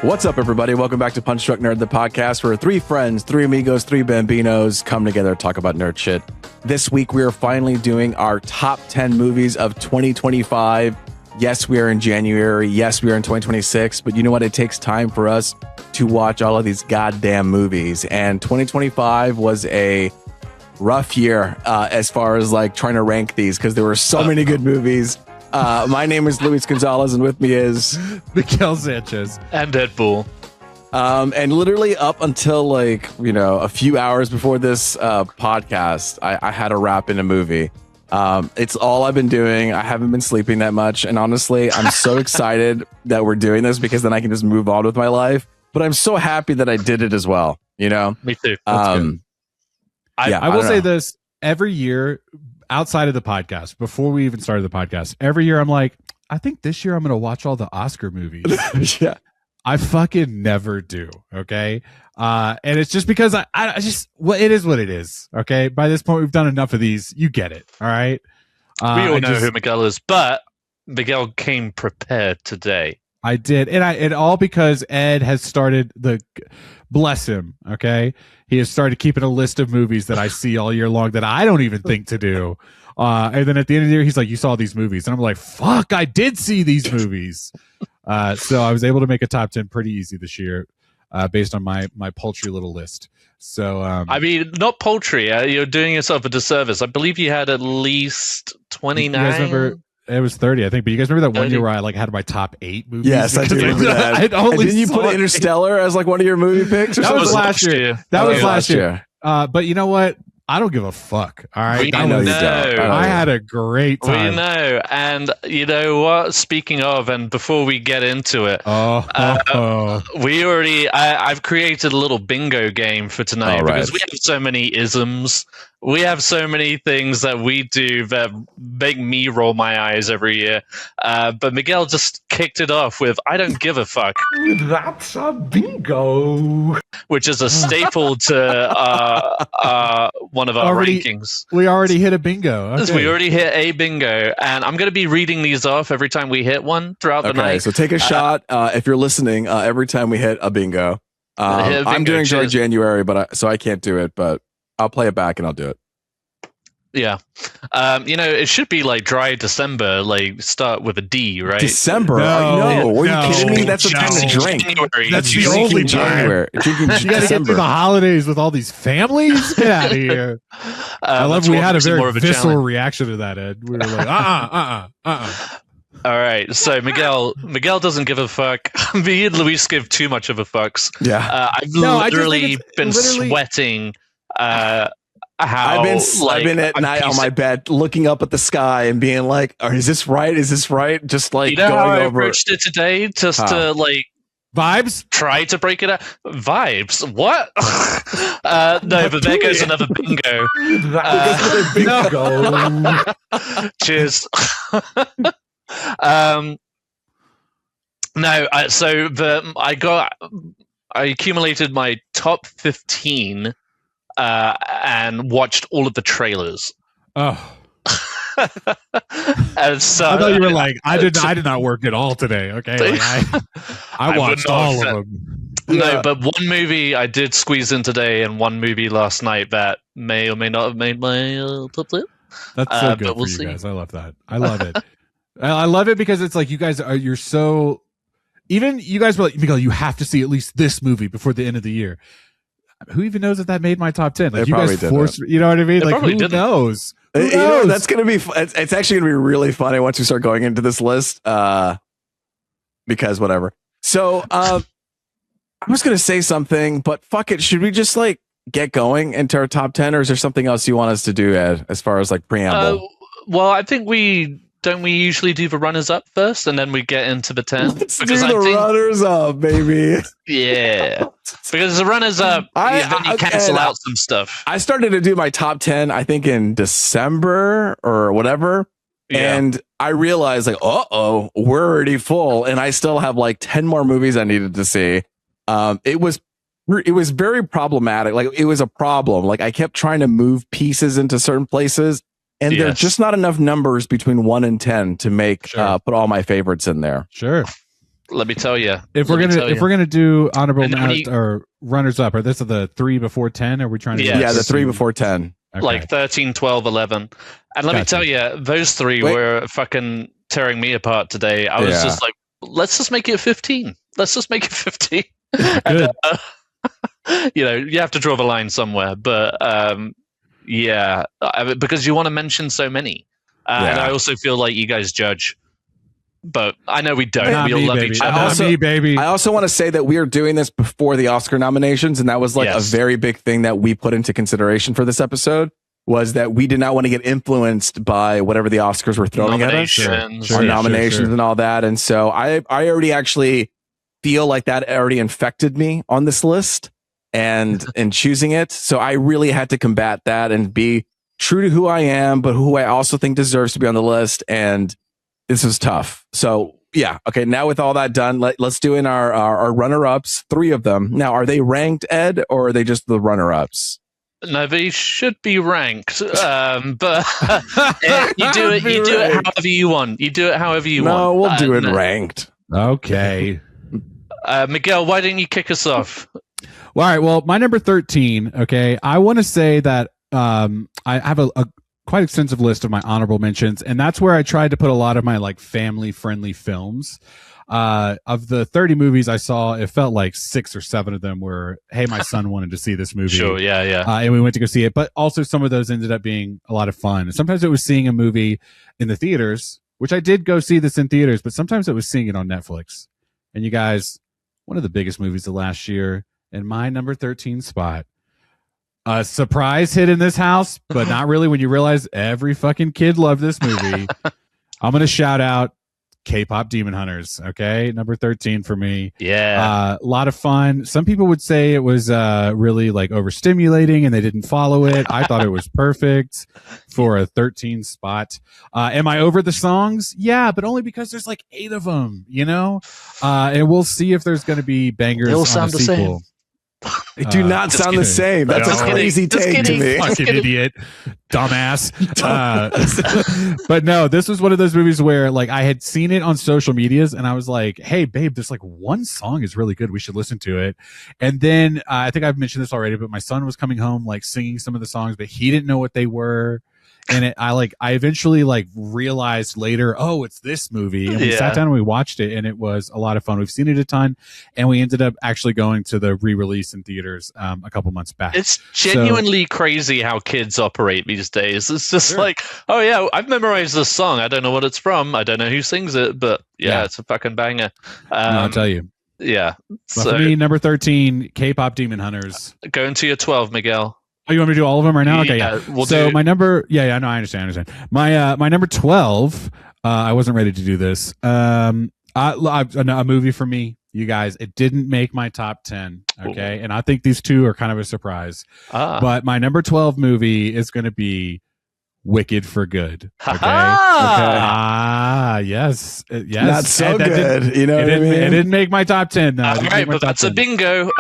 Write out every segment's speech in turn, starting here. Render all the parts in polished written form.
What's up, everybody? Welcome back to Punch Drunk Nerd, the podcast where three friends, three amigos, three bambinos come together to talk about nerd shit. This week, we are finally doing our top 10 movies of 2025. Yes, we are in January. Yes, we are in 2026. But you know what? It takes time for us to watch all of these goddamn movies. And 2025 was a rough year as far as like trying to rank these because there were so many good movies. My name is Luis Gonzalez, and with me is Miguel Sanchez and Deadpool. And literally up until like, a few hours before this podcast, I had to wrap in a movie. It's all I've been doing. I haven't been sleeping that much. And honestly, I'm so excited that we're doing this because then I can just move on with my life. But I'm so happy that I did it as well. Me too. I will say this every year outside of the podcast, before we even started the podcast, every year I'm like, I think this year I'm going to watch all the Oscar movies. Yeah. I fucking never do. Okay. And it's just because it is what it is. Okay. By this point, we've done enough of these. You get it. All right. We all know who Miguel is, but Miguel came prepared today. I did. And all because Ed has started bless him. Okay. He has started keeping a list of movies that I see all year long that I don't even think to do. And then at the end of the year, he's like, you saw these movies. And I'm like, fuck, I did see these movies. So I was able to make a top 10 pretty easy this year based on my paltry little list. So, I mean, not paltry. You're doing yourself a disservice. I believe you had at least 29. You guys remember? It was 30, I think. But you guys remember that 1 year where I had my top 8 movies? Yes, I do remember that. Didn't you put Interstellar as like one of your movie picks? That was last year. That was last year. But you know what? I don't give a fuck. All right. I know you don't. I had a great time. We know. And you know what? Speaking of, and before we get into it, I've created a little bingo game for tonight because we have so many isms. We have so many things that we do that make me roll my eyes every year. But Miguel just kicked it off with, I don't give a fuck. That's a bingo. Which is a staple to one of our rankings. We already hit a bingo. Okay. We already hit a bingo. And I'm going to be reading these off every time we hit one throughout the night. So take a shot if you're listening every time we hit a bingo. I'm doing January, so I can't do it, but I'll play it back and I'll do it. Yeah. It should be like dry December, like start with a D, right? December? No. Are you kidding me? That's the time to drink. January. That's the only January. You got to get through the holidays with all these families? Get out of here. I love we had a very visceral reaction to that, Ed. We were like, All right, so Miguel doesn't give a fuck. Me and Luis give too much of a fucks. Yeah. I've literally been sweating. I've been at night on my bed looking up at the sky and being like, is this right? Is this right? Just like going how I over. approached it today just to like vibes, try to break it up. Vibes? What? No, but there goes another bingo. Cheers. I accumulated my top 15 and watched all of the trailers. Oh. And so I thought you were like, I did not work at all today. Okay, I watched all of them. No, but one movie I did squeeze in today, and one movie last night that may or may not have made my top 10. That's so good for you guys. I love that. I love it. I love it because it's like you guys you're so. Even you guys were like, Miguel, you have to see at least this movie before the end of the year. Who even knows if that made my top 10? Like, you guys forced, you know what I mean? Like, who knows? Who knows? That's going to be, it's actually going to be really funny once we start going into this list. Because whatever. So, I was going to say something, but fuck it. Should we just like get going into our top 10, or is there something else you want us to do, Ed, as far as like preamble? Well, I think we usually do the runners up first and then we get into the 10? Let's do the runners up, baby. Yeah. Because the runners up, then you cancel out some stuff. I started to do my top 10, I think in December or whatever. Yeah. And I realized like, we're already full. And I still have like 10 more movies I needed to see. It was very problematic. Like it was a problem. Like I kept trying to move pieces into certain places. And there's just not enough numbers between 1 and 10 to make put all my favorites in there. Sure. Let me tell you. If we're gonna do honorable or runners up, or this are the 3 before 10, are we trying to? Yeah, the 3 before 10. Okay. Like 13, 12, 11. And let me tell you, those 3 were fucking tearing me apart today. I was just like, let's just make it 15. Let's just make it 15. Good. And, you have to draw the line somewhere, but because you want to mention so many. And I also feel like you guys judge. But I know we don't. We all love each other. I also want to say that we are doing this before the Oscar nominations, and that was like a very big thing that we put into consideration for this episode, was that we did not want to get influenced by whatever the Oscars were throwing at us, our nominations and all that. And so I already actually feel like that already infected me on this list and in choosing it. So I really had to combat that and be true to who I am, but who I also think deserves to be on the list. And this was tough. So yeah. Okay. Now with all that done, let's do in our runner-ups, 3 of them. Now, are they ranked, Ed, or are they just the runner-ups? No, they should be ranked. But you do it however you want. You do it however you want. No, we'll do it ranked. Okay. Miguel, why didn't you kick us off? Well, all right. Well, my number 13. Okay. I want to say that I have a quite extensive list of my honorable mentions, and that's where I tried to put a lot of my like family friendly films. Of the 30 movies I saw, it felt like 6 or 7 of them were, hey, my son wanted to see this movie. Sure, yeah. And we went to go see it, but also some of those ended up being a lot of fun. And sometimes it was seeing a movie in the theaters, which I did go see this in theaters, but sometimes it was seeing it on Netflix. And you guys, one of the biggest movies of last year, in my number 13 spot, a surprise hit in this house, but not really when you realize every fucking kid loved this movie. I'm going to shout out K-pop Demon Hunters. Okay. Number 13 for me. Yeah. A lot of fun. Some people would say it was really like overstimulating and they didn't follow it. I thought it was perfect for a 13 spot. Am I over the songs? Yeah, but only because there's like 8 of them, and we'll see if there's going to be bangers on a sequel. They do not sound the same. That's a crazy take to me. Fucking idiot. Dumbass. But no, this was one of those movies where like I had seen it on social medias and I was like, hey, babe, there's like one song is really good. We should listen to it. And then I think I've mentioned this already, but my son was coming home like singing some of the songs, but he didn't know what they were. And I eventually like realized later, oh, it's this movie. And we sat down and we watched it and it was a lot of fun. We've seen it a ton and we ended up actually going to the re-release in theaters a couple months back. It's genuinely crazy how kids operate these days. It's just like, oh yeah, I've memorized this song. I don't know what it's from. I don't know who sings it, but it's a fucking banger. I'll tell you. Yeah. But for me, number 13, K-pop Demon Hunters. Going to your 12, Miguel. Oh, you want me to do all of them right now? Okay, yeah. So my number, no, I understand. My number 12, I wasn't ready to do this. A movie for me, you guys. It didn't make my top 10. Okay, and I think these 2 are kind of a surprise. But my number 12 movie is going to be Wicked for Good. Okay. Yes. Not so good. You know what I mean? It didn't make my top 10. Though. Right, but that's 10. A bingo.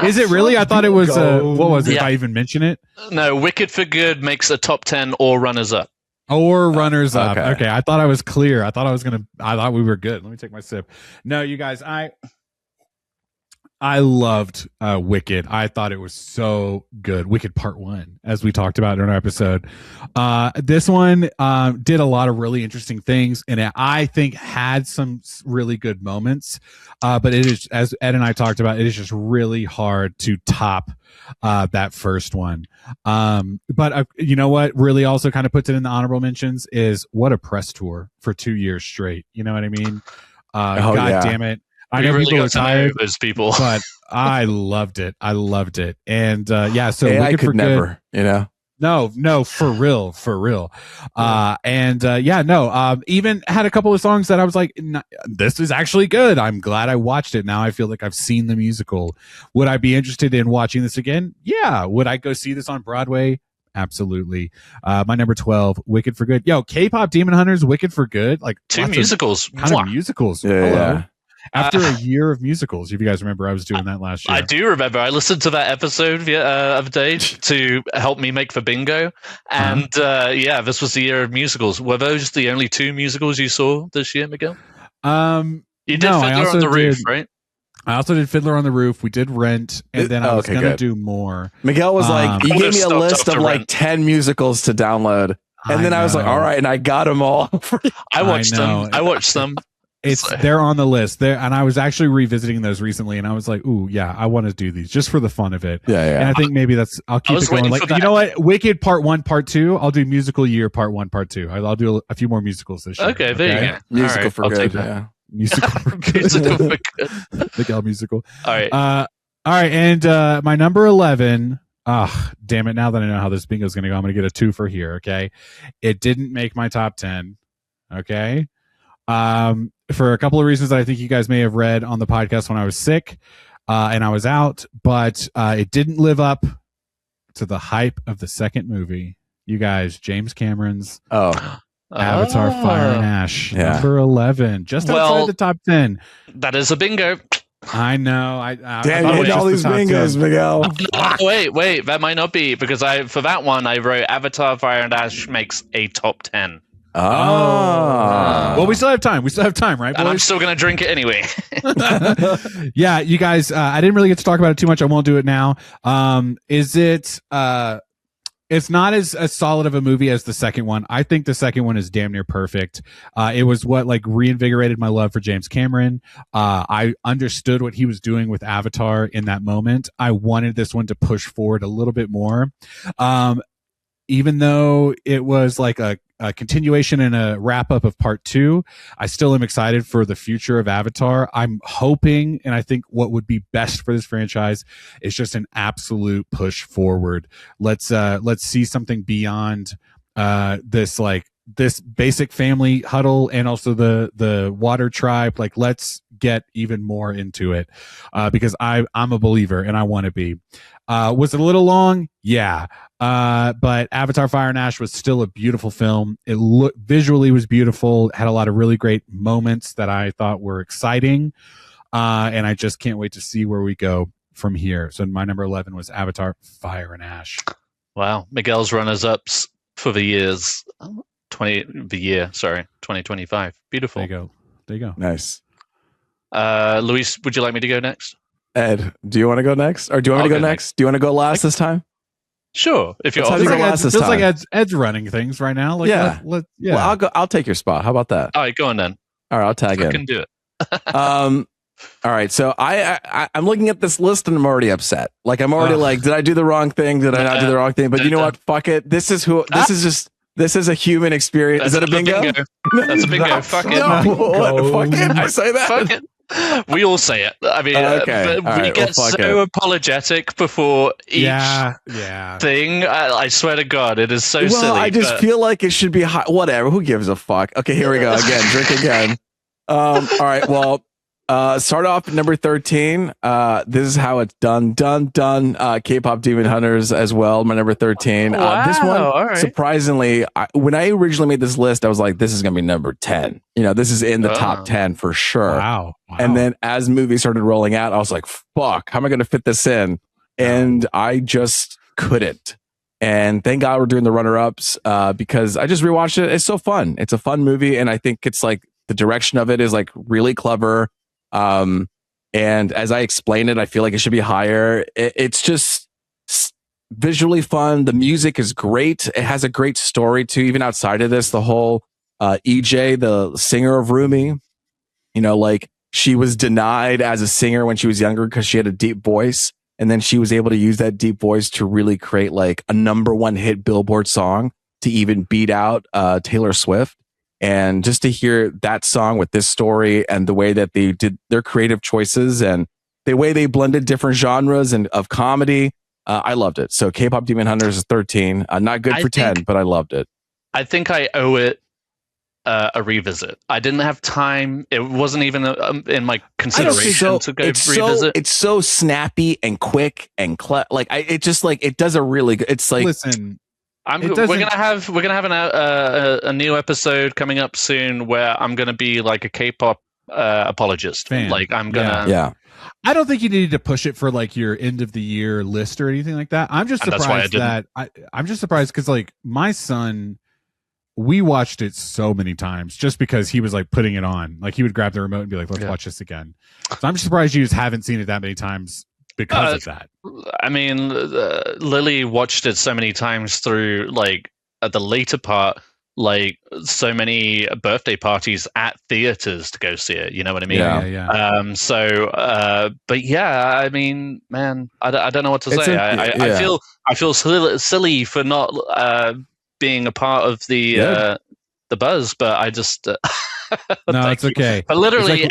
Is it really? I thought it was. What was it? If I even mention it? No, Wicked for Good makes a top 10 or runners up. Or runners up. Okay. I thought I was clear. I thought we were good. Let me take my sip. No, you guys, I loved Wicked. I thought it was so good. Wicked Part 1, as we talked about in our episode. This one did a lot of really interesting things, and I think had some really good moments. But it is, as Ed and I talked about, it is just really hard to top that first one. But you know what really also kind of puts it in the honorable mentions is what a press tour for 2 years straight. You know what I mean? God damn it. I know people are tired, those people, but I loved it. And so I could never, No, for real. Even had a couple of songs that I was like, this is actually good. I'm glad I watched it. Now I feel like I've seen the musical. Would I be interested in watching this again? Yeah. Would I go see this on Broadway? Absolutely. My number 12, Wicked for Good. Yo, K-pop Demon Hunters, Wicked for Good. Like 2 musicals. Kind of musicals. Yeah. After a year of musicals, if you guys remember, I was doing that last year. I do remember. I listened to that episode of the day to help me make for bingo. And this was the year of musicals. Were those the only 2 musicals you saw this year, Miguel? You did Fiddler on the Roof, right? I also did Fiddler on the Roof. We did Rent, and then I was going to do more. Miguel was like, you gave me a list of like 10 musicals to download. And then I was like, all right, and I got them all. I watched them. They're on the list there, and I was actually revisiting those recently, and I was like, "Ooh, yeah, I want to do these just for the fun of it." Yeah. And I think maybe I'll keep it going. Like, you know what, Wicked Part 1, Part 2. I'll do Musical Year Part 1, Part 2. I'll do a few more musicals this year. Okay, there you go. Musical for good. Yeah. Musical for good. Musical for good. Big L musical. All right. All right, and my number 11. Damn it! Now that I know how this bingo is going to go, I'm going to get a 2 for here. Okay, it didn't make my top 10. Okay. For a couple of reasons that I think you guys may have read on the podcast when I was sick and I was out, but it didn't live up to the hype of the second movie. You guys, James Cameron's Avatar Fire and Ash, number 11, just outside the top 10. That is a bingo. I know. Damn, you hit all these bingos, 10. Miguel. Wait, that might not be, because for that one I wrote Avatar Fire and Ash makes a top 10. Well, we still have time. Right, boys? And I'm still going to drink it anyway. Yeah, you guys, I didn't really get to talk about it too much. I won't do it now. It's not as solid of a movie as the second one. I think the second one is damn near perfect. It was what like reinvigorated my love for James Cameron. I understood what he was doing with Avatar in that moment. I wanted this one to push forward a little bit more. Even though it was like a continuation and a wrap up of part 2, I still am excited for the future of Avatar. I'm hoping, and I think what would be best for this franchise is just an absolute push forward. Let's see something beyond this basic family huddle and also the water tribe. Like, let's get even more into it, because I'm a believer and I want to be. Was it a little long? Yeah. But Avatar Fire and Ash was still a beautiful film. It visually was beautiful, had a lot of really great moments that I thought were exciting. And I just can't wait to see where we go from here. So my number 11 was Avatar Fire and Ash. Wow. Miguel's runners-ups for the years. 2025. Beautiful. There you go. Nice. Luis, would you like me to go next? Ed, do you want to go next, or do you want me to go next? Do you want to go last this time? Sure. If you're feels like Ed's running things right now. Like, yeah. Yeah. Well, I'll take your spot. How about that? All right, go on then. All right, I'll tag in. I can do it. All right, so I'm looking at this list and I'm already upset. Like, I'm already like, did I do the wrong thing? Did I not do the wrong thing? But you know what? Fuck it. This is a human experience. Is that a bingo? That's a bingo. Fuck it. No, what? Fuck it. I say that. Fuck it. We all say it. I mean, we get so apologetic before each thing. I swear to God, it is so silly. I just feel like it should be whatever. Who gives a fuck? Okay, here we go again. Drink again. All right. Well, start off at number 13. This is how it's done. K-pop Demon Hunters as well. My number 13. Wow, this one, surprisingly, when I originally made this list, I was like, this is going to be number 10. You know, this is in the top 10 for sure. Wow. And then as movies started rolling out, I was like, fuck, how am I going to fit this in? And I just couldn't. And thank God we're doing the runner-ups because I just rewatched it. It's so fun. It's a fun movie. And I think it's like the direction of it is like really clever. And as I explain it, I feel like it should be higher. It's just visually fun. The music is great. It has a great story too, even outside of this. The whole EJ, the singer of Rumi, you know, like she was denied as a singer when she was younger because she had a deep voice. And then she was able to use that deep voice to really create like a number 1 hit Billboard song to even beat out Taylor Swift. And just to hear that song with this story and the way that they did their creative choices and the way they blended different genres and of comedy, I loved it. So K-pop Demon Hunters is 13. Not good for 10, but I loved it. I think I owe it a revisit. I didn't have time. It wasn't even in my consideration to go revisit. It's so snappy and quick and it does a really good. It's like, listen. We're gonna have a new episode coming up soon where I'm gonna be like a K-pop apologist. Fan. Like I'm gonna. Yeah. I don't think you needed to push it for like your end of the year list or anything like that. I'm just surprised I'm just surprised because like my son we watched it so many times just because he was like putting it on. Like he would grab the remote and be like, let's watch this again. So I'm surprised you just haven't seen it that many times because of that. I mean, Lily watched it so many times through like at the later part, like so many birthday parties at theaters to go see it. You know what I mean? Yeah. But yeah, I mean, man, I don't know what to say. I feel silly for not being a part of the buzz, but I just no, it's okay. But literally,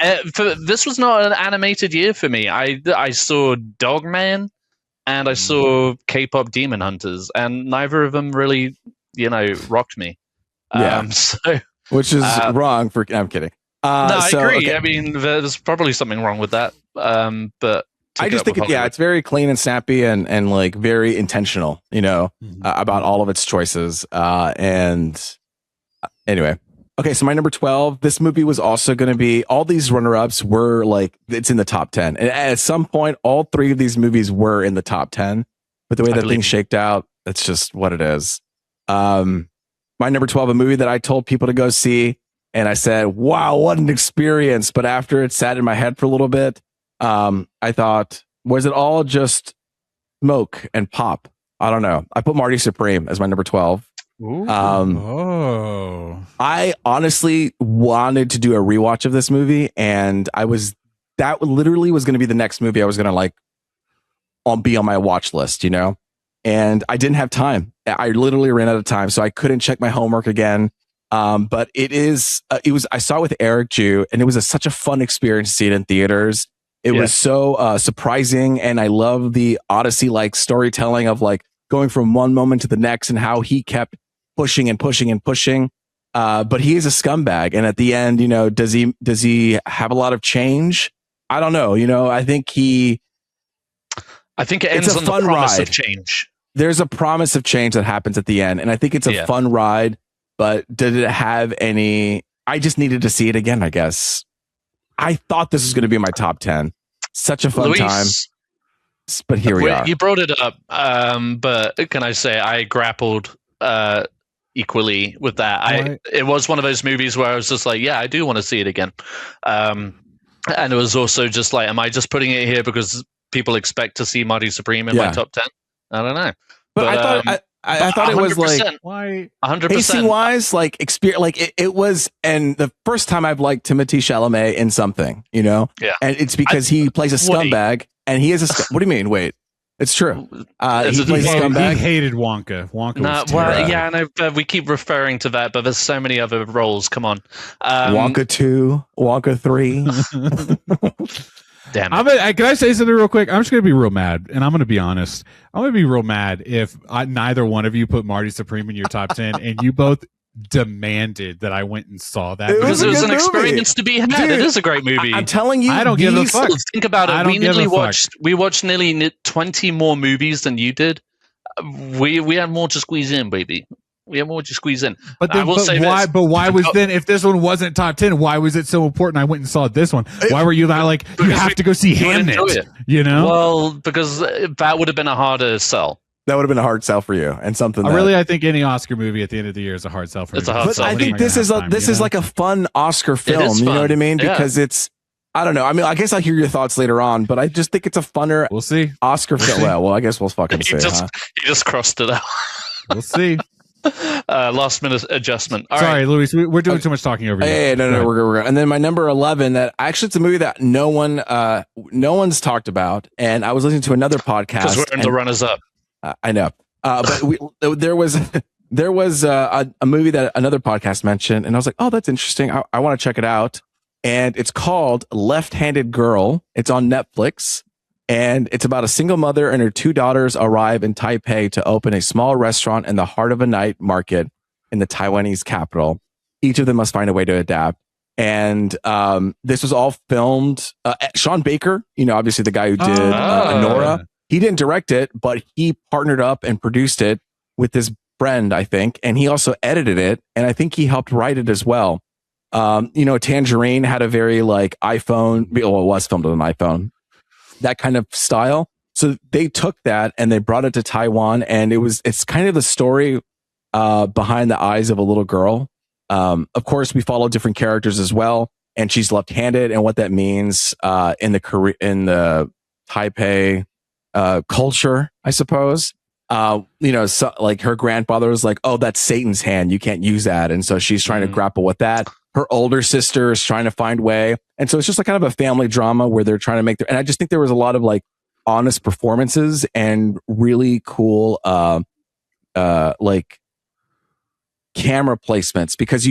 this was not an animated year for me. I saw Dogman and I saw K-pop Demon Hunters, and neither of them really, rocked me. Which is wrong for. I'm kidding. No, I agree. Okay. I mean, there's probably something wrong with that. But I just think it's very clean and snappy and like very intentional, about all of its choices. And anyway, okay. So my number 12, this movie was also going to be, all these runner-ups were like, it's in the top 10. And at some point, all three of these movies were in the top 10. But the way that things shaked out, it's just what it is. My number 12, a movie that I told people to go see, and I said, wow, what an experience. But after it sat in my head for a little bit, I thought, was it all just smoke and pop? I don't know. I put Marty Supreme as my number 12. I honestly wanted to do a rewatch of this movie, and that literally was going to be the next movie I was going to like be on my watch list, and I didn't have time. I literally ran out of time, so I couldn't check my homework again. But I saw it with Eric Jew, and it was such a fun experience to see it in theaters. It was so surprising, and I love the Odyssey-like storytelling of like going from one moment to the next and how he kept pushing and pushing and pushing. But he is a scumbag, and at the end, does he have a lot of change? I don't know. I think it ends on the promise of change. There's a promise of change that happens at the end, and I think it's a fun ride. But did it have any? I just needed to see it again, I guess. I thought this was going to be my top 10. Such a fun time. But here we are. You brought it up, but can I say I grappled equally with that. It was one of those movies where I was just like, yeah, I do want to see it again. And it was also just like, am I just putting it here because people expect to see Marty Supreme in my top 10? I don't know. But I thought it was like, why 100% pacing wise, like experience, like it was, and the first time I've liked Timothée Chalamet in something, and it's because he plays a scumbag, and he is what do you mean? Wait, it's true. He plays a scumbag. He hated Wonka. I know we keep referring to that, but there's so many other roles. Come on, Wonka 2, Wonka 3. Damn it. Can I say something real quick? I'm just going to be real mad, and I'm going to be honest. I'm going to be real mad if neither one of you put Marty Supreme in your top 10, and you both demanded that I went and saw that. It was an experience to be had. Dude, it is a great movie. I'm telling you, I don't give a fuck. Think about it. We watched nearly 20 more movies than you did. We had more to squeeze in, baby. We have more to squeeze in. But why was then, if this one wasn't top 10, why was it so important I went and saw this one? Why were you like, you have to go see Hamnet? Well, because that would have been a harder sell. That would have been a hard sell for you, and something. I think any Oscar movie at the end of the year is a hard sell for me. It's a hard sell. I think this is like a fun Oscar film. You know what I mean? Because it's, I don't know. I mean, I guess I'll hear your thoughts later on, but I just think it's a funner. We'll see. Oscar film. Well, I guess we'll fucking see. He just crossed it out. We'll see. Last minute adjustment. Sorry, Luis, we're doing too much talking over you. Hey, no, we're and then my number 11. That actually, it's a movie that no one's talked about, and I was listening to another podcast because we're in the runners up. I know, but there was a movie that another podcast mentioned, and I was like, oh, that's interesting. I want to check it out, and it's called Left-Handed Girl. It's on Netflix. And it's about a single mother and her two daughters arrive in Taipei to open a small restaurant in the heart of a night market in the Taiwanese capital. Each of them must find a way to adapt. And this was all filmed. Sean Baker, obviously the guy who did Nora, he didn't direct it, but he partnered up and produced it with his friend, I think. And he also edited it. And I think he helped write it as well. Tangerine had a very like iPhone, it was filmed on an iPhone. That kind of style. So they took that and they brought it to Taiwan, and it's kind of the story behind the eyes of a little girl. Of course, we follow different characters as well, and she's left-handed, and what that means in the Taipei culture, I suppose. So, like her grandfather was like, "Oh, that's Satan's hand. You can't use that," and so she's trying to grapple with that. Her older sister is trying to find way, and so it's just like kind of a family drama where they're trying to make their. And I just think there was a lot of like honest performances and really cool, like camera placements because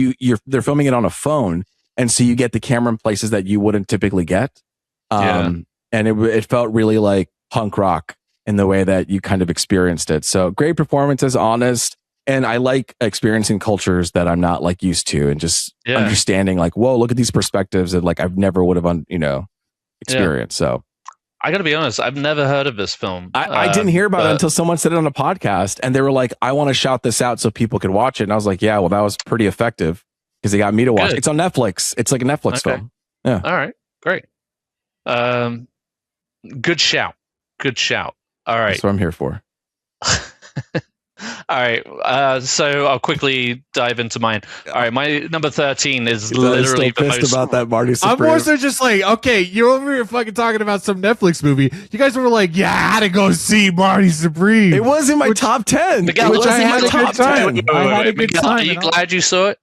they're filming it on a phone, and so you get the camera in places that you wouldn't typically get. And it felt really like punk rock in the way that you kind of experienced it. So great performances, honest. And I like experiencing cultures that I'm not like used to and just understanding like, whoa, look at these perspectives that like I've never would have, experienced. So I got to be honest, I've never heard of this film. I didn't hear about it until someone said it on a podcast and they were like, I want to shout this out so people could watch it. And I was like, yeah, well, that was pretty effective because they got me to watch it. It's on Netflix. It's like a Netflix film. Yeah. All right. Great. Good shout. All right. That's what I'm here for. All right. So I'll quickly dive into mine. All right. My number 13 is literally the most about that Marty Supreme. I'm more so just like, okay, you're over here fucking talking about some Netflix movie. You guys were like, yeah, I had to go see Marty Supreme. It was in my top 10. Miguel, which I had a good time. I had a good Miguel, time. Are you glad you saw it?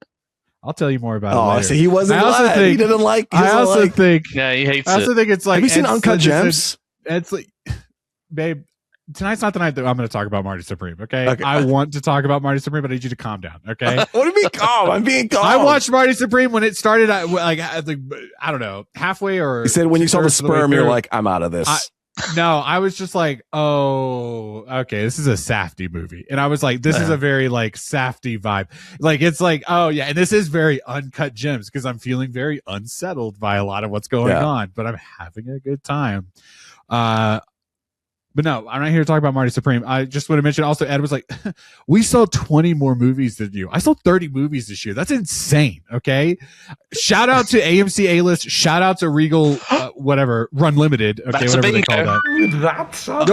I'll tell you more about it later. So he wasn't glad. He didn't like. I also think. Yeah, he hates it. I also think it's like. Have you seen Uncut Gems? It's like, babe. Tonight's not the night that I'm going to talk about Marty Supreme. Okay? I want to talk about Marty Supreme, but I need you to calm down. Okay? What do you mean calm? I'm being calm. I watched Marty Supreme when it started. Like I don't know, halfway or. You said when you saw the sperm, you're like, I'm out of this. No, I was just like, oh, okay, this is a Safdie movie. And I was like, this is a very like Safdie vibe. Like, it's like, oh yeah. And this is very Uncut Gems because I'm feeling very unsettled by a lot of what's going on, but I'm having a good time. But no, I'm not here to talk about Marty Supreme. I just want to mention also, Ed was like, we saw 20 more movies than you. I saw 30 movies this year. That's insane. Okay. Shout out to AMC A-List. Shout out to Regal, whatever, Run Limited. Okay. That's whatever they call that. That's a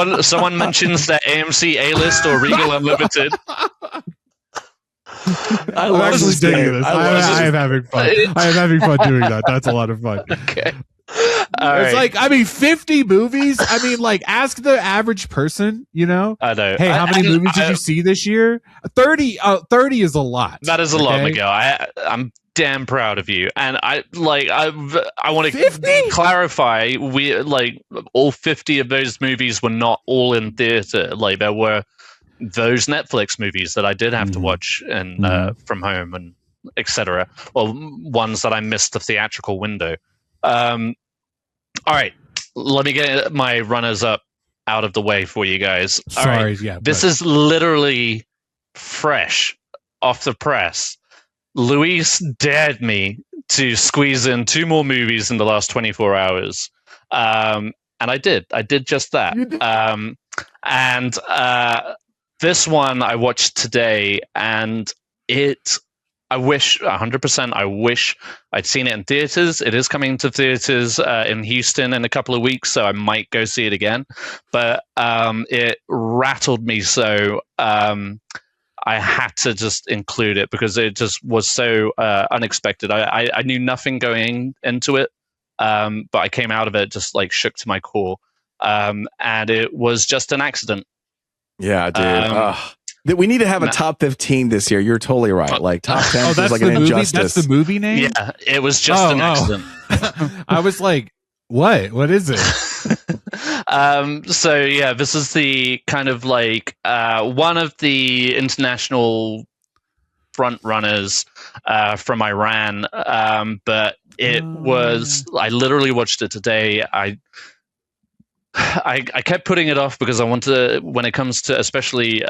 bingo. Someone mentions that AMC A-List or Regal Unlimited. I'm actually digging this. I am having fun. I am having fun doing that. That's a lot of fun. Okay. It's like, I mean, 50 movies. I mean, like, ask the average person, I know. Hey, how many movies did you see this year? 30 is a lot. That is a lot, Miguel. I'm damn proud of you. And I want to clarify, we like all 50 of those movies were not all in theater. Like there were those Netflix movies that I did have to watch and from home and etc. Well, ones that I missed the theatrical window. All right, let me get my runners up out of the way for you guys. This is literally fresh off the press. Luis dared me to squeeze in 2 more movies in the last 24 hours. And I did just that. This one I watched today and I wish 100%. I wish I'd seen it in theaters. It is coming to theaters in Houston in a couple of weeks, so I might go see it again. But it rattled me so I had to just include it because it just was so unexpected. I knew nothing going into it, but I came out of it just like shook to my core, and it was just an accident. Yeah, dude. We need to have a top 15 this year. You're totally right. Like top 10 is like an injustice. That's the movie name? Yeah, it was just an accident. I was like, what? What is it? So yeah, this is the kind of like one of the international front runners from Iran. But it was, I literally watched it today. I kept putting it off because I want to, when it comes to especially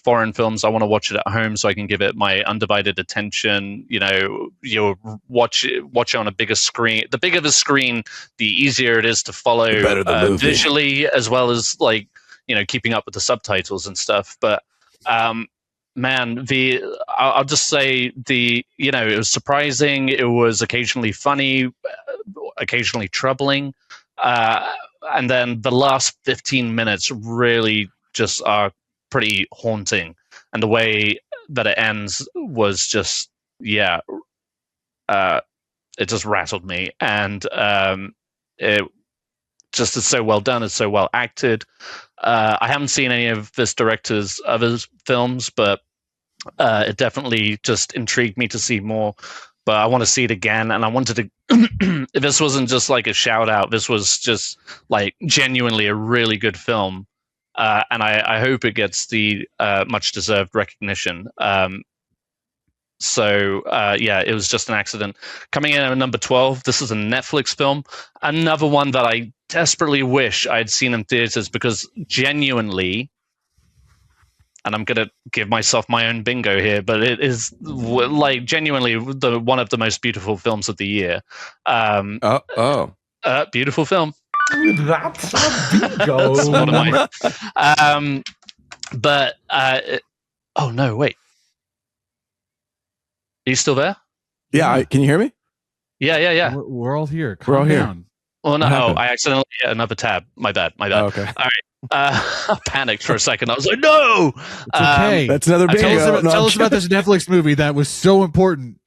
foreign films, I want to watch it at home so I can give it my undivided attention. You'll watch it on a bigger screen. The bigger the screen, the easier it is to follow visually, as well as like keeping up with the subtitles and stuff. But man, I'll just say it was surprising. It was occasionally funny, occasionally troubling. And then the last 15 minutes really just are pretty haunting, and the way that it ends was just it just rattled me, and it just is so well done. It's so well acted. I haven't seen any of this director's other films, but it definitely just intrigued me to see more. But I want to see it again, and I wanted to. This wasn't just like a shout out. This was just like genuinely a really good film, and I hope it gets the much deserved recognition. So it was just an accident. Coming in at number 12, this is a Netflix film, another one that I desperately wish I'd seen in theaters, because genuinely, and I'm gonna give myself my own bingo here, but it is like genuinely one of the most beautiful films of the year. Beautiful film. That's a bingo. That's one of my. Oh no! Wait. Are you still there? Yeah, can you hear me? Yeah. We're all here. We're all here. Down. Oh no! I accidentally hit another tab. My bad. Oh, okay. All right. I panicked for a second. I was like, "No!" It's okay. That's another bingo. Tell us about this Netflix movie that was so important.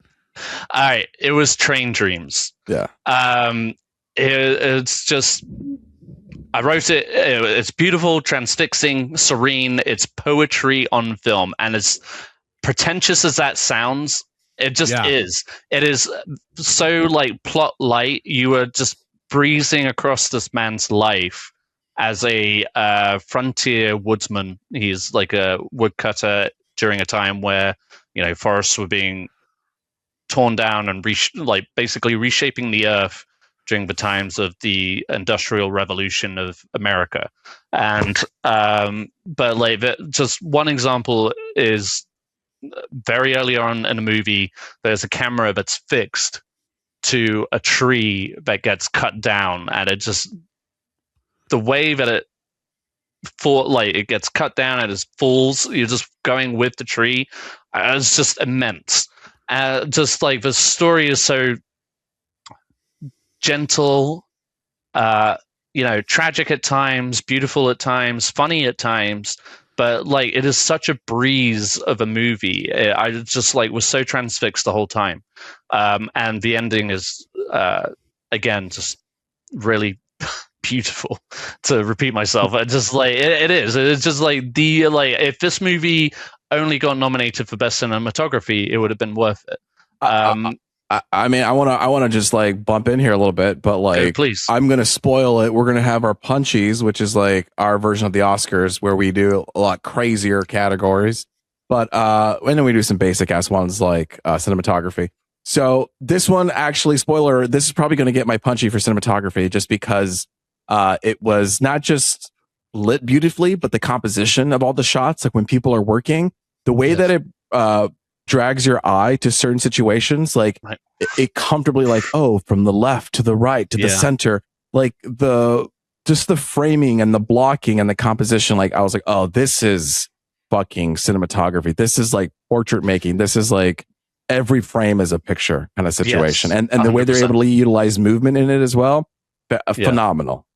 All right, it was Train Dreams. Yeah. It's just. I wrote it. It's beautiful, transfixing, serene. It's poetry on film, and as pretentious as that sounds, it just is. It is so like plot light. You are just breezing across this man's life as a frontier woodsman. He's like a woodcutter during a time where forests were being torn down and basically reshaping the earth during the times of the Industrial Revolution of America. And but like just one example is very early on in the movie, there's a camera that's fixed to a tree that gets cut down, and it just the way that it gets cut down and it falls, you're just going with the tree. It's just immense. Just like the story is so gentle, tragic at times, beautiful at times, funny at times, but like it is such a breeze of a movie. I just like was so transfixed the whole time, and the ending is again just really beautiful. To repeat myself, it's just like it is. It's just like if this movie only got nominated for best cinematography, it would have been worth it. I mean, I want to just like bump in here a little bit, but like, please. I'm going to spoil it. We're going to have our Punchies, which is like our version of the Oscars, where we do a lot crazier categories. But and then we do some basic ass ones like cinematography. So this one, actually, spoiler, this is probably going to get my Punchie for cinematography, just because it was not just lit beautifully, but the composition of all the shots, like when people are working, the way that it drags your eye to certain situations, like it comfortably, like, oh, from the left to the right to the center, like the framing and the blocking and the composition. Like I was like, oh, this is fucking cinematography. This is like portrait making. This is like every frame is a picture kind of situation. And the way they're able to utilize movement in it as well, phenomenal.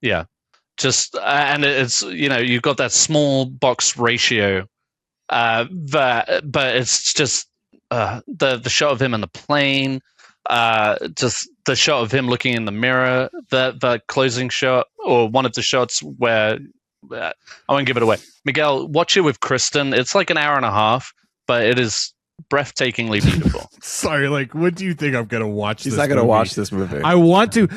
Yeah. Just and it's you've got that small box ratio, but it's just the shot of him in the plane, just the shot of him looking in the mirror, the closing shot, or one of the shots where I won't give it away. Miguel, watch it with Kristen. It's like an hour and a half, but it is breathtakingly beautiful. Sorry, like, what do you think I'm gonna watch? He's not gonna watch this movie. I want to.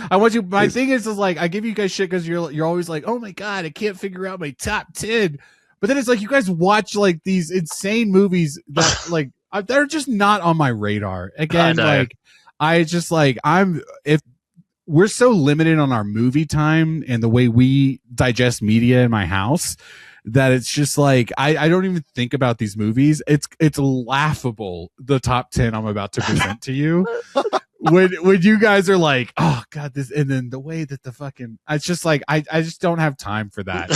My thing is like, I give you guys shit because you're always like, oh my god, I can't figure out my top 10. But then it's like you guys watch like these insane movies that like they're just not on my radar. Again, like I just like if we're so limited on our movie time and the way we digest media in my house, that it's just like I don't even think about these movies. It's laughable, the top 10 I'm about to present to you. When you guys are like, oh god, this, and then the way that the fucking, it's just like I just don't have time for that.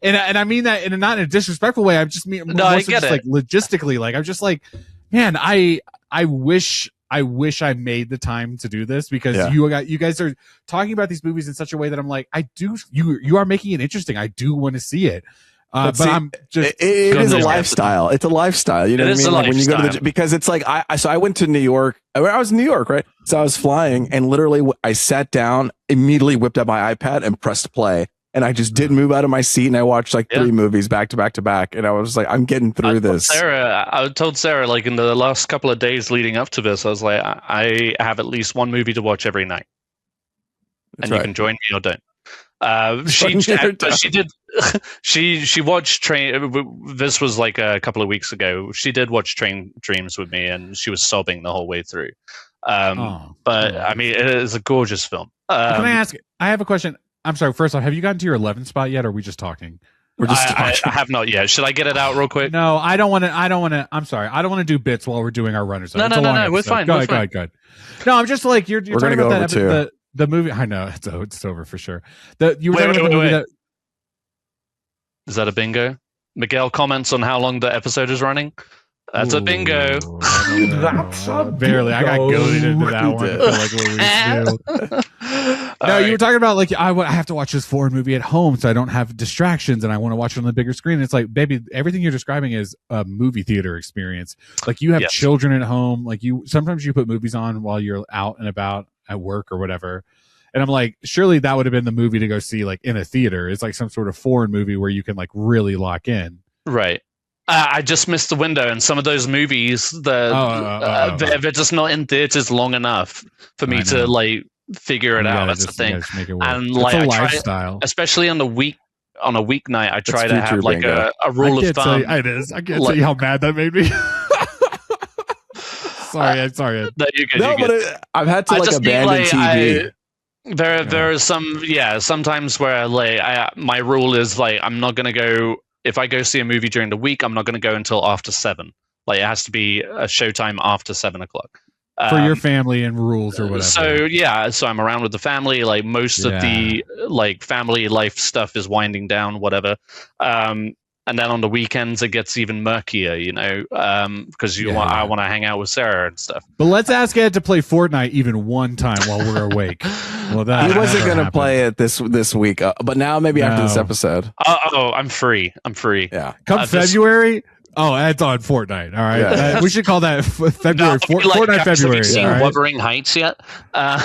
And I mean that in not in a disrespectful way. I'm just I get it. Like logistically, like I'm just like, man, I wish I made the time to do this, because you guys are talking about these movies in such a way that I'm like, you are making it interesting. I do want to see it. But see, I'm just it is a lifestyle. It's a lifestyle. You know what I mean? Like when you go to because it's like I went to New York. I was in New York, right? So I was flying, and literally I sat down, immediately whipped up my iPad and pressed play, and I just didn't move out of my seat, and I watched like 3 movies back to back to back, and I was like, I'm getting through this. I told Sarah, like in the last couple of days leading up to this, I was like, I have at least one movie to watch every night, and you can join me or don't. She did. She watched Train. This was like a couple of weeks ago. She did watch Train Dreams with me, and she was sobbing the whole way through. But I mean, it is a gorgeous film. Can I ask? I have a question. I'm sorry. First off, have you gotten to your 11 spot yet, or are we just talking? We're just talking. I have not yet. Should I get it out real quick? No, I don't want to. I'm sorry. I don't want to do bits while we're doing our runners. No. We're fine. Go ahead. No, I'm just like you're we're talking gonna about go over the movie. I know it's over for sure. You were talking about the movie that. Is that a bingo? Miguel comments on how long the episode is running. That's a bingo. That's a barely. I got goaded into that one. I feel like what we do. No, you were talking about like I have to watch this foreign movie at home, so I don't have distractions, and I want to watch it on the bigger screen. It's like, baby, everything you're describing is a movie theater experience. Like you have children at home. Like sometimes you put movies on while you're out and about at work or whatever. And I'm like, surely that would have been the movie to go see like in a theater. It's like some sort of foreign movie where you can like really lock in. Right. I just missed the window, and some of those movies, they're just not in theaters long enough for me to like figure it out. That's the thing. And like, it's a lifestyle, especially on a weeknight. I try to have like a rule of thumb. I can't tell you how mad that made me. Sorry. But I've had to like abandon TV. There are sometimes where like my rule is like I'm not gonna go if I go see a movie during the week. I'm not gonna go until after 7. Like it has to be a showtime after 7 o'clock for your family and rules or whatever. So I'm around with the family. Like most of the like family life stuff is winding down, whatever. And then on the weekends, it gets even murkier, you know, because I want to hang out with Sarah and stuff. But let's ask Ed to play Fortnite even one time while we're awake. Well, he wasn't going to play it this week, but now maybe after this episode. Oh, I'm free. Yeah. Come February. Ed's on Fortnite. All right. Yeah. We should call that February. Fortnite February. Have you seen Wuthering Heights yet? All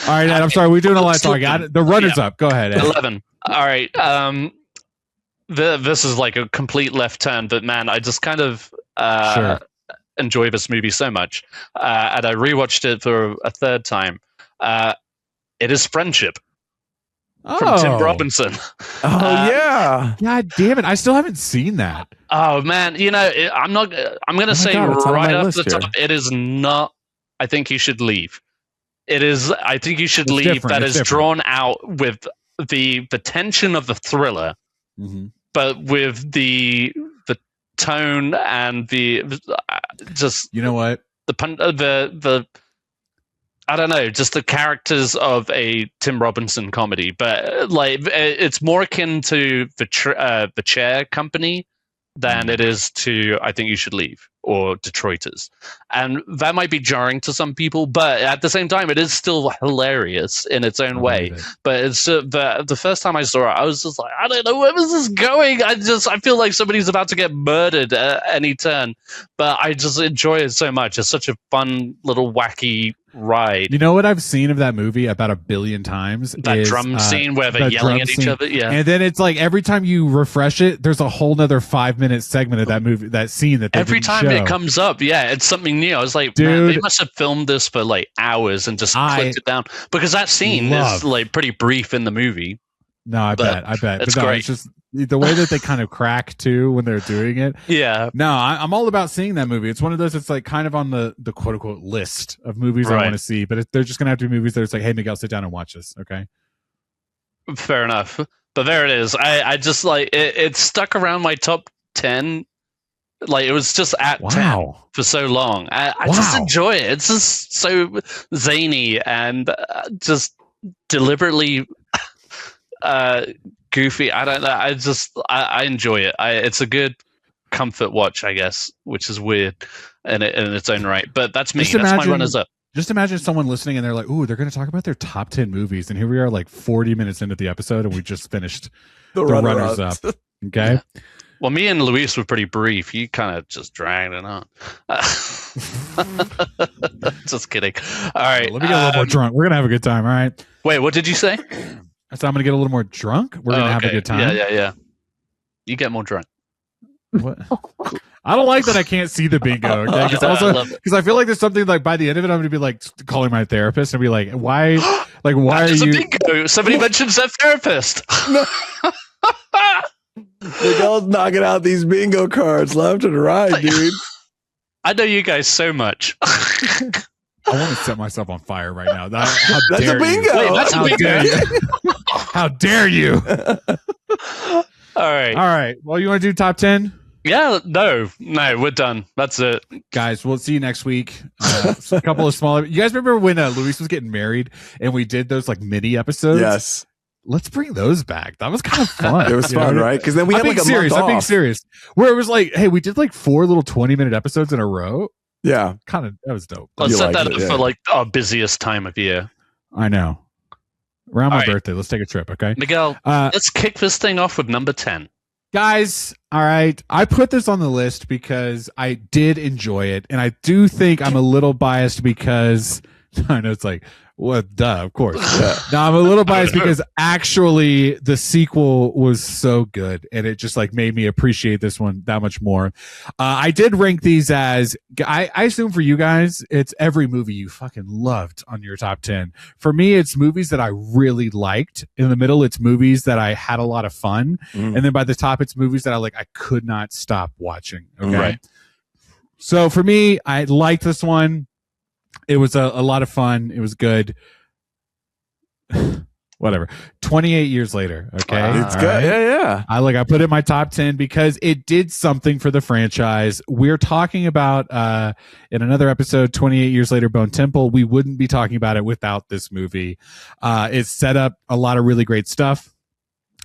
right, Ed, I'm sorry. We're doing a lot of talking. The runner's up. Go ahead, Ed. 11. All right. This is like a complete left turn, but man, I just kind of enjoy this movie so much. And I rewatched it for a third time. It is Friendship from Tim Robinson. Yeah. God damn it. I still haven't seen that. Oh, man. You know, I'm going to say right off the top, it is not I Think You Should Leave. It is I Think You Should Leave that is drawn out with the tension of the thriller. Mm-hmm. But with the tone and the just you know what the I don't know, just the characters of a Tim Robinson comedy, but like it's more akin to the Chair Company than it is to I Think You Should Leave or Detroiters. And that might be jarring to some people, but at the same time, it is still hilarious in its own way. But it's the first time I saw it, I was just like, I don't know, where is this going? I feel like somebody's about to get murdered at any turn, but I just enjoy it so much. It's such a fun little wacky ride. You know what I've seen of that movie about 1 billion times? That drum scene where they're yelling at each other. Yeah. And then it's like every time you refresh it, there's a whole nother 5-minute segment of that movie, that scene that they every didn't time show. It comes up. Yeah, it's something new. I was like, dude, man, they must have filmed this for like hours and just clipped it down, because that scene is like pretty brief in the movie. No, I bet. It's but great. It's just the way that they kind of crack too when they're doing it. Yeah. No, I'm all about seeing that movie. It's one of those that's like kind of on the quote unquote list of movies I want to see, but they're just gonna have to be movies that it's like, hey, Miguel, sit down and watch this. Okay. Fair enough. But there it is. I just like it stuck around my top 10. Like it was just at 10 for so long. I just enjoy it. It's just so zany and just deliberately goofy. I don't know. I enjoy it. It's a good comfort watch, I guess, which is weird in its own right. But that's me. That's my runners up. Just imagine someone listening and they're like, "Ooh, they're going to talk about their top 10 movies," and here we are, like 40 minutes into the episode, and we just finished the runners up. Okay. Yeah. Well, me and Luis were pretty brief. You kind of just dragged it on. Just kidding. All right. Let me get a little more drunk. We're gonna have a good time. All right. Wait, what did you say? I said I'm gonna get a little more drunk. We're gonna have a good time. Yeah. You get more drunk. What? I don't like that I can't see the bingo. Okay, because I feel like there's something like by the end of it, I'm gonna be like calling my therapist and be like, "Why? Like, why are you?" Bingo. Somebody mentions their therapist. Miguel's knocking out these bingo cards left and right, dude. I know you guys so much. I want to set myself on fire right now. That's a bingo. Wait, that's a bingo. How dare you? All right. Well, you want to do top 10? Yeah, no, we're done. That's it. Guys, we'll see you next week. A couple of smaller. You guys remember when Luis was getting married and we did those like mini episodes? Yes. Let's bring those back. That was kind of fun. It was fun, right? Because then we had like a month off. I'm being serious. Where it was like, hey, we did like 4 little 20-minute episodes in a row. Yeah. Kind of, that was dope. Let's set that up for like our busiest time of year. I know. Around my birthday, let's take a trip, okay? Miguel, let's kick this thing off with number 10. Guys, all right. I put this on the list because I did enjoy it. And I do think I'm a little biased because I know it's like, well, duh, of course. Yeah. No, I'm a little biased because actually the sequel was so good and it just like made me appreciate this one that much more. I did rank these as, I assume for you guys, it's every movie you fucking loved on your top 10. For me, it's movies that I really liked. In the middle, it's movies that I had a lot of fun. And then by the top, it's movies that I could not stop watching. Okay. Right. So for me, I liked this one. It was a lot of fun. It was good. Whatever. 28 years later. Okay. It's good. Right? Yeah. I put it in my top 10 because it did something for the franchise. We're talking about in another episode, 28 years later, Bone Temple. We wouldn't be talking about it without this movie. It set up a lot of really great stuff.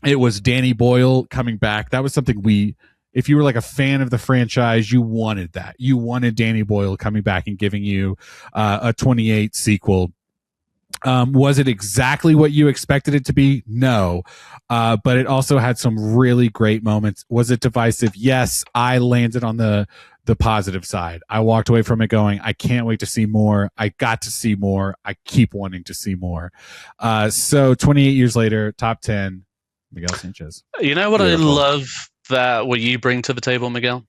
It was Danny Boyle coming back. That was something if you were like a fan of the franchise, you wanted that. You wanted Danny Boyle coming back and giving you a 28 sequel. Was it exactly what you expected it to be? No. But it also had some really great moments. Was it divisive? Yes. I landed on the positive side. I walked away from it going, I can't wait to see more. I got to see more. I keep wanting to see more. So 28 years later, top 10, Miguel Sanchez. You know what Beautiful. I love? That what you bring to the table, Miguel,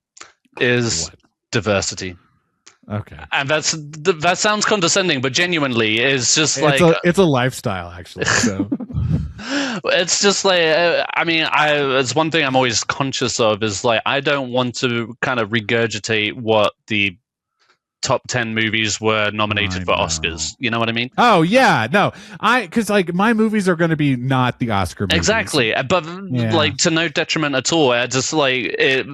is diversity. Okay, and that sounds condescending, but genuinely, it's just it's a lifestyle, actually. So it's just like it's one thing I'm always conscious of is like I don't want to kind of regurgitate what the top 10 movies were nominated for Oscars. You know what I mean? Oh yeah, no, because like my movies are going to be not the Oscar movies. Exactly, but like to no detriment at all. I just like it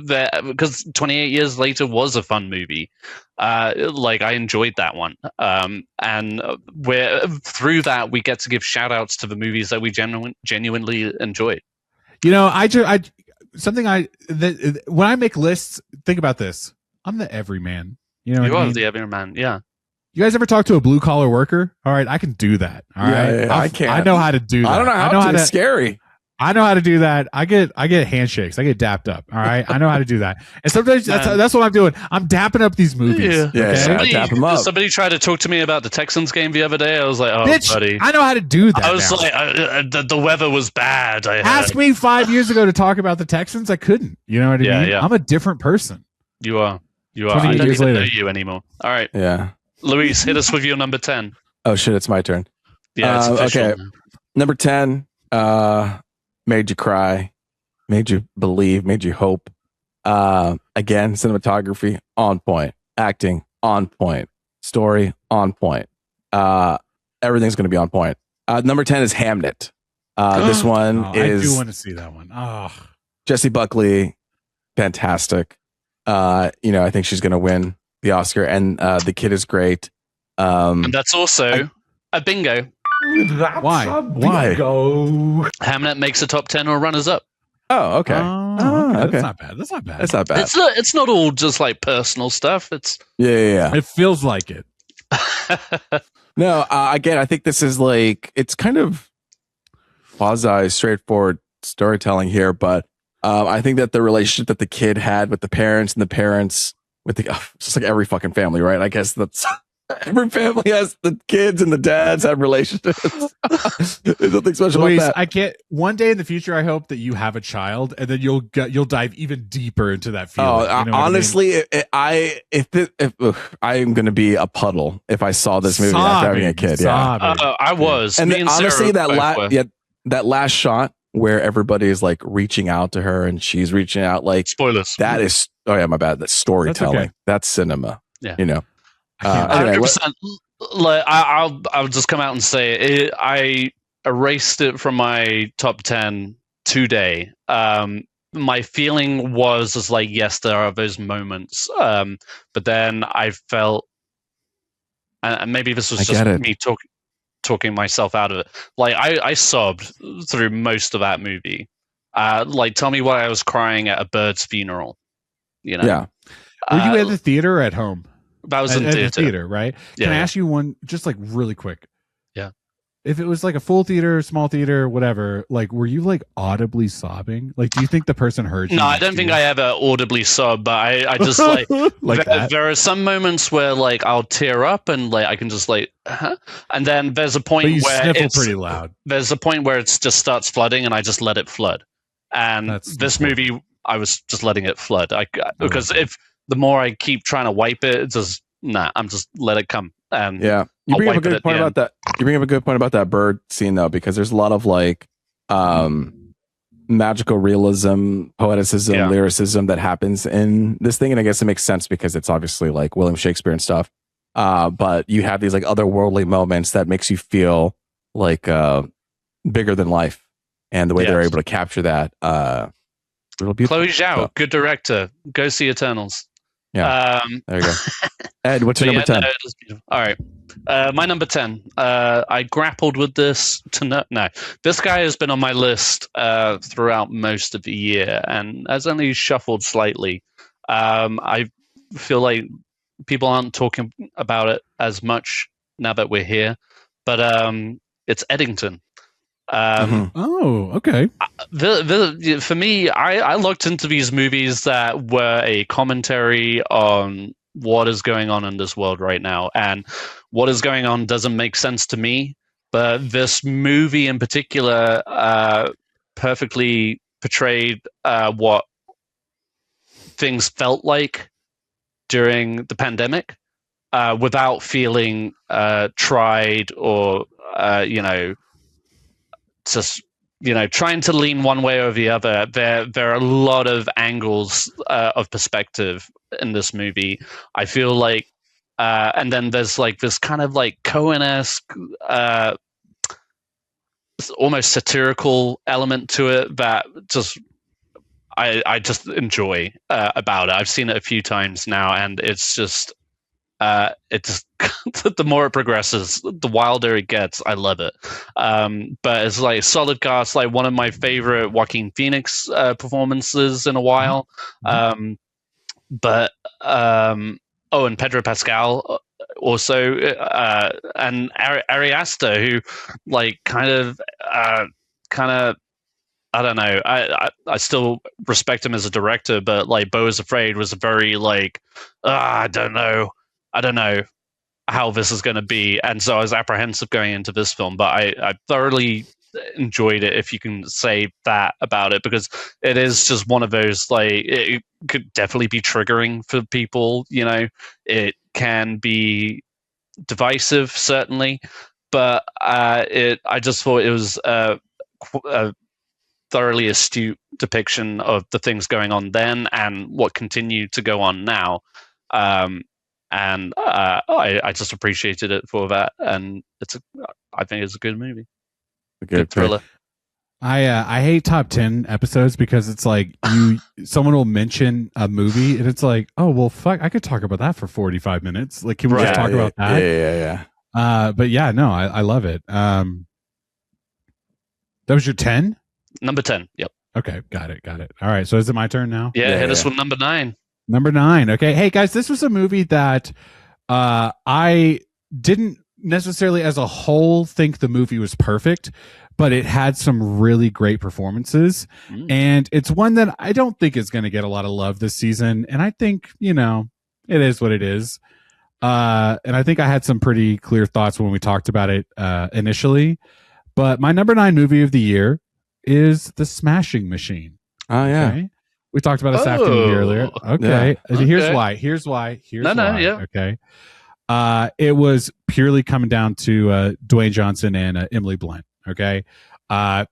because 28 years later was a fun movie. Like I enjoyed that one, and we're through that we get to give shout outs to the movies that we genuinely enjoyed. You know, when I make lists, think about this. I'm the everyman. You know, you are the everyman. Yeah. You guys ever talk to a blue collar worker? All right, I can do that. All right, yeah, I can't. I know how to do that. I don't know how to. It's scary. I know how to do that. I get handshakes. I get dapped up. All right, I know how to do that. And sometimes that's what I'm doing. I'm dapping up these movies. Yeah, okay? dap them up. Somebody tried to talk to me about the Texans game the other day. I was like, oh, bitch, buddy, I know how to do that. I was like, the weather was bad. Ask me 5 years ago to talk about the Texans. I couldn't. You know what I mean? Yeah. I'm a different person. You are. I don't even know you anymore. All right. Yeah. Luis, hit us with your number 10. Oh, shit. It's my turn. Yeah, it's official. Okay. Number 10, made you cry, made you believe, made you hope. Again, cinematography, on point. Acting, on point. Story, on point. Everything's going to be on point. Number 10 is Hamnet. This one is... I do want to see that one. Oh. Jessie Buckley, fantastic. I think she's going to win the Oscar, and the kid is great. And that's also a bingo. That's Why? a bingo. Hamnet makes a top 10 or runners up. Oh, okay. Okay. That's not bad. It's not all just like personal stuff. It's yeah. It feels like it. No, again, I think this is like, it's kind of quasi straightforward storytelling here, but I think that the relationship that the kid had with the parents and the parents with the, just like every fucking family, right? I guess that's every family has the kids and the dads have relationships. There's nothing special Luis, about that. I can't. One day in the future, I hope that you have a child, and then you'll dive even deeper into that feeling. Oh, you know what honestly, I am going to be a puddle if I saw this movie after having a kid. Sobbing. I was. And Me then, and honestly, Sarah that last shot where everybody is like reaching out to her and she's reaching out, like spoilers. That is, oh yeah, my bad. That's storytelling. okay. That's cinema. Yeah. You know. Anyway, 100%. Like, I'll just come out and say it, I erased it from my top 10 today. My feeling was like, yes, there are those moments, but then I felt, and maybe this was just me talking myself out of it. Like I sobbed through most of that movie. Like, tell me why I was crying at a bird's funeral. You know? Yeah. Were you at the theater or at home? That was in the theater, right? Can I ask you one, just like really quick? Yeah. If it was like a full theater, small theater, whatever, like, were you like audibly sobbing? Like, do you think the person heard you? No, I don't think I ever audibly sobbed, but I just like, there are some moments where like I'll tear up and like I can just like, and then there's a point where it's pretty loud. There's a point where it just starts flooding, and I just let it flood. And this movie, I was just letting it flood. Because if the more I keep trying to wipe it, it's just I'm just let it come. And yeah, you bring up a good point about that. You bring up a good point about that bird scene though, because there's a lot of like magical realism, poeticism, lyricism that happens in this thing, and I guess it makes sense because it's obviously like William Shakespeare and stuff. But you have these like otherworldly moments that makes you feel like bigger than life, and the way they're able to capture that, real beautiful. Chloe Zhao, good director. Go see Eternals. Yeah, there you go. Ed, what's your number 10? All right, my number 10. I grappled with this no. This guy has been on my list throughout most of the year and has only shuffled slightly. I feel like people aren't talking about it as much now that we're here, but it's Eddington. Oh, okay. For me, I looked into these movies that were a commentary on what is going on in this world right now, and what is going on doesn't make sense to me. But this movie in particular perfectly portrayed what things felt like during the pandemic without feeling tried or just trying to lean one way or the other. There are a lot of angles of perspective in this movie. I feel like, and then there's like this kind of like Coen-esque, almost satirical element to it that just I just enjoy about it. I've seen it a few times now, and it's just the more it progresses, the wilder it gets. I love it. But it's like solid cast, like one of my favorite Joaquin Phoenix performances in a while. And Pedro Pascal also, and Ari Aster, who like kind of I don't know. I still respect him as a director, but like Beau is Afraid was a very like I don't know how this is going to be, and so I was apprehensive going into this film, but I thoroughly enjoyed it, if you can say that about it, because it is just one of those, like, it could definitely be triggering for people, it can be divisive, certainly, but I just thought it was a thoroughly astute depiction of the things going on then and what continue to go on now. And I just appreciated it for that, and I think it's a good movie, a good thriller. I hate top 10 episodes because it's like someone will mention a movie and it's like, oh well, fuck, I could talk about that for 45 minutes. Like, can we just talk about that? Yeah. But yeah, no, I love it. That was your 10? Number 10. Yep. Okay, got it. All right, so is it my turn now? Yeah, hit us with number 9. Number 9. Okay. Hey guys, this was a movie that I didn't necessarily as a whole think the movie was perfect, but it had some really great performances. And it's one that I don't think is going to get a lot of love this season. And I think, it is what it is. And I think I had some pretty clear thoughts when we talked about it initially. But my number 9 movie of the year is The Smashing Machine. Oh, yeah. Okay? We talked about a Safdie movie earlier. Okay. Yeah. Here's why. Here's why. Yeah. Okay. It was purely coming down to Dwayne Johnson and Emily Blunt. Okay. I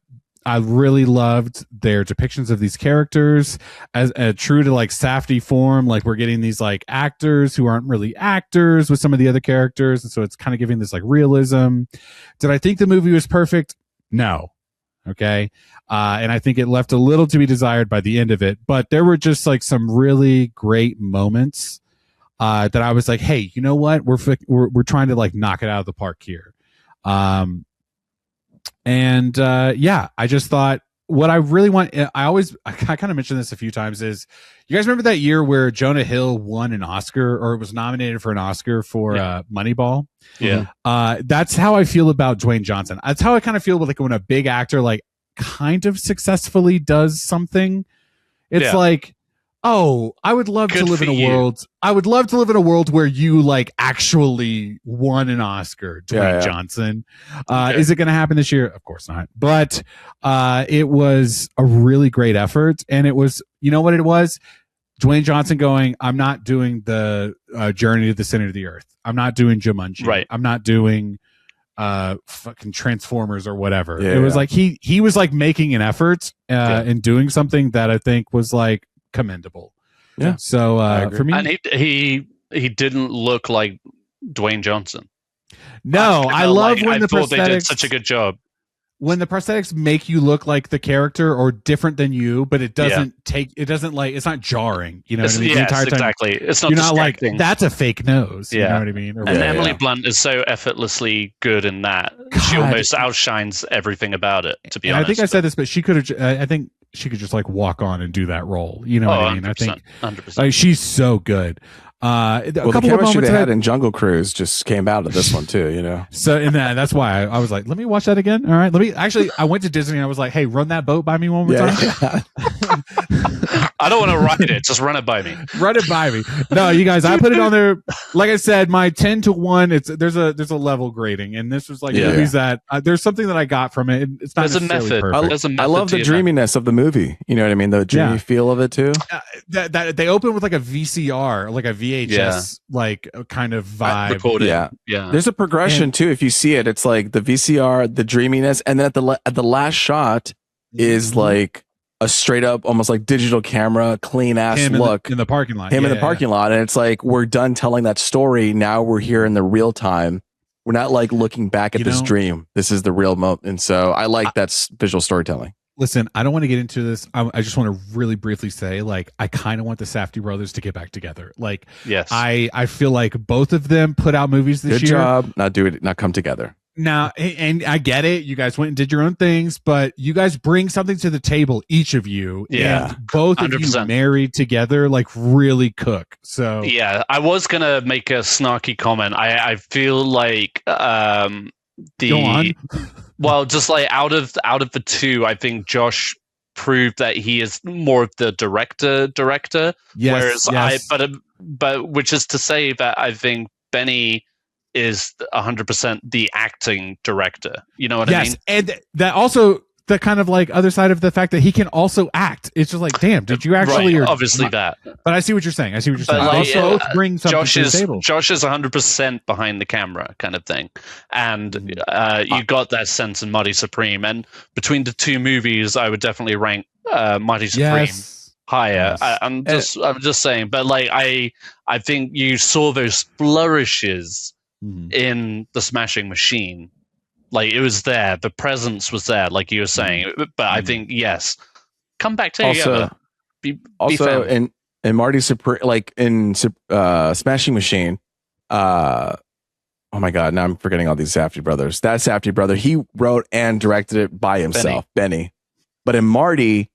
really loved their depictions of these characters as true to like Safdie form. Like we're getting these like actors who aren't really actors with some of the other characters. And so it's kind of giving this like realism. Did I think the movie was perfect? No. Okay. And I think it left a little to be desired by the end of it, but there were just like some really great moments that I was like, hey, you know what? We're trying to like knock it out of the park here. I just thought what I really want, I kind of mentioned this a few times, is you guys remember that year where Jonah Hill won an Oscar or was nominated for an Oscar for Moneyball? Yeah. That's how I feel about Dwayne Johnson. That's how I kind of feel like when a big actor like kind of successfully does something. It's like, oh, I would love to live in a world. I would love to live in a world where you like actually won an Oscar, Dwayne Johnson. Is it going to happen this year? Of course not. But it was a really great effort, and it was, you know what it was? Dwayne Johnson going, I'm not doing the Journey to the Center of the Earth. I'm not doing Jumanji. Right. I'm not doing fucking Transformers or whatever. It was like he was like making an effort and doing something that I think was like commendable. Yeah. So for me, and he didn't look like Dwayne Johnson. No, I love when the prosthetics, they did such a good job. When the prosthetics make you look like the character or different than you, but it doesn't it's not jarring. You know what I mean? Yes, the entire time, exactly. It's not you're not like, distracting. that's a fake nose. You know what I mean? And Emily Blunt is so effortlessly good in that. God. She almost outshines everything about it, to be honest. I think I said this, but she could have, I think she could just like walk on and do that role. You know what I mean? 100%, I think 100%. Like, she's so good. A the couple chemistry they had in Jungle Cruise just came out of this one too, you know. So in that's why I was like, let me watch that again. All right, I went to Disney and I was like, hey, run that boat by me one more time. I don't want to ride it, just run it by me. Run it by me. No, you guys, I put it on there. Like I said, my 10-1. There's a level grading, and this was like movies that there's something that I got from it. It's not necessarily perfect. I love the dreaminess of the movie. You know what I mean? The dreamy feel of it too. That they open with like a VCR, like a VHS, like kind of vibe. Recorded. Yeah. There's a progression too. If you see it, it's like the VCR, the dreaminess, and then at the last shot is like a straight up, almost like digital camera, clean ass look in the parking lot. Him in the parking lot, and it's like we're done telling that story. Now we're here in the real time. We're not like looking back at this dream. This is the real moment, and so I like that visual storytelling. Listen, I don't want to get into this. I just want to really briefly say, like, I kind of want the Safdie brothers to get back together. Like, yes, I feel like both of them put out movies this year. Good job. Not come together. Now, and I get it. You guys went and did your own things, but you guys bring something to the table, each of you. Yeah. And both 100%. Of you married together, like, really cook. So, yeah, I was going to make a snarky comment. I feel like Go on. Well, just like out of the two, I think Josh proved that he is more of the director. Yes, whereas but which is to say that I think Benny is 100% the acting director. You know what I mean? Yes, and that also the kind of like other side of the fact that he can also act. It's just like, damn, did you actually? Right, obviously that. But I see what you're saying. Like, also bring something to the table. Josh is 100% behind the camera, kind of thing, and you got that sense in Mighty Supreme. And between the two movies, I would definitely rank Mighty Supreme higher. Yes. I'm just saying, but like I think you saw those flourishes in The Smashing Machine. Like, it was there. The presence was there, like you were saying. But I think, yes, come back together. Be in Marty Supreme, like in Smashing Machine. Oh my God! Now I'm forgetting all these Safdie brothers. That Safdie brother, he wrote and directed it by himself, Benny. But in Marty,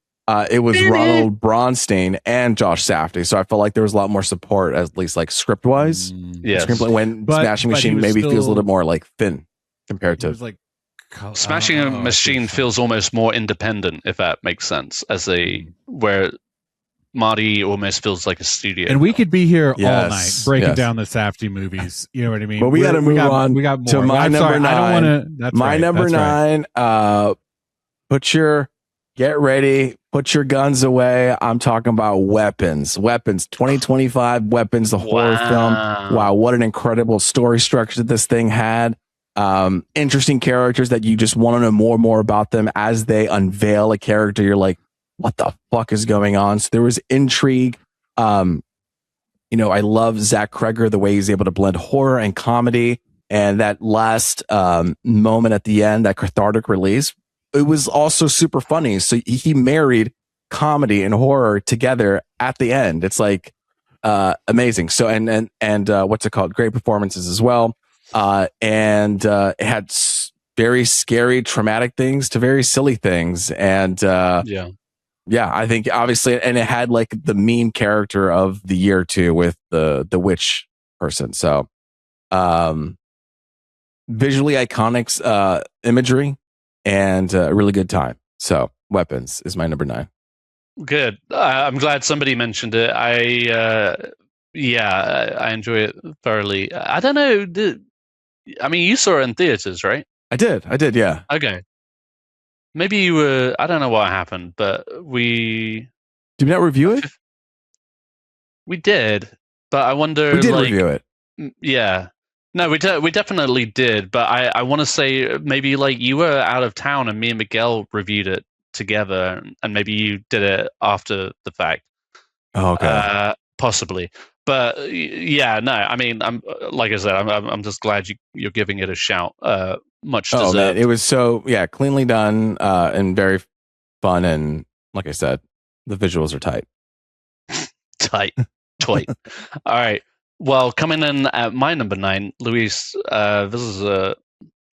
it was Ronald Bronstein and Josh Safdie. So I felt like there was a lot more support, at least like script wise. Yes. Screenplay, when Smashing Machine maybe feels a little more like thin compared to. like Smashing Machine feels almost more independent, if that makes sense, where Marty almost feels like a studio. And we could be here all Yes, night breaking yes. down the Safdie movies. You know what I mean? But we got to move on We got more. to my I'm number sorry, 9. I don't want to. That's my right, number that's 9. Get ready, put your guns away. I'm talking about Weapons. 2025 Weapons, the horror film. Wow, what an incredible story structure this thing had. Interesting characters that you just want to know more and more about them as they unveil a character. You're like, what the fuck is going on? So there was intrigue. I love Zach Kreger, the way he's able to blend horror and comedy, and that last moment at the end, that cathartic release. It was also super funny. So he married comedy and horror together at the end. It's like amazing. So and what's it called? Great performances as well. And it had very scary, traumatic things to very silly things. And I think obviously, and it had like the meme character of the year too with the witch person. So visually iconic imagery. And a really good time. So Weapons is my number 9. Good. I'm glad somebody mentioned it. I enjoy it thoroughly. I don't know. You saw it in theaters, right? I did. Yeah. Okay. Maybe you were. I don't know what happened, but did we not review it? We did, but I wonder. We did review it. Yeah. No, we definitely did, but I want to say maybe like you were out of town and me and Miguel reviewed it together, and maybe you did it after the fact. Oh, okay. Possibly, but yeah, no. I mean, I'm like I said, I'm just glad you're giving it a shout. Much deserved. Man, it was so cleanly done and very fun, and like I said, the visuals are tight. Tight. All right. Well, coming in at my number 9, Luis, this is a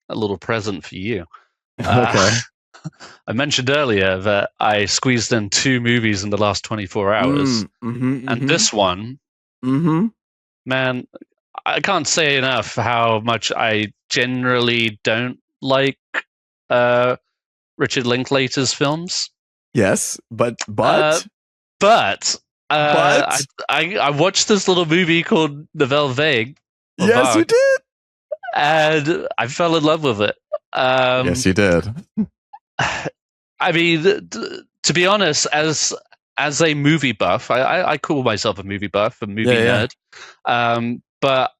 little present for you. Okay. I mentioned earlier that I squeezed in 2 movies in the last 24 hours. And this one, man, I can't say enough how much I generally don't like Richard Linklater's films. Yes, but I watched this little movie called The Velvet. Yes, you did, and I fell in love with it. Yes, you did. I mean, to be honest, as a movie buff, I call myself a movie buff, a movie nerd. But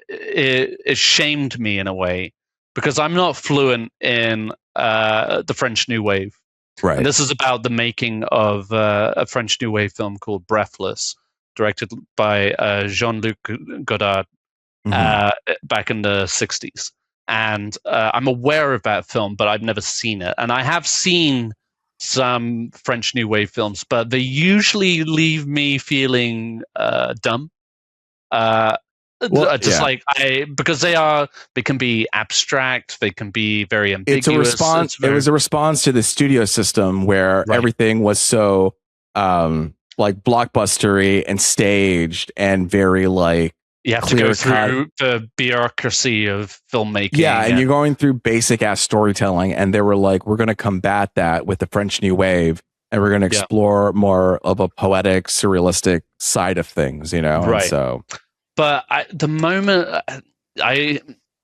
it shamed me in a way because I'm not fluent in the French New Wave. Right. And this is about the making of a French New Wave film called Breathless, directed by Jean-Luc Godard back in the 60s. And I'm aware of that film, but I've never seen it. And I have seen some French New Wave films, but they usually leave me feeling dumb. Because they can be abstract, they can be very ambiguous. It's a response. It was a response to the studio system where everything was so like blockbustery and staged and very like you have to go through the bureaucracy of filmmaking. Yeah, and you're going through basic ass storytelling, and they were like, we're going to combat that with the French New Wave. And we're going to explore more of a poetic, surrealistic side of things, Right. And so. But the moment I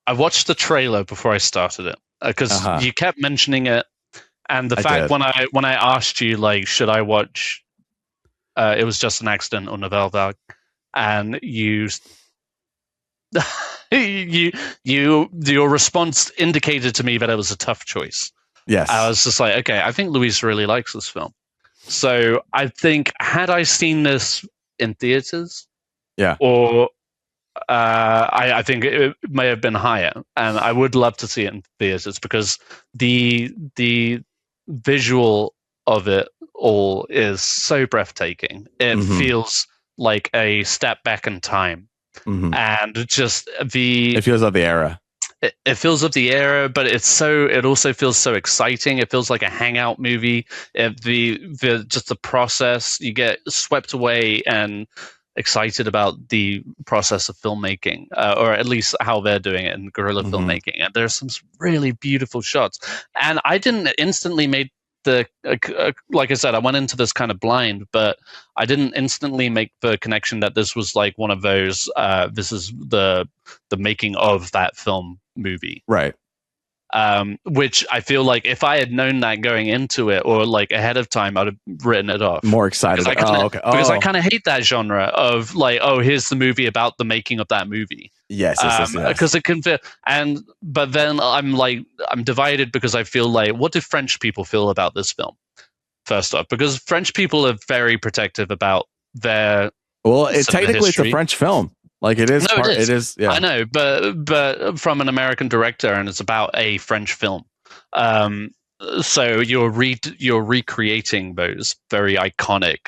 watched the trailer before I started it because you kept mentioning it, and the fact when I asked you like, should I watch? It was just an accident on Nouvelle Vague, and your response indicated to me that it was a tough choice. Yes, I was just like, okay, I think Luis really likes this film, so I think had I seen this in theaters, or I think it may have been higher, and I would love to see it in theaters because the visual of it all is so breathtaking. It feels like a step back in time, and just it feels like the era. it feels of the era, but it also feels so exciting. It feels like a hangout movie. Just the process, you get swept away and excited about the process of filmmaking, or at least how they're doing it in guerrilla filmmaking. And there's some really beautiful shots. And I didn't instantly make like I said, I went into this kind of blind, but I didn't instantly make the connection that this was like one of those. This is the making of that film movie, Right. Which I feel like if I had known that going into it or like ahead of time, I'd have written it off. More excited. Because I kind of hate that genre of like, oh, here's the movie about the making of that movie. Yes. Because it can feel, but then I'm divided because I feel like, what do French people feel about this film? First off, because French people are very protective about their. Well, technically it's a French film. Like it is. No, it is. Yeah. I know, but from an American director, and it's about a French film. So you're recreating those very iconic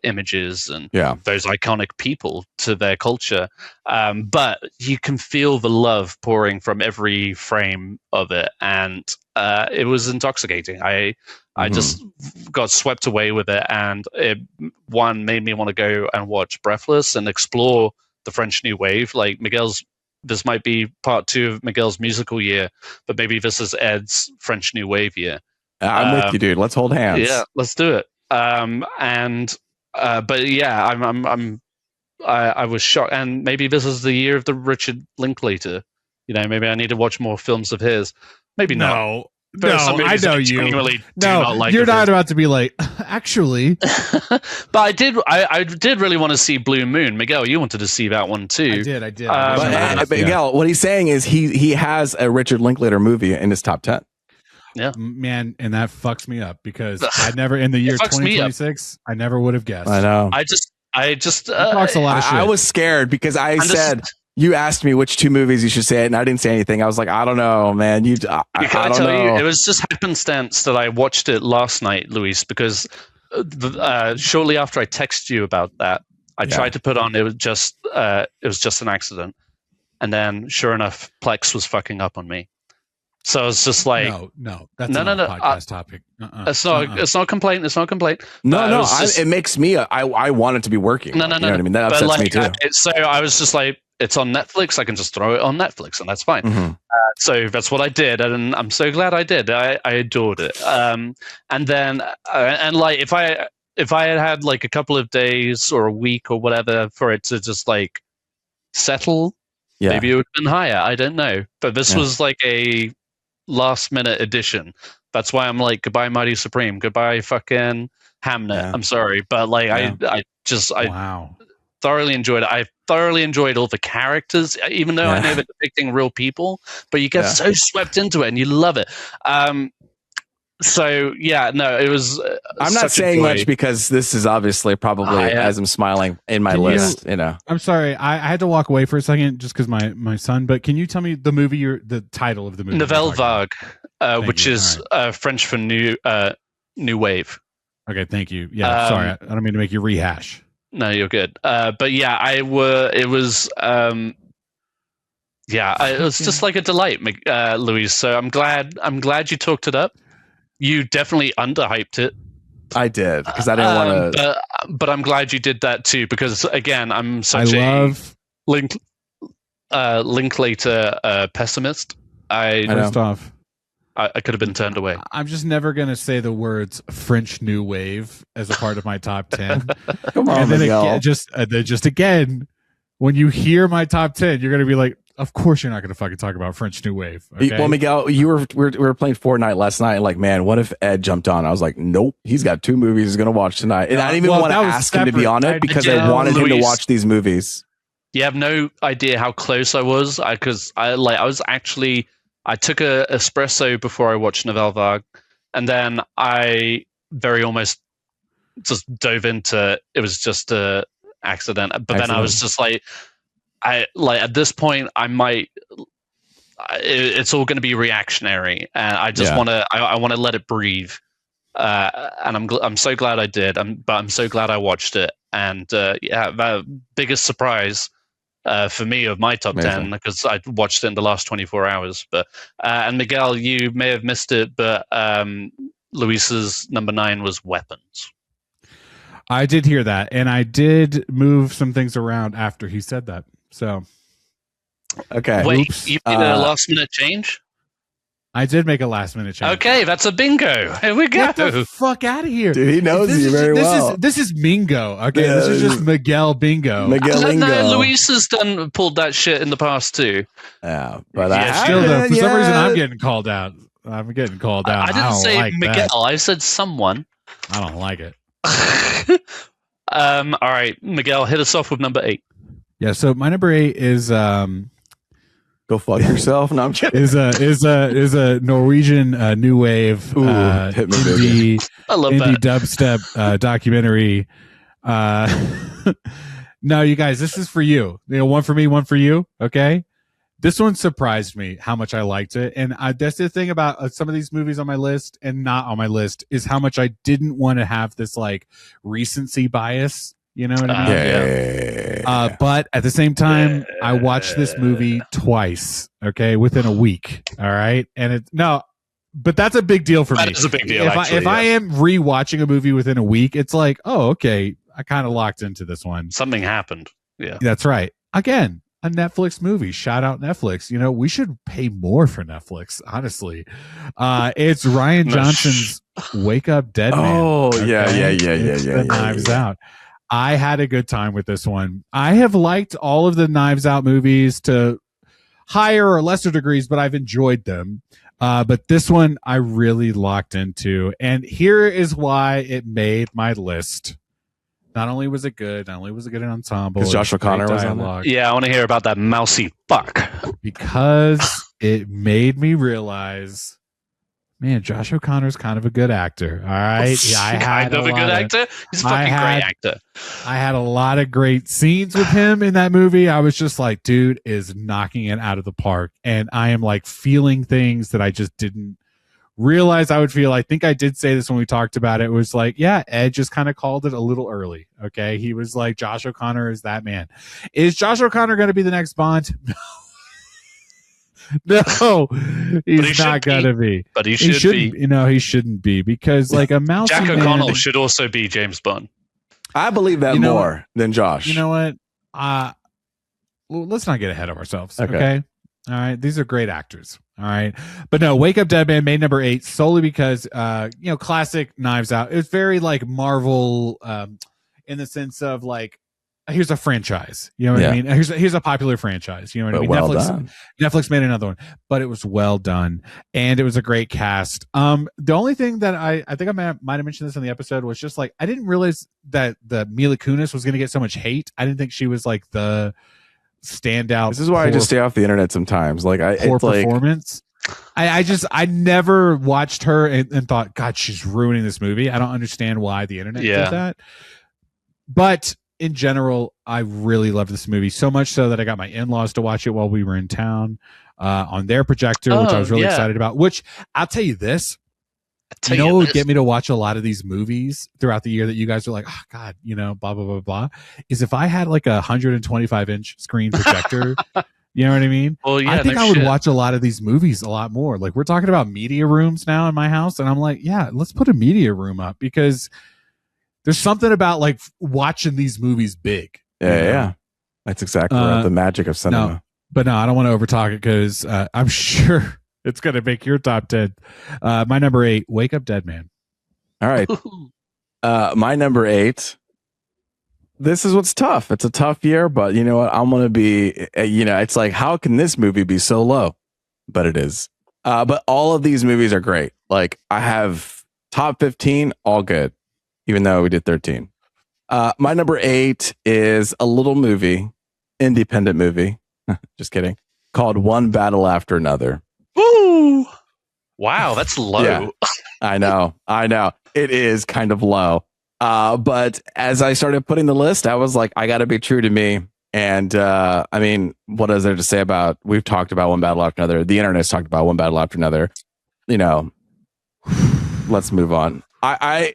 images and those iconic people to their culture, but you can feel the love pouring from every frame of it, and it was intoxicating. I just got swept away with it, and it made me want to go and watch Breathless and explore the French New Wave. Like this might be part 2 of Miguel's musical year, but maybe this is Ed's French New Wave year. I'm with you, dude. Let's hold hands. Yeah, let's do it. But yeah, I was shocked, and maybe this is the year of the Richard Linklater. Maybe I need to watch more films of his. Maybe not. No, I know you. No, you're not about to be like, actually. But I did really want to see Blue Moon. Miguel, you wanted to see that one too. I did. But Miguel, what he's saying is he has a Richard Linklater movie in his top 10. Yeah, man, and that fucks me up because I never in the year 2026 I never would have guessed. I know. I just talks a lot of shit. I was scared because you asked me which 2 movies you should say it, and I didn't say anything. I was like, I don't know, man. I don't know. It was just happenstance that I watched it last night, Luis, because shortly after I texted you about that, I tried to put on. It was just an accident, and then sure enough, Plex was fucking up on me. So it's just like no, that's not a podcast topic. It's not a complaint. It's not a complaint. No. It makes me. I want it to be working. No. You know what I mean? That upsets me too. So I was just like, it's on Netflix. I can just throw it on Netflix, and that's fine. So that's what I did, and I'm so glad I did. I adored it. And then like if I had like a couple of days or a week or whatever for it to just like settle, maybe it would have been higher. I don't know. But this was like a last minute edition. That's why I'm like, goodbye Mighty Supreme, goodbye fucking Hamnet. I'm sorry, but like I thoroughly enjoyed it. I thoroughly enjoyed all the characters, even though I know they're depicting real people, but you get so swept into it and you love it. So yeah, no, it was. I'm not saying much because this is obviously probably as I'm smiling in my list. I'm sorry, I had to walk away for a second just because my son. But can you tell me the movie? The title of the movie? Nouvelle Vague, which is French for new wave. Okay, thank you. Yeah, sorry, I don't mean to make you rehash. No, you're good. But yeah, it was just like a delight, Luis. So I'm glad you talked it up. You definitely underhyped it. I did because I didn't want to. But I'm glad you did that too because again, I'm such Linklater pessimist. First off, I could have been turned away. I'm just never going to say the words French New Wave as a part of my top 10. Come on, and then Miguel. just again, when you hear my top 10, you're going to be like, of course you're not going to fucking talk about French New Wave. Okay? Well, Miguel, we were playing Fortnite last night. And like, man, what if Ed jumped on? I was like, nope, he's got 2 movies he's going to watch tonight. And I didn't even want to ask him to be on it because I wanted him to watch these movies. You have no idea how close I was because I took a espresso before I watched Nouvelle Vague, and then I very almost just dove into it. Was just a accident, but then I was just like, at this point I might. It's all going to be reactionary, and I just want to. I want to let it breathe, and I'm so glad I did. But I'm so glad I watched it, and the biggest surprise for me of my top Amazing. 10 because I watched it in the last 24 hours. But and Miguel, you may have missed it, but Luis's number 9 was Weapons. I did hear that, and I did move some things around after he said that. So, Okay. Wait, Oops. you made a last minute change? I did make a last minute change. Okay, that's a bingo. Here we go. Get the fuck out of here, Dude, he knows you very well. This is Mingo. Okay, Yeah, this is just Miguel Bingo. Miguelingo. Luis has pulled that shit in the past too. Yeah, but Yeah, Still, though, for some reason, yeah. I'm getting called out. I didn't I say like Miguel. that. I said someone. I don't like it. All right, Miguel, hit us off with number 8. Yeah. So my number 8 is Go fuck yourself. No, I'm kidding. is a Norwegian new wave hit me, baby. I love indie that. dubstep documentary. No, you guys, this is for you. One for me, one for you. Okay. This one surprised me how much I liked it. And that's the thing about some of these movies on my list and not on my list is how much I didn't want to have this like recency bias. You know what I mean? Yeah. But at the same time, I watched this movie twice, okay, within a week. All right. And but that's a big deal for me. That is a big deal. If I am rewatching a movie within a week, it's like, oh, okay, I kind of locked into this one. Something happened. Yeah. That's right. Again, a Netflix movie. Shout out Netflix. We should pay more for Netflix, honestly. It's Ryan Johnson's Wake Up Dead Man. Oh, yeah. The Knives Out. I had a good time with this one. I have liked all of the Knives Out movies to higher or lesser degrees, but I've enjoyed them. But this one I really locked into. And here is why it made my list. Not only was it good, not only was it good in ensemble. Because Josh O'Connor was on dialogue, Yeah, I want to hear about that mousy fuck. because it made me realize, man, Josh O'Connor's kind of a good actor. All right. Yeah, I had kind of a good actor. He's a fucking great actor. I had a lot of great scenes with him in that movie. I was just like, dude is knocking it out of the park. And I am like feeling things that I just didn't realize I would feel. I think I did say this when we talked about it. It was like, yeah, Ed just kind of called it a little early. Okay. He was like, Josh O'Connor is that man. Is Josh O'Connor going to be the next Bond? No, he's not going to be. But he should be. He shouldn't be because like a mouse. Jack O'Connell should also be James Bond. I believe that more than Josh. You know what? Let's not get ahead of ourselves. Okay. All right. These are great actors. All right. But no, Wake Up Dead Man made number 8 solely because, classic Knives Out. It's very like Marvel in the sense of like, here's a franchise. You know what I mean? Here's a popular franchise. You know what I mean? Well done. Netflix made another one, but it was well done. And it was a great cast. The only thing that I think I might have mentioned this in the episode was just like, I didn't realize that the Mila Kunis was going to get so much hate. I didn't think she was like the standout. This is why I just stay off the internet sometimes. Like poor performance. I never watched her and thought, God, she's ruining this movie. I don't understand why the internet did that. But in general, I really loved this movie so much so that I got my in-laws to watch it while we were in town on their projector, which I was really excited about. Which I'll tell you this. What would get me to watch a lot of these movies throughout the year that you guys are like, oh God, blah, blah, blah, blah, is if I had like a 125-inch screen projector, you know what I mean? Well, yeah, I think I would watch a lot of these movies a lot more. Like we're talking about media rooms now in my house. And I'm like, yeah, let's put a media room up because there's something about like watching these movies big. Yeah. That's exactly the magic of cinema. No, I don't want to overtalk it because I'm sure it's going to make your top 10. My number 8, Wake Up Dead Man. All right. My number 8. This is what's tough. It's a tough year, but you know what? I'm going to be, it's like, how can this movie be so low? But it is. But all of these movies are great. Like I have top 15, all good, even though we did 13. My number 8 is a little movie, independent movie. Just kidding. Called One Battle After Another. Woo! Wow, that's low. Yeah, I know. It is kind of low. But as I started putting the list, I was like, I got to be true to me. And I mean, what is there to say about? We've talked about One Battle After Another. The internet's talked about One Battle After Another. Let's move on. I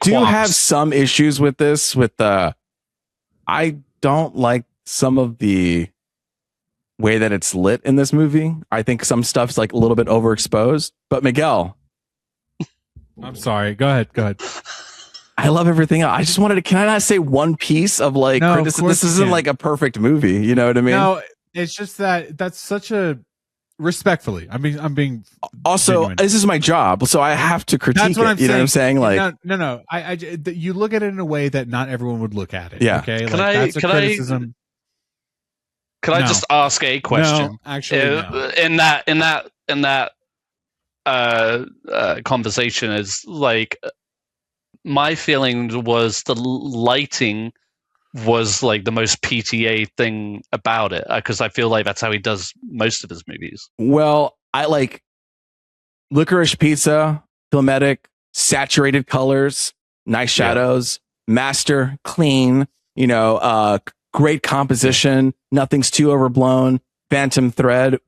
do have some issues with this, with the I don't like some of the way that it's lit in this movie. I think some stuff's like a little bit overexposed. But Miguel, I'm sorry. Go ahead. I love everything else. I just wanted to. Can I not say one piece of like criticism? This isn't like a perfect movie. You know what I mean? No, it's just that's such a respectfully. I mean, I'm being also genuine. This is my job, so I have to critique That's what it. I'm You know what I'm saying? Like, no. You look at it in a way that not everyone would look at it. Yeah. Okay. That's a criticism. Can I just ask a question? No, actually, no. In that conversation is like, my feeling was the lighting was like the most PTA thing about it, because I feel like that's how he does most of his movies. Well, I like Licorice Pizza, filmatic, saturated colors, nice shadows, master, clean, great composition, nothing's too overblown, Phantom Thread,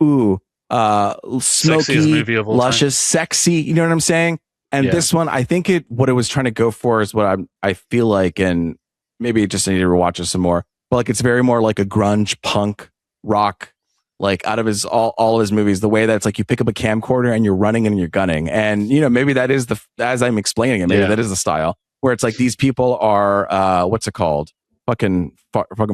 smoky, luscious, sexy, you know what I'm saying? And this one, I think what it was trying to go for is what I feel like, and maybe just I need to rewatch it some more, but like it's very more like a grunge punk rock, like out of all of his movies, the way that it's like you pick up a camcorder and you're running and you're gunning. And, maybe that is as I'm explaining it, maybe that is the style where it's like these people are, what's it called? Fucking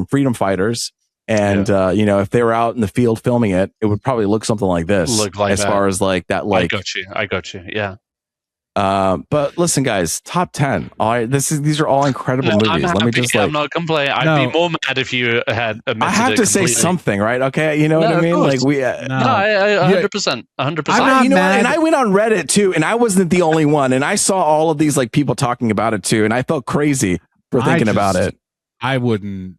freedom fighters. And, if they were out in the field filming it, it would probably look something like this as far as like that, like, I got you. Yeah. But listen, guys, top 10. These are all incredible movies. Let me just I'm not complaining. I'd be more mad if you had admitted I have to say something, right? Okay, you know what I mean? Like we I 100%. I'm not mad. And I went on Reddit too, and I wasn't the only one. And I saw all of these like people talking about it too, and I felt crazy for thinking about it. I wouldn't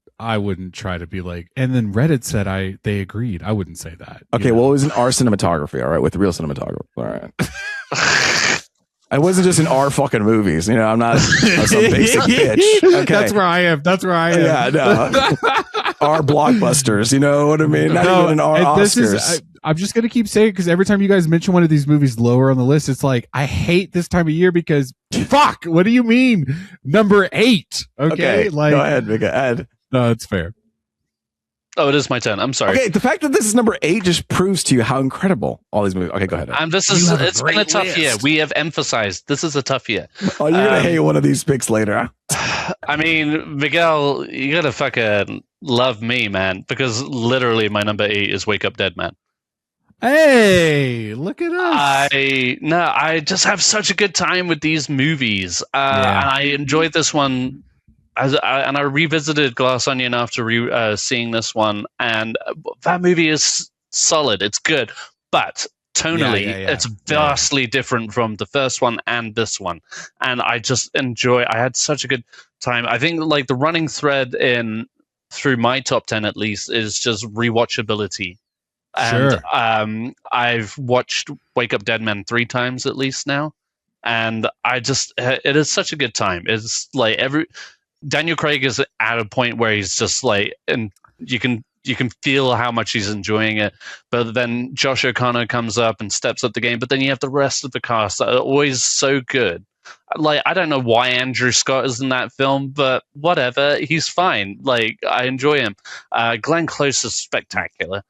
try to be like, and then Reddit said they agreed. I wouldn't say that. Okay, well, it was in our cinematography, all right, with real cinematography. All right. I wasn't just in our fucking movies. I'm not some basic bitch. Okay. That's where I am. Yeah, no. Our blockbusters, you know what I mean? Not even in our Oscars. I'm just going to keep saying it because every time you guys mention one of these movies lower on the list, it's like, I hate this time of year because fuck, what do you mean? Number 8. Okay. Like, go ahead, Mika. Ed. No, it's fair. Oh, it is my turn. I'm sorry. Okay, the fact that this is number 8 just proves to you how incredible all these movies. Okay, go ahead. And it's been a tough year. We have emphasized this is a tough year. Oh, you're gonna hate one of these picks later. Huh? I mean, Miguel, you gotta fucking love me, man, because literally my number 8 is Wake Up Dead Man. Hey, look at us. I just have such a good time with these movies. And I enjoyed this one. And I revisited Glass Onion after seeing this one, and that movie is solid. It's good, but tonally, it's vastly different from the first one and this one. And I just I had such a good time. I think like the running thread through my top 10 at least is just rewatchability. And I've watched Wake Up Dead Man 3 times at least now, and it is such a good time. It's like Daniel Craig is at a point where he's just like, and you can feel how much he's enjoying it. But then Josh O'Connor comes up and steps up the game. But then you have the rest of the cast that are always so good. Like, I don't know why Andrew Scott is in that film, but whatever, he's fine. Like, I enjoy him. Glenn Close is spectacular.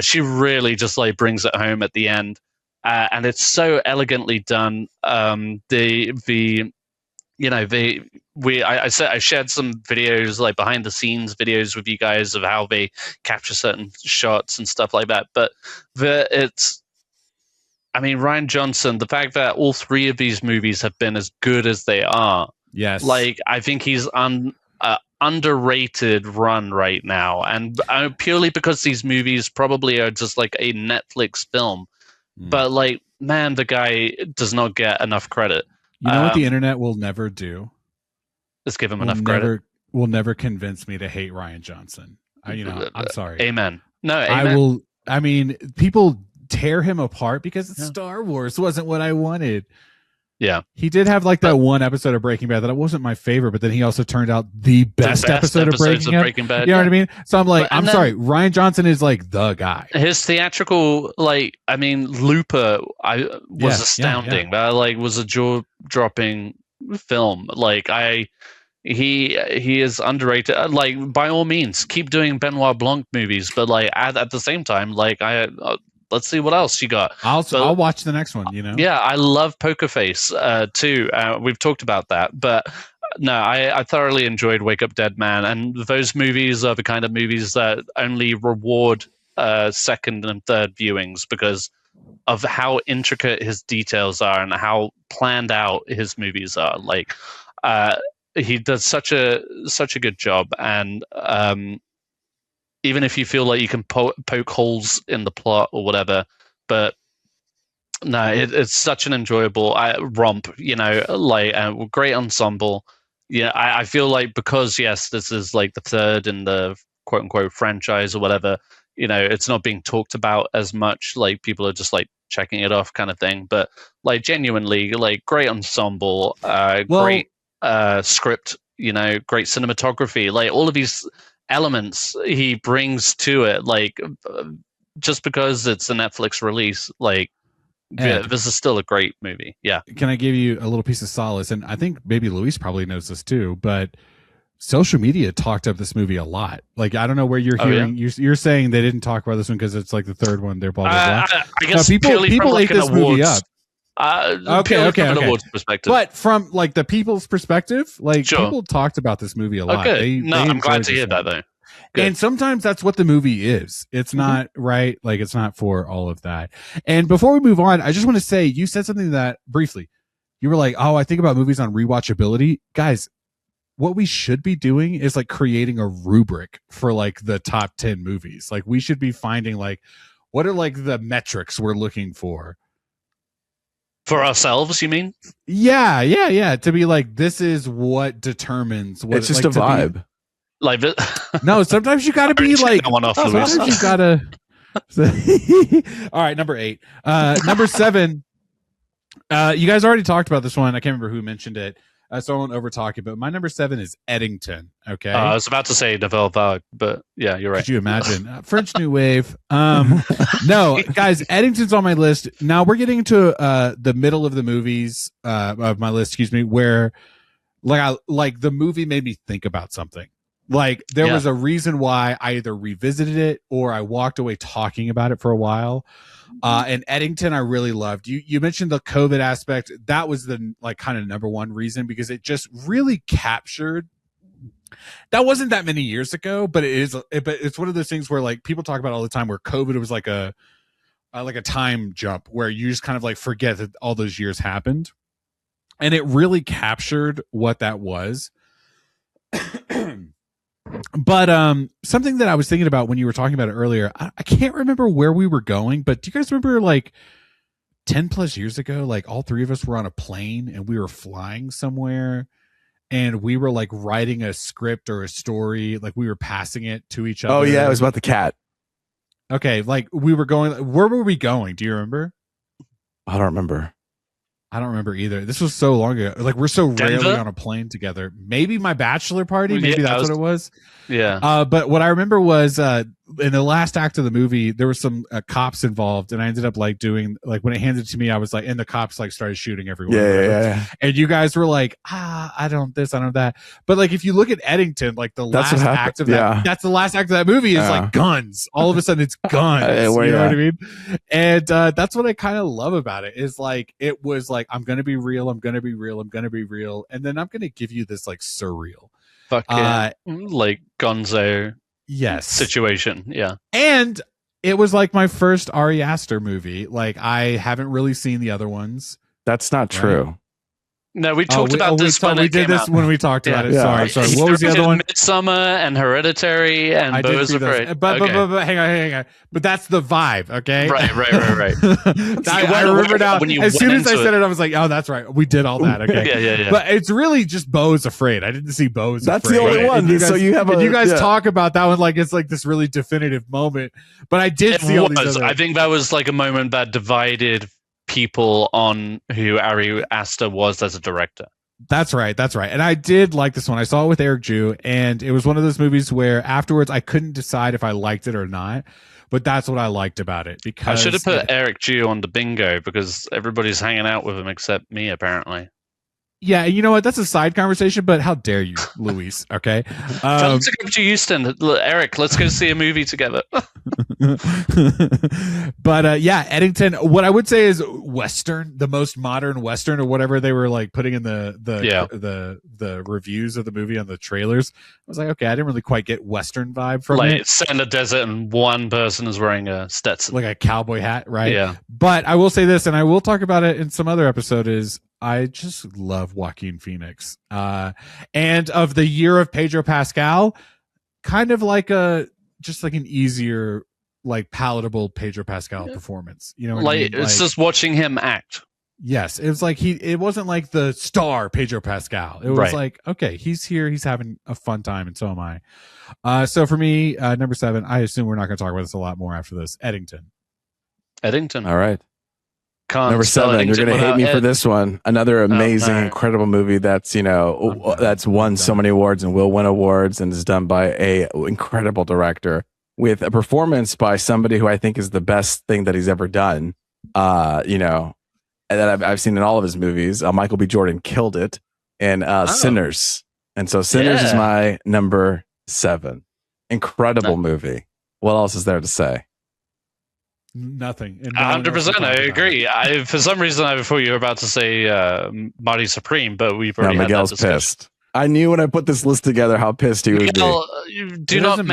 She really just like brings it home at the end, and it's so elegantly done. I shared some videos, like behind the scenes videos with you guys of how they capture certain shots and stuff like that. But Rian Johnson, the fact that all 3 of these movies have been as good as they are. Yes. Like, I think he's underrated run right now. And purely because these movies probably are just like a Netflix film. But like, man, the guy does not get enough credit. You know what the internet will never do? Just give him enough credit. Will never convince me to hate Rian Johnson. I'm sorry. Amen. No, amen. I will. I mean, people tear him apart because Star Wars wasn't what I wanted. Yeah. He did have like that one episode of Breaking Bad that wasn't my favorite, but then he also turned out the best episode of Breaking Bad. You know what I mean? So I'm like, I'm sorry, Rian Johnson is like the guy. His theatrical, Looper was astounding. That was a jaw-dropping film. Like, I he is underrated. Like, by all means, keep doing Benoit Blanc movies, but like at the same time, like let's see what else you got. I'll watch the next one. Yeah, I love Poker Face too. We've talked about that, but no, I thoroughly enjoyed Wake Up Dead Man, and those movies are the kind of movies that only reward second and third viewings because of how intricate his details are and how planned out his movies are. Like, he does such a good job, and even if you feel like you can poke holes in the plot or whatever, but no, it's such an enjoyable romp. Like great ensemble. Yeah, I feel like because yes, this is like the third in the quote unquote franchise or whatever. It's not being talked about as much. Like people are just like checking it off, kind of thing. But like genuinely, like great ensemble, great script. Great cinematography. Like all of these elements he brings to it. Like just because it's a Netflix release, like. Yeah, this is still a great movie. Yeah. Can I give you a little piece of solace? And I think maybe Luis probably knows this too, but social media talked up this movie a lot. Like, I don't know where you're hearing. Yeah? You're saying they didn't talk about this one because it's like the third one. They're blah, blah, blah. I guess people like ate this movie up. Okay. From an awards perspective. But from like the people's perspective, like people talked about this movie a lot. Okay. I'm glad to hear that though. Good. And sometimes that's what the movie is. It's not right. Like it's not for all of that. And before we move on, I just want to say you said something that briefly you were like, oh, I think about movies on rewatchability. Guys, what we should be doing is like creating a rubric for like the top 10 movies. Like we should be finding like, what are like the metrics we're looking for? For ourselves, you mean? Yeah. To be like, this is what determines what it's just a vibe. Like no, sometimes you gotta be like sometimes you gotta all right, number 8. Number 7. You guys already talked about this one. I can't remember who mentioned it. So I won't over talk it, but my number 7 is Eddington. Okay. I was about to say Nouvelle Vague, but yeah, you're right. Could you imagine? French New Wave. No, guys, Eddington's on my list. Now we're getting into the middle of the movies of my list, where like the movie made me think about something. Like there was a reason why I either revisited it or I walked away talking about it for a while. And Eddington, I really loved. You mentioned the COVID aspect. That was the like kind of number one reason because it just really captured. That wasn't that many years ago, but it's one of those things where like people talk about all the time where COVID was like a time jump where you just kind of like forget that all those years happened. And it really captured what that was. But something that I was thinking about when you were talking about it earlier, I can't remember where we were going, but do you guys remember like 10 plus years ago, like all three of us were on a plane and we were flying somewhere and we were like writing a script or a story, like we were passing it to each other. Oh yeah, it was about the cat. Okay, like we were going, where were we going? Do you remember? I don't remember. I don't remember either. This was so long ago. Like we're so Denver? rarely on a plane together. Maybe my bachelor party. Maybe that's what it was. Yeah. But what I remember was in the last act of the movie, there were some cops involved, and I ended up like doing like when it handed to me, I was like, and the cops like started shooting everyone. Yeah. And you guys were like, I don't this, I don't that. But like if you look at Eddington, like the last act of that, that's the last act of that movie is like guns. All of a sudden it's guns. You know what I mean? And that's what I kind of love about it. Is like it was like I'm gonna be real, I'm gonna be real, I'm gonna be real, and then I'm gonna give you this like surreal. Like Gonzo situation. Yeah. And it was like my first Ari Aster movie. Like I haven't really seen the other ones. That's not true. No, we talked about this when we did this when we talked about it. Yeah. Sorry. What was the other one? Midsommar and Hereditary and Beau is Afraid. But hang on. But that's the vibe, okay? Right. I remember now. As soon as I said it, I was like, oh, that's right. We did all that, okay? Yeah. But it's really just Beau is Afraid. I didn't see Beau is Afraid. That's the only one. You guys talk about that one like it's like this really definitive moment. But I did see all these other. I think that was like a moment that divided people on who Ari Aster was as a director. That's right. And I did like this one. I saw it with Eric Jew, and it was one of those movies where afterwards I couldn't decide if I liked it or not. But that's what I liked about it. Because I should have put Eric Jew on the bingo because everybody's hanging out with him except me, apparently. Yeah, you know what? That's a side conversation, but how dare you, Luis? Okay. Tell him to come to Houston. Eric, let's go see a movie together. But yeah, Eddington. What I would say is Western, the most modern Western, or whatever they were like putting in the reviews of the movie on the trailers. I was like, okay, I didn't really quite get Western vibe from it. It's set in the desert and one person is wearing a Stetson, like a cowboy hat, right? Yeah. But I will say this, and I will talk about it in some other episode, is I just love Joaquin Phoenix. And of the year of Pedro Pascal, kind of like an easier, like palatable Pedro Pascal performance. You know what I mean? It's just watching him act. Yes. It was like it wasn't like the star Pedro Pascal. It was like, okay, he's here, he's having a fun time, and so am I. So for me, number 7, I assume we're not going to talk about this a lot more after this. Eddington. All right. Number 7, you're going to hate me for this one. Another amazing, incredible movie that's, that's won so many awards and will win awards, and is done by a incredible director with a performance by somebody who I think is the best thing that he's ever done. And that I've seen in all of his movies. Michael B. Jordan killed it in Sinners. And so Sinners is my number 7. Incredible movie. What else is there to say? Nothing. 100%. I agree. For some reason, I thought you were about to say Marty Supreme, but we've already had Miguel's that discussion. pissed. I knew when I put this list together how pissed he would be. It doesn't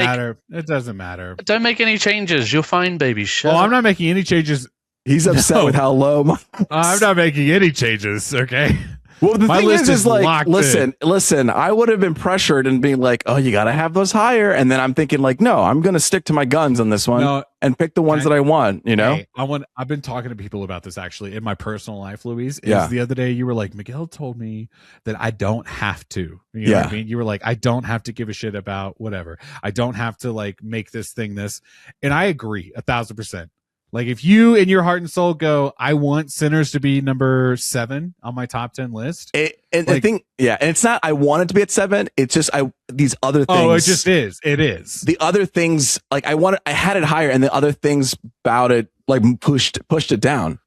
matter. Don't make any changes. You're fine, baby. Shut up. I'm not making any changes. He's upset with how low. I'm not making any changes. Okay. Well, the thing is like, listen, I would have been pressured and being like, oh, you got to have those higher. And then I'm thinking like, no, I'm going to stick to my guns on this one and pick the ones that I want, Hey, I've been talking to people about this actually in my personal life, Luis. The other day you were like, Miguel told me that I don't have to, you know what I mean? You were like, I don't have to give a shit about whatever. I don't have to like make this thing this. And I agree 1,000%. Like if you in your heart and soul go, I want Sinners to be number 7 on my top 10 list. And it's not, I want it to be at 7. It's just, these other things. Oh, it just is. It is. The other things, like I had it higher, and the other things about it, like pushed it down.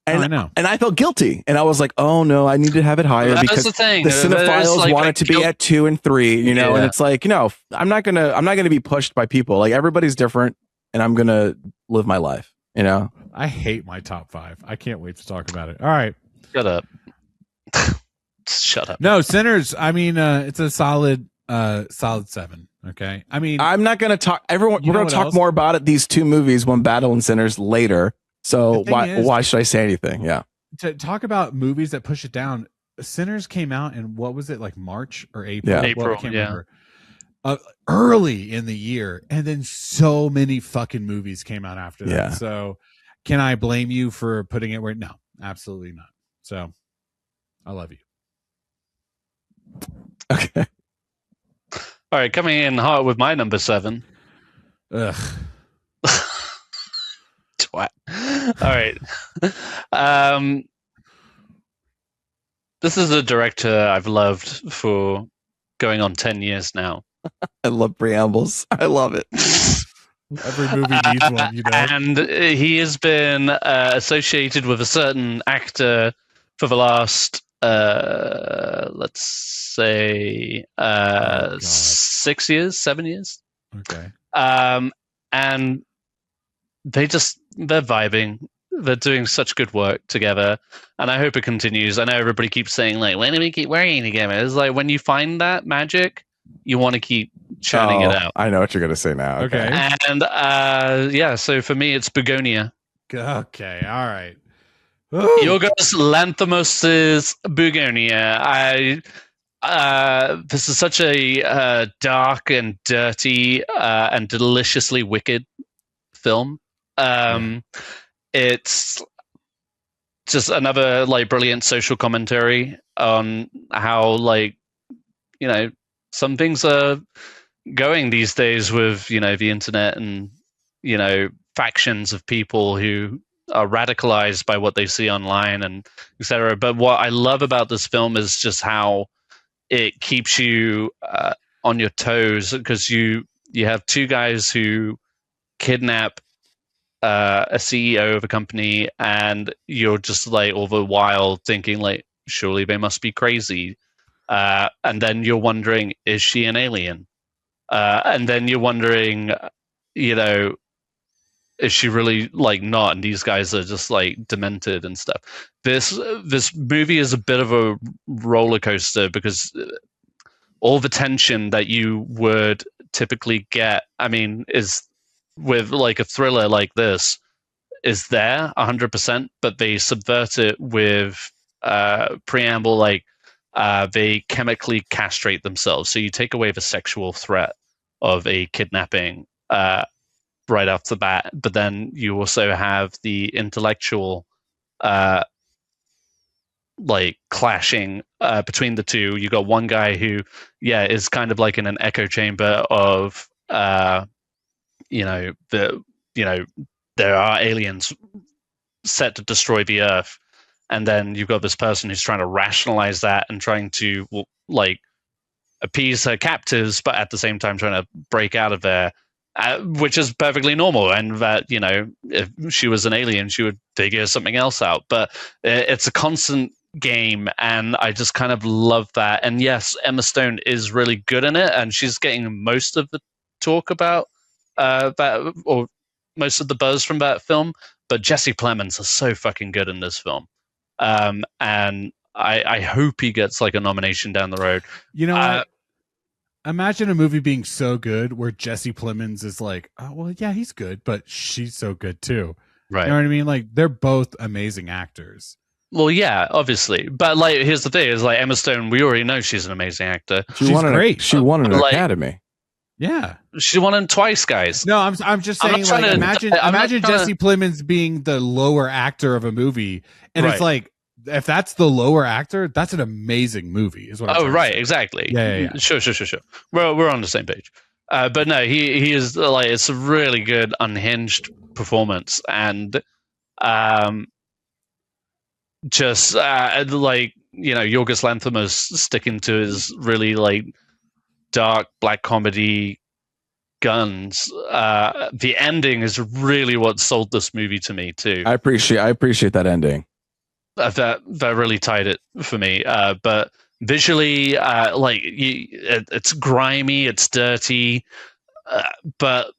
And I know. And I felt guilty. And I was like, oh no, I need to have it higher because the cinephiles want it to be at 2 and 3, and it's like, I'm not gonna be pushed by people. Like everybody's different, and I'm gonna live my life. I hate my top 5. I can't wait to talk about it. All right. Shut up. Shut up. No, Sinners. I mean, it's a solid 7. Okay. I mean, I'm not going to talk. We're going to talk more about it. These 2 movies, One Battle and Sinners, later. So why should I say anything? Yeah. To talk about movies that push it down, Sinners came out in what was it, like March or April? Yeah. April. I can't remember. Early in the year, and then so many fucking movies came out after that. Yeah. So can I blame you for putting it where? No, absolutely not. So I love you. Okay. All right, coming in hot with my number 7. Ugh. Twat. All right. This is a director I've loved for going on 10 years now. I love preambles. I love it. Every movie needs one, And he has been associated with a certain actor for the last, let's say, 6 years, 7 years. Okay. And they're vibing. They're doing such good work together, and I hope it continues. I know everybody keeps saying, like, when do we keep working together? It's like when you find that magic, you want to keep churning it out. I know what you're going to say now. Okay. And so for me, it's Begonia. Okay. All right. Yorgos Lanthimos' Begonia. This is such a dark and dirty and deliciously wicked film. It's just another like brilliant social commentary on how some things are going these days with the internet and factions of people who are radicalized by what they see online and etc. But what I love about this film is just how it keeps you on your toes, because you have 2 guys who kidnap a CEO of a company, and you're just like all the while thinking like, surely they must be crazy. And then you're wondering, is she an alien? And then you're wondering, is she really like not? And these guys are just like demented and stuff. This movie is a bit of a roller coaster because all the tension that you would typically get, is with like a thriller like this, is there 100%, but they subvert it with preamble like they chemically castrate themselves. So you take away the sexual threat of a kidnapping right off the bat, but then you also have the intellectual like clashing between the two. You got one guy who is kind of like in an echo chamber of there are aliens set to destroy the earth, and then you've got this person who's trying to rationalize that and trying to like appease her captors, but at the same time trying to break out of there, which is perfectly normal. And that, if she was an alien, she would figure something else out. But it's a constant game, and I just kind of love that. And yes, Emma Stone is really good in it, and she's getting most of the talk about that, or most of the buzz from that film. But Jesse Plemons is so fucking good in this film, and I hope he gets like a nomination down the road. Imagine a movie being so good where Jesse Plemons is like, oh well, yeah, he's good, but she's so good too. Right? You know what I mean? Like, they're both amazing actors. Well, yeah, obviously, but like, here's the thing: is like Emma Stone. We already know she's an amazing actor. She's great. She won an Academy. Yeah, she won it twice, guys. No, I'm just saying. Like, imagine Jesse Plemons being the lower actor of a movie, and it's like, if that's the lower actor, that's an amazing movie. Is what? I'm right, exactly. Yeah. Sure. We're on the same page. But no, he is like, it's a really good unhinged performance, and just like, Yorgos Lanthimos sticking to his really like dark black comedy guns. The ending is really what sold this movie to me too. I appreciate that ending. That really tied it for me. But visually, like it's grimy, it's dirty, but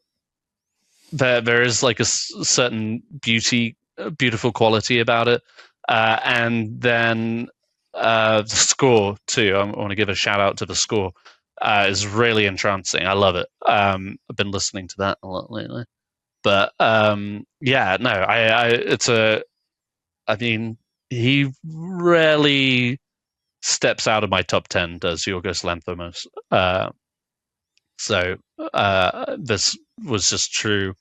there is like a certain beautiful quality about it. And then the score too. I want to give a shout out to the score. Is really entrancing. I love it. I've been listening to that a lot lately. But he rarely steps out of my top 10, does Yorgos Lanthimos. So this was just true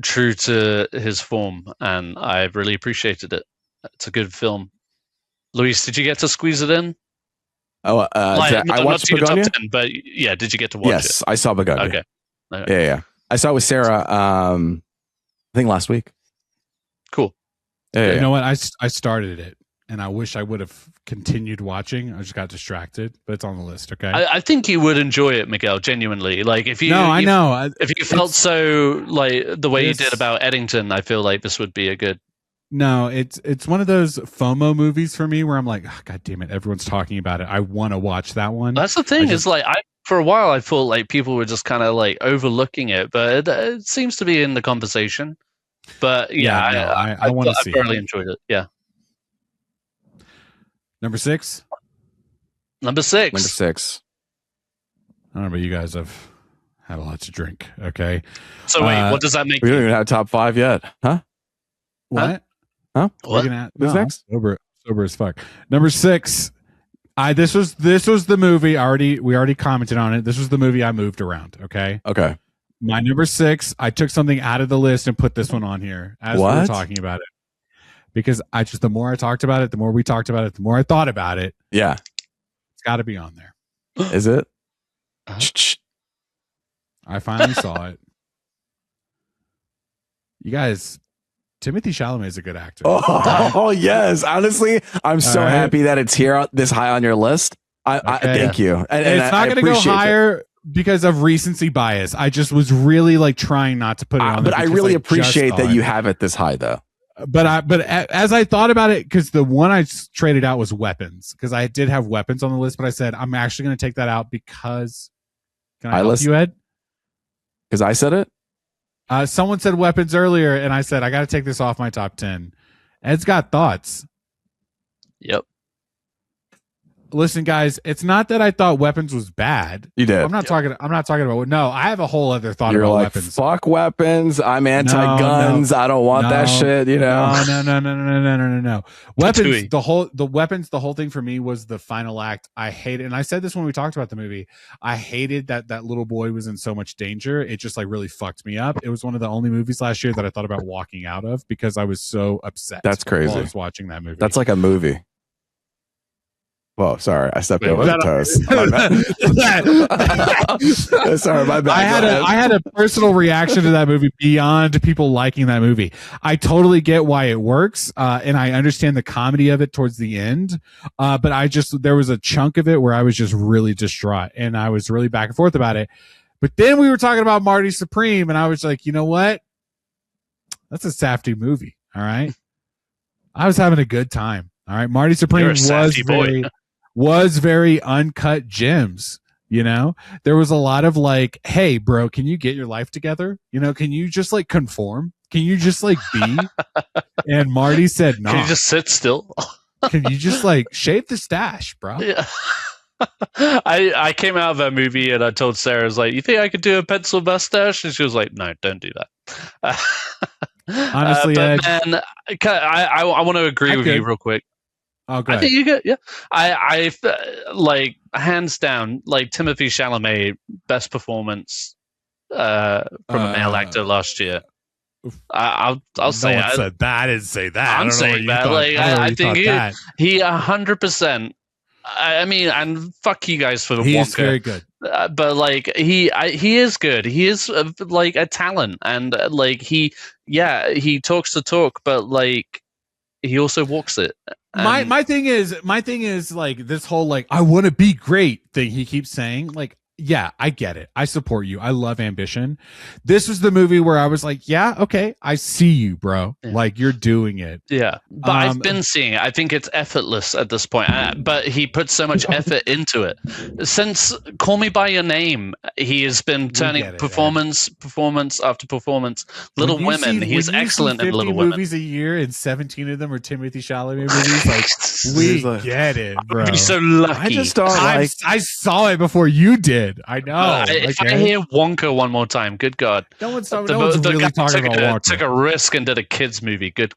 to his form, and I really appreciated it. It's a good film. Luis, did you get to squeeze it in? Oh, I watched Begonia? Top 10, but yeah, did you get to watch it? Yes, I saw Begonia. Okay. Yeah. I saw it with Sarah, I think last week. Cool. Yeah. You know what? I started it, and I wish I would have continued watching. I just got distracted, but it's on the list. Okay. I think you would enjoy it, Miguel. Genuinely, like if you. No, I know. If you felt so like the way you did about Eddington, I feel like this would be a good. No, it's one of those FOMO movies for me where I'm like, oh, God damn it, everyone's talking about it. I want to watch that one. That's the thing. Is like for a while I thought like people were just kind of like overlooking it, but it seems to be in the conversation. But I want to see. I thoroughly enjoyed it. Yeah. Number 6. I don't know about you guys. I've had a lot to drink. Okay. So wait, what does that make? We don't even have top 5 yet, huh? What? Huh? What? Who's next? Sober as fuck. Number 6. This was the movie. We already commented on it. This was the movie I moved around. Okay. My number 6. I took something out of the list and put this one on here as we were talking about it, because the more I talked about it, the more we talked about it, the more I thought about it. Yeah, it's got to be on there. Is it? I finally saw it. You guys. Timothy Chalamet is a good actor. Oh yes, honestly, I'm so happy that it's here this high on your list. I thank you. And it's not going to go higher because of recency bias. I just was really like trying not to put it on. But I really appreciate that you have it this high, though. But as I thought about it, because the one I traded out was Weapons, because I did have Weapons on the list, but I said I'm actually going to take that out because. Can I help you, Ed? Because I said it. Someone said Weapons earlier, and I said I got to take this off my top 10. Ed's got thoughts. Yep. Listen, guys, it's not that I thought Weapons was bad. You did. I'm not talking about. No, I have a whole other thought You're about like, Weapons. Fuck Weapons. I'm anti-guns. I don't want that shit. You know. No. Weapons. The whole thing for me was the final act. I hated, and I said this when we talked about the movie. I hated that little boy was in so much danger. It just like really fucked me up. It was one of the only movies last year that I thought about walking out of because I was so upset. That's crazy. While I was watching that movie. That's like a movie. Whoa, sorry, I stepped over the toes. Sorry, my bad. I had a personal reaction to that movie beyond people liking that movie. I totally get why it works, and I understand the comedy of it towards the end. But there was a chunk of it where I was just really distraught, and I was really back and forth about it. But then we were talking about Marty Supreme, and I was like, you know what? That's a safety movie. All right, I was having a good time. All right, Marty Supreme was very uncut gems. You know, there was a lot of like, hey, bro, can you get your life together? You know, can you just like conform? Can you just like be? And Marty said, no. Can you just sit still? Can you just like shave the stash, bro? Yeah. I came out of that movie and I told Sarah, I was like, you think I could do a pencil mustache? And she was like, no, don't do that. Honestly, but man, I want to agree with you real quick. Oh, go ahead. I think you get, yeah. I like hands down, like Timothée Chalamet, best performance from a male actor last year. I'll say no one said that. I didn't say that. I'm saying that. Like I think he 100%. I mean, and fuck you guys for the He Wonka. is very good. But like he is good. He is like a talent, and like he talks the talk, but like he also walks it. My thing is like this whole like I want to be great thing he keeps saying. Like, yeah, I get it. I support you. I love ambition. This was the movie where I was like, yeah, okay, I see you, bro. Yeah. Like you're doing it. Yeah, but I've been seeing it. I think it's effortless at this point. But he puts so much effort into it. Since Call Me by Your Name, he has been turning performance after performance. Little Women, he's excellent in Little Women. Movies a year, and 17 of them are Timothée Chalamet movies. Like we get it, bro. I'd be so lucky. I just don't like. I saw it before you did. I know. If I hear Wonka one more time, good God. No one's really talking about Wonka. Took a risk and did a kids movie. Good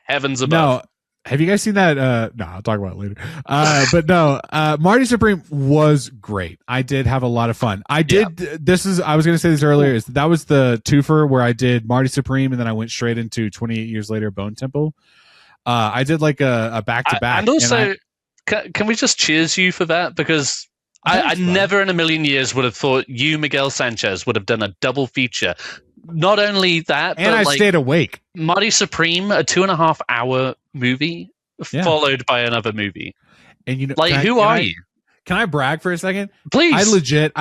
heavens above. No. Have you guys seen that? No, I'll talk about it later. But no, Marty Supreme was great. I did have a lot of fun. I did. Yeah. I was going to say this earlier. That was the twofer where I did Marty Supreme and then I went straight into 28 Years Later, Bone Temple. I did like a back-to-back. And also, can we just cheers you for that? Because I never in a million years would have thought you, Miguel Sanchez, would have done a double feature. Not only that, and but I stayed awake. Marty Supreme, a 2.5-hour movie, followed by another movie. And you know, like, who are you? Can I brag for a second? Please. I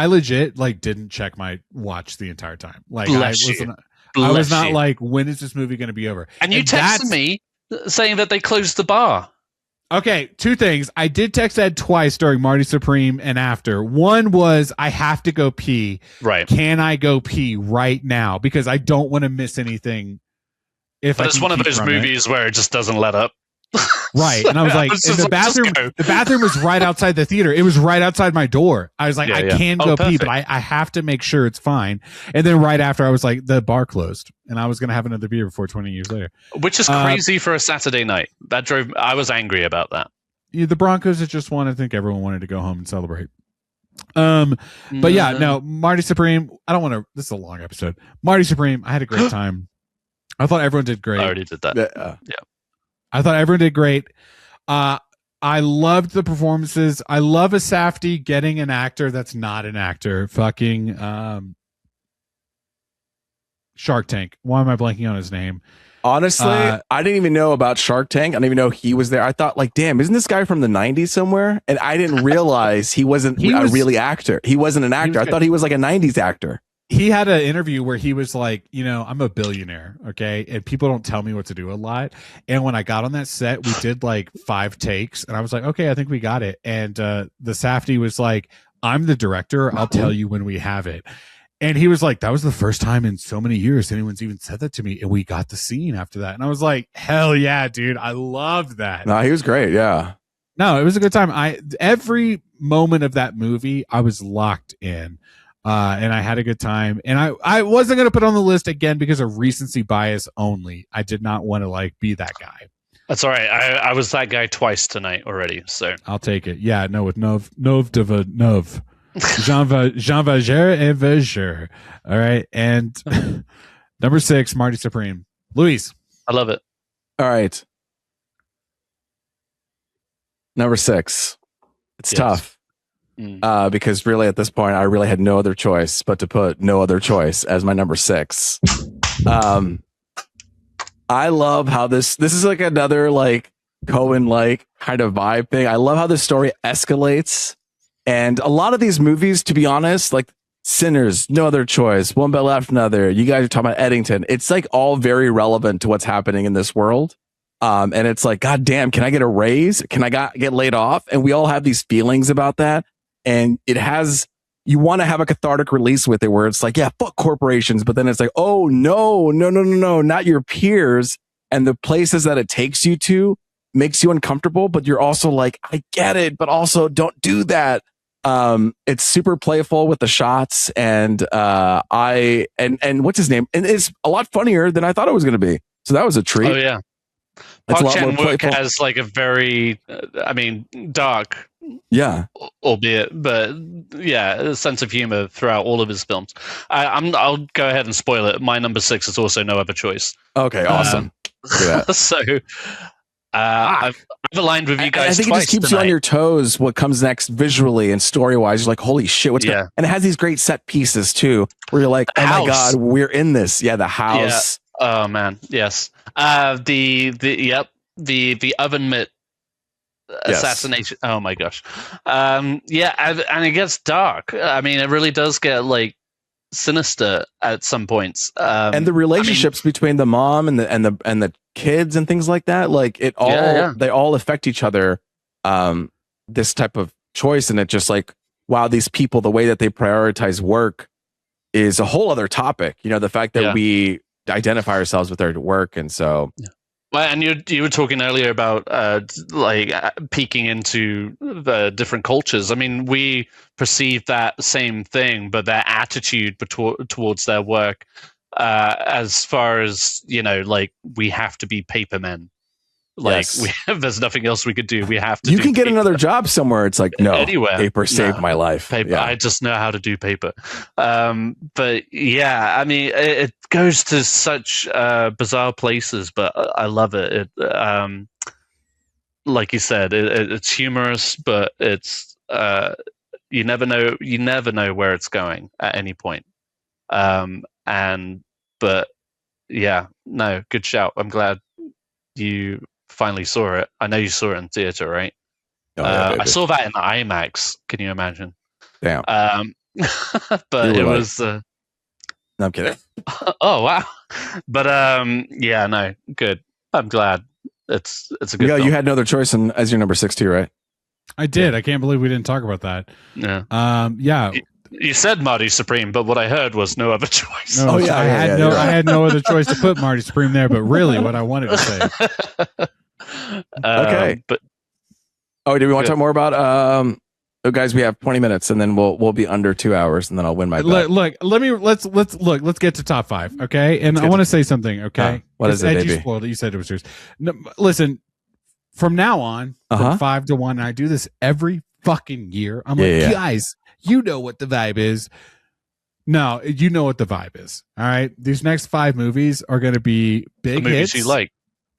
legit like didn't check my watch the entire time. Like I was not like, when is this movie going to be over? And you texted me saying that they closed the bar. Okay, two things. I did text Ed twice during Marty Supreme and after. One was, I have to go pee. Right. Can I go pee right now? Because I don't want to miss anything. But it's one of those movies where it just doesn't let up. Right. And I was like, the bathroom was right outside the theater. It was right outside my door. I was like, I can go pee, but I have to make sure it's fine. And then right after, I was like, the bar closed. And I was going to have another beer before 20 years later. Which is crazy for a Saturday night. I was angry about that. Yeah, the Broncos had just won. I think everyone wanted to go home and celebrate. But yeah, no, Marty Supreme. I don't want to. This is a long episode. Marty Supreme. I had a great time. I thought everyone did great. I already did that. Yeah. I thought everyone did great. I loved the performances. I love a Safdie getting an actor that's not an actor. Fucking Shark Tank. Why am I blanking on his name? Honestly, I didn't even know about Shark Tank. I didn't even know he was there. I thought, like, damn, isn't this guy from the 90s somewhere? And I didn't realize he wasn't a really actor. He wasn't an actor. I thought he was like a 90s actor. he had an interview where he was like, I'm a billionaire, okay, and people don't tell me what to do a lot. And when I got on that set, we did like 5 takes, and I was like, okay, I think we got it. And the Safdie was like, I'm the director. I'll tell you when we have it. And he was like, that was the first time in so many years anyone's even said that to me. And we got the scene after that. And I was like, hell yeah, dude. I love that. No, he was great. Yeah. No, it was a good time. Every moment of that movie, I was locked in. And I had a good time. And I wasn't going to put on the list again because of recency bias only. I did not want to like be that guy. That's all right. I was that guy twice tonight already. So I'll take it. Yeah, no, with Nov de Nov. Jean Valjean and Valjean. All right. And number 6, Marty Supreme. Luis. I love it. All right. Number 6. It's tough. Because really at this point I really had no other choice but to put No Other Choice as my number 6. I love how this is like another like Coen like kind of vibe thing. I love how the story escalates, and a lot of these movies, to be honest, like Sinners, No Other Choice, One Bell After Another, you guys are talking about Eddington, it's like all very relevant to what's happening in this world. And it's like, God damn, can I get a raise? Can I get laid off? And we all have these feelings about that. And you want to have a cathartic release with it where it's like, yeah, fuck corporations. But then it's like, oh, no, not your peers. And the places that it takes you to makes you uncomfortable. But you're also like, I get it, but also don't do that. It's super playful with the shots. And and what's his name? And it's a lot funnier than I thought it was going to be. So that was a treat. Oh, yeah. It's Park Chan-wook has like a very, dark, albeit, but yeah, a sense of humor throughout all of his films. I'll go ahead and spoil it. My number 6 is also No Other Choice. Okay, awesome. So I've aligned with you guys. I think it just keeps you on your toes. What comes next visually and story wise, you're like, holy shit, what's going on? And it has these great set pieces too, where you're like, oh my god, we're in this. Yeah, the house. Yeah. Oh man, yes. The oven mitt assassination. Oh my gosh. And it gets dark. I mean, it really does get like sinister at some points. And the relationships between the mom and the kids and things like that, like it all they all affect each other. This type of choice, and it just like, wow, these people, the way that they prioritize work is a whole other topic. The fact that we identify ourselves with our work, and so well, and you were talking earlier about peeking into the different cultures. I mean, we perceive that same thing, but their attitude towards their work, as far as like we have to be paper men. Like there's nothing else we could do. We have to. You can get another job somewhere. It's like anywhere. Paper saved my life. Paper. Yeah. I just know how to do paper. But yeah, I mean, it goes to such bizarre places, but I love it. It like you said, it's humorous, but it's you never know where it's going at any point. But yeah, no, good shout. I'm glad you finally saw it. I know you saw it in theater, right? I saw that in IMAX. Can you imagine? Damn. But it was. No, I'm kidding. Oh wow! But yeah, no, good. I'm glad. It's a good. Yeah, film. you had No Other Choice as your number 6 too, right? I did. I can't believe we didn't talk about that. Yeah. Yeah. You said Marty Supreme, but what I heard was No Other Choice. No, I had no other choice to put Marty Supreme there, but really what I wanted to say. Okay. But do we want to talk more about guys, we have 20 minutes and then we'll be under 2 hours and then I'll win my bet. Let's get to top 5, okay? And I want to say something, okay? What is it, baby? You spoiled it. You said it was yours. No, listen, from now on, from 5 to 1, and I do this every fucking year. I'm guys, you know what the vibe is. No, you know what the vibe is. All right. These next 5 movies are going to be big movies hits. you like.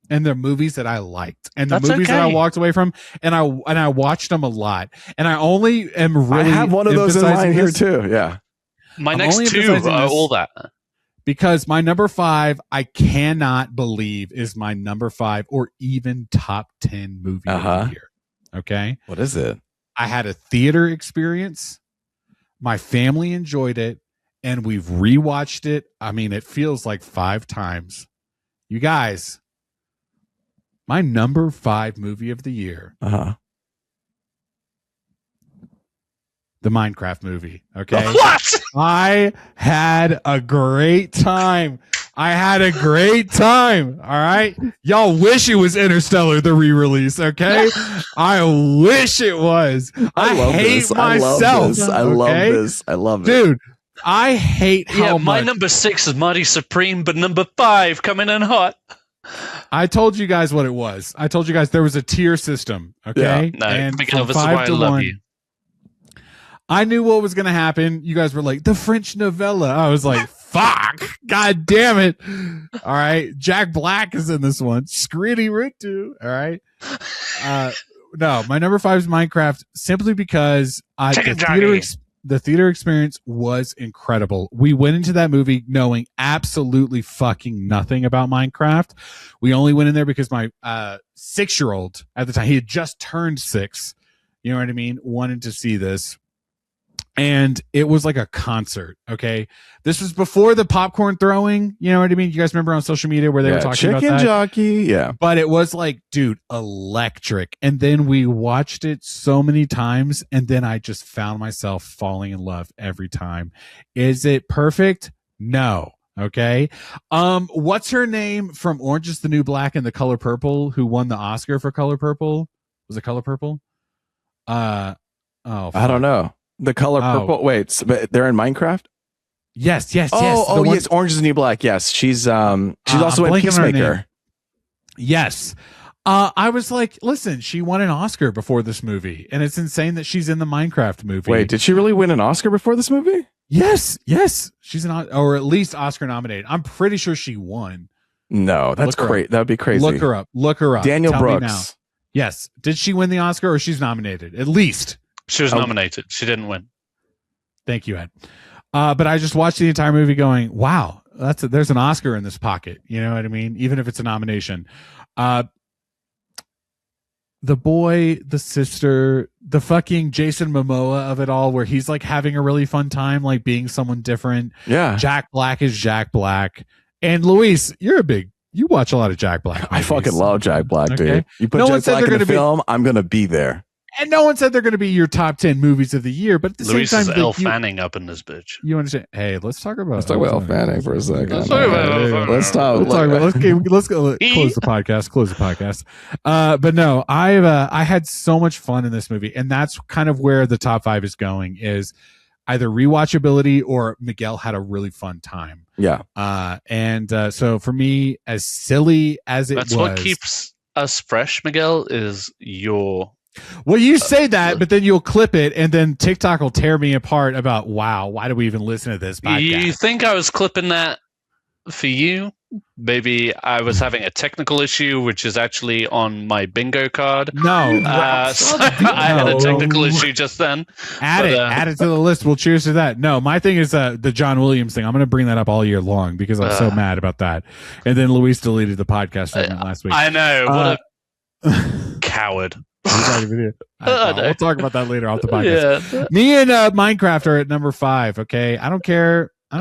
And they're movies that I liked, and the movies that I walked away from, and I watched them a lot. And I only am really. I have one of those in mind here too. Yeah, my next 2 are all that. Because my number 5, I cannot believe is my number 5 or even top 10 movie of the year. Okay, what is it? I had a theater experience. My family enjoyed it, and we've rewatched it. I mean, it feels like 5 times. You guys, my number 5 movie of the year. The Minecraft movie. Okay. What? I had a great time. All right. Y'all wish it was Interstellar, the re-release. Okay. I wish it was. I hate myself. I love this. I love it. Dude, I hate how my much. number 6 is Mighty Supreme, but number 5 coming in hot. I told you guys what it was. I told you guys there was a tier system. Okay. No, and Miguel, from this is 5 why I to love 1, you. I knew what was going to happen. You guys were like, the French novella. I was like, fuck. God damn it. All right. Jack Black is in this one. Scritty Rittu. All right. No, my number 5 is Minecraft simply because the theater experience was incredible. We went into that movie knowing absolutely fucking nothing about Minecraft. We only went in there because my 6-year-old at the time, he had just turned 6. You know what I mean? Wanted to see this. And it was like a concert. Okay. This was before the popcorn throwing. You know what I mean? You guys remember on social media where they were talking about that? Chicken jockey. Yeah. But it was like, dude, electric. And then we watched it so many times. And then I just found myself falling in love every time. Is it perfect? No. Okay. What's her name from Orange is the New Black and The Color Purple, who won the Oscar for Color Purple? Was it Color Purple? I don't know. The Color Purple. Wait, but they're in Minecraft? Yes. Yes, Orange is the New Black. Yes. She's also in Peacemaker. Yes. I was like, listen, she won an Oscar before this movie, and it's insane that she's in the Minecraft movie. Wait, did she really win an Oscar before this movie? Yes. She's or at least Oscar nominated. I'm pretty sure she won. No, that's great. That would be crazy. Look her up. Daniel Tell Brooks. me now. Yes. Did she win the Oscar, or she's nominated? At least. She was nominated. She didn't win. Thank you, Ed. But I just watched the entire movie going, wow, there's an Oscar in this pocket. You know what I mean? Even if it's a nomination. The boy, the sister, the fucking Jason Momoa of it all, where he's like having a really fun time, like being someone different. Yeah. Jack Black is Jack Black. And Luis, you watch a lot of Jack Black movies. I fucking love Jack Black, Okay. dude. You put Jack Black in the film, I'm going to be there. And no one said they're going to be your top 10 movies of the year, but at the Luis same is time, Elle Fanning up in this bitch. You understand? Hey, let's talk about Elle Fanning for a second. Let's talk about Elle Fanning. Let's go close the podcast. But no, I had so much fun in this movie, and that's kind of where the top 5 is going, is either rewatchability or Miguel had a really fun time. Yeah. So for me, as silly as that's what keeps us fresh, Miguel, is your... Well, you say that, but then you'll clip it, and then TikTok will tear me apart about, wow, why do we even listen to this podcast? You think I was clipping that for you? Maybe I was having a technical issue, which is actually on my bingo card. No. So I had a technical issue just then. Add it to the list. We'll cheers to that. No, my thing is the John Williams thing. I'm going to bring that up all year long because I'm so mad about that. And then Luis deleted the podcast segment last week. I know. What a coward. We'll talk about that later off the podcast. Yeah. Me and Minecraft are at number 5. Okay, I don't care. No,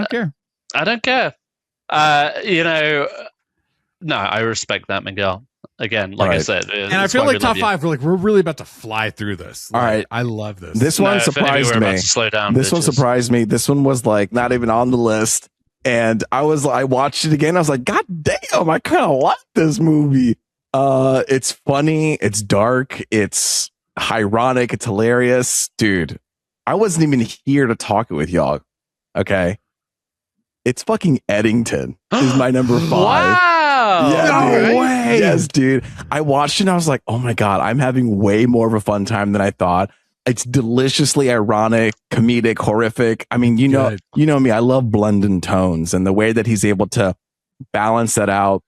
I respect that, Miguel. Again, like I said, and I feel like top 5. We're really about to fly through this. All right, I love this. This one surprised me. Slow down. This one surprised me. This one was like not even on the list, and I watched it again. I was like, God damn, I kind of like this movie. It's funny, it's dark, it's ironic, it's hilarious. Dude, I wasn't even here to talk it with y'all. Okay. It's fucking Eddington is my number 5. Wow. Yeah, no dude. way. Yes, dude. I watched it and I was like, oh my God, I'm having way more of a fun time than I thought. It's deliciously ironic, comedic, horrific. I mean, you know me, I love blending tones, and the way that he's able to balance that out.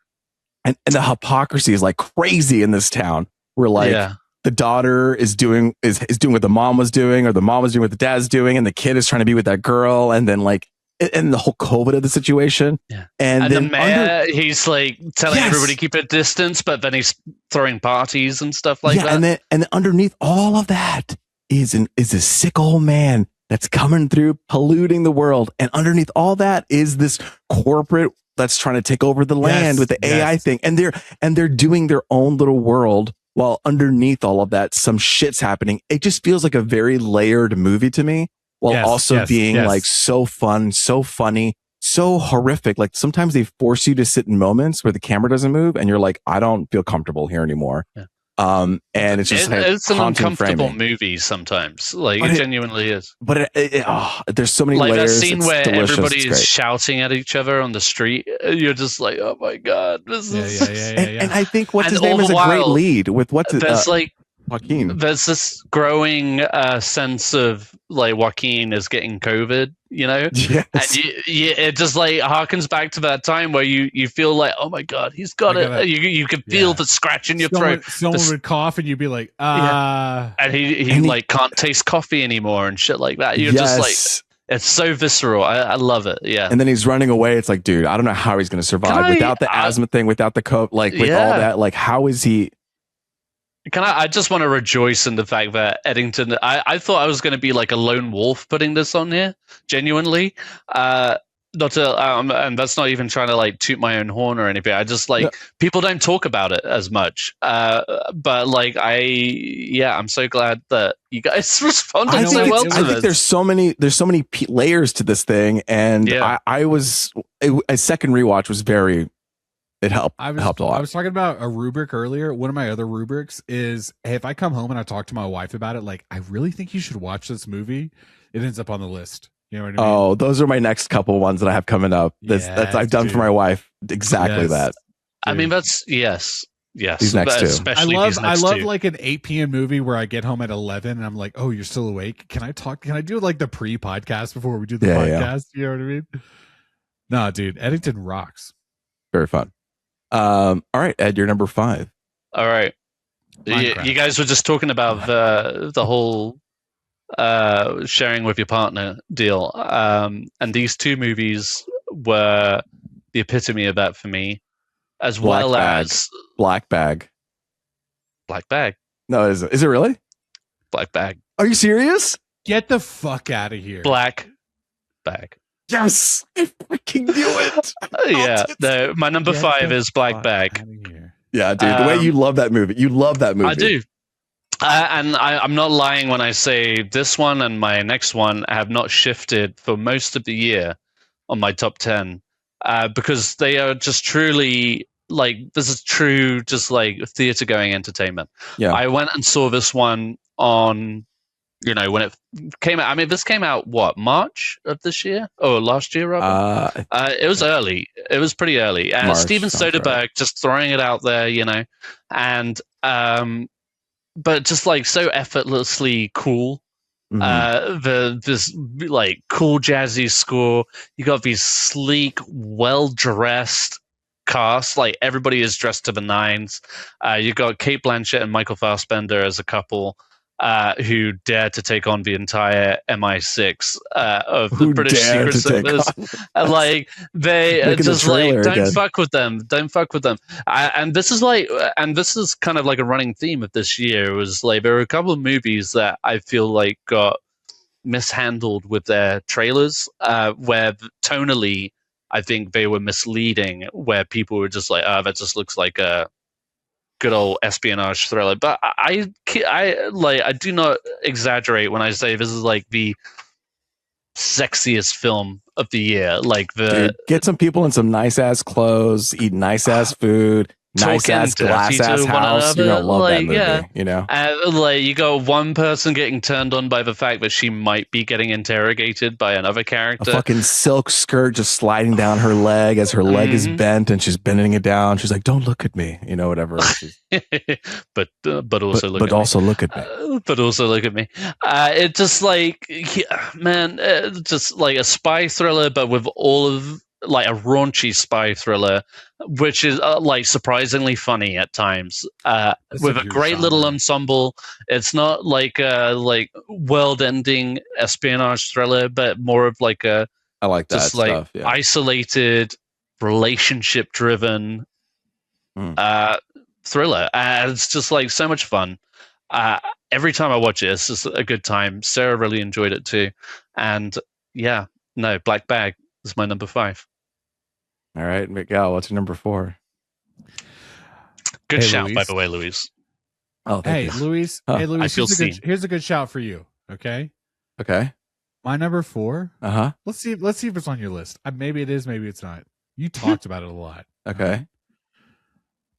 And the hypocrisy is like crazy in this town. Where like the daughter is doing what the mom was doing, or the mom was doing what the dad's doing, and the kid is trying to be with that girl, and then like and the whole COVID of the situation. Yeah. And then the mayor, he's like telling everybody to keep a distance, but then he's throwing parties and stuff like that. And then underneath all of that is a sick old man that's coming through, polluting the world. And underneath all that is this corporate that's trying to take over the land with the AI thing. And they're doing their own little world while underneath all of that, some shit's happening. It just feels like a very layered movie to me, while also being like so fun, so funny, so horrific. Like sometimes they force you to sit in moments where the camera doesn't move and you're like, I don't feel comfortable here anymore. Yeah. And it's just it's an uncomfortable movie sometimes. Like it genuinely is. But there's so many layers. That scene where everybody is shouting at each other on the street. You're just like, oh my god, this is. And I think what's his name is a great lead with there's Joaquin. There's this growing sense of like Joaquin is getting COVID, you know? Yes. And it just like harkens back to that time where you feel like, oh my god, he's got it. You can feel the scratch in your throat. Someone would cough and you'd be like, And he like can't taste coffee anymore and shit like that. You're just like, it's so visceral. I love it. Yeah. And then he's running away. It's like, dude, I don't know how he's going to survive without the asthma thing, without the coat, like with all that. Like, how is he? I just want to rejoice in the fact that Eddington, I thought I was going to be like a lone wolf putting this on here, genuinely. And that's not even trying to like toot my own horn or anything. I just people don't talk about it as much. But like, I'm so glad that you guys responded so well to this. I think there's so many layers to this thing. And a second rewatch was very, it helped a lot. I was talking about a rubric earlier. One of my other rubrics is, hey, if I come home and I talk to my wife about it, like, I really think you should watch this movie, it ends up on the list. You know what I mean? Oh, those are my next couple ones that I have coming up. That's I've done for my wife. Exactly that. I mean, that's yes. These next two. I love like an 8 p.m. movie where I get home at 11 and I'm like, oh, you're still awake? Can I do like the pre-podcast before we do the podcast? You know what I mean? No, dude, Eddington rocks. Very fun. All right, Ed, you're number 5. All right. You guys were just talking about the whole sharing with your partner deal. And these two movies were the epitome of that for me, as well as Black Bag. Black Bag. No, is it really? Black Bag. Are you serious? Get the fuck out of here. Black Bag. Yes, I freaking knew it. My number 5 is Black Bag. Yeah, dude, the way you love that movie. You love that movie. I do. And I'm not lying when I say this one and my next one have not shifted for most of the year on my top 10 because they are just truly like, this is true, just like theater going entertainment. Yeah. I went and saw this one on, when it came out. I mean, this came out March of this year or last year, rather. It was early. It was pretty early. And Steven Soderbergh just throwing it out there, and but just like so effortlessly cool. Mm-hmm. This like cool jazzy score. You got these sleek, well dressed cast. Like everybody is dressed to the nines. You got Cate Blanchett and Michael Fassbender as a couple. Who dared to take on the entire MI6 of the British Secret Service. Like they just like don't fuck with them. And this is kind of like a running theme of this year. It was like there were a couple of movies that I feel like got mishandled with their trailers, where tonally I think they were misleading, where people were just like, oh, that just looks like a good old espionage thriller. But I do not exaggerate when I say this is like the sexiest film of the year. Like Dude, get some people in some nice ass clothes, eat nice ass food, nice ass glass ass house. You're gonna love that movie. You know, like you got one person getting turned on by the fact that she might be getting interrogated by another character. A fucking silk skirt just sliding down her leg as her leg is bent and she's bending it down. She's like, "Don't look at me," whatever. but also look at me. But also look at me. It just like just like a spy thriller, but with all of like a raunchy spy thriller, which is like surprisingly funny at times, with a great little ensemble. It's not like a world-ending espionage thriller, but more of like a just like stuff, isolated, relationship-driven thriller. And it's just like so much fun. every time I watch it, it's just a good time. Sarah really enjoyed it too, and yeah, no, Black Bag is my number 5. All right, Miguel, what's your number 4? Good Hey, shout, Luis. by the way, Luis. Oh, thank you. Luis. Oh, Hey, I Luis. feel Here's a good shout for you. Okay. Okay. My number 4. Uh-huh. Let's see if it's on your list. Maybe it is. Maybe it's not. You talked about it a lot. Okay.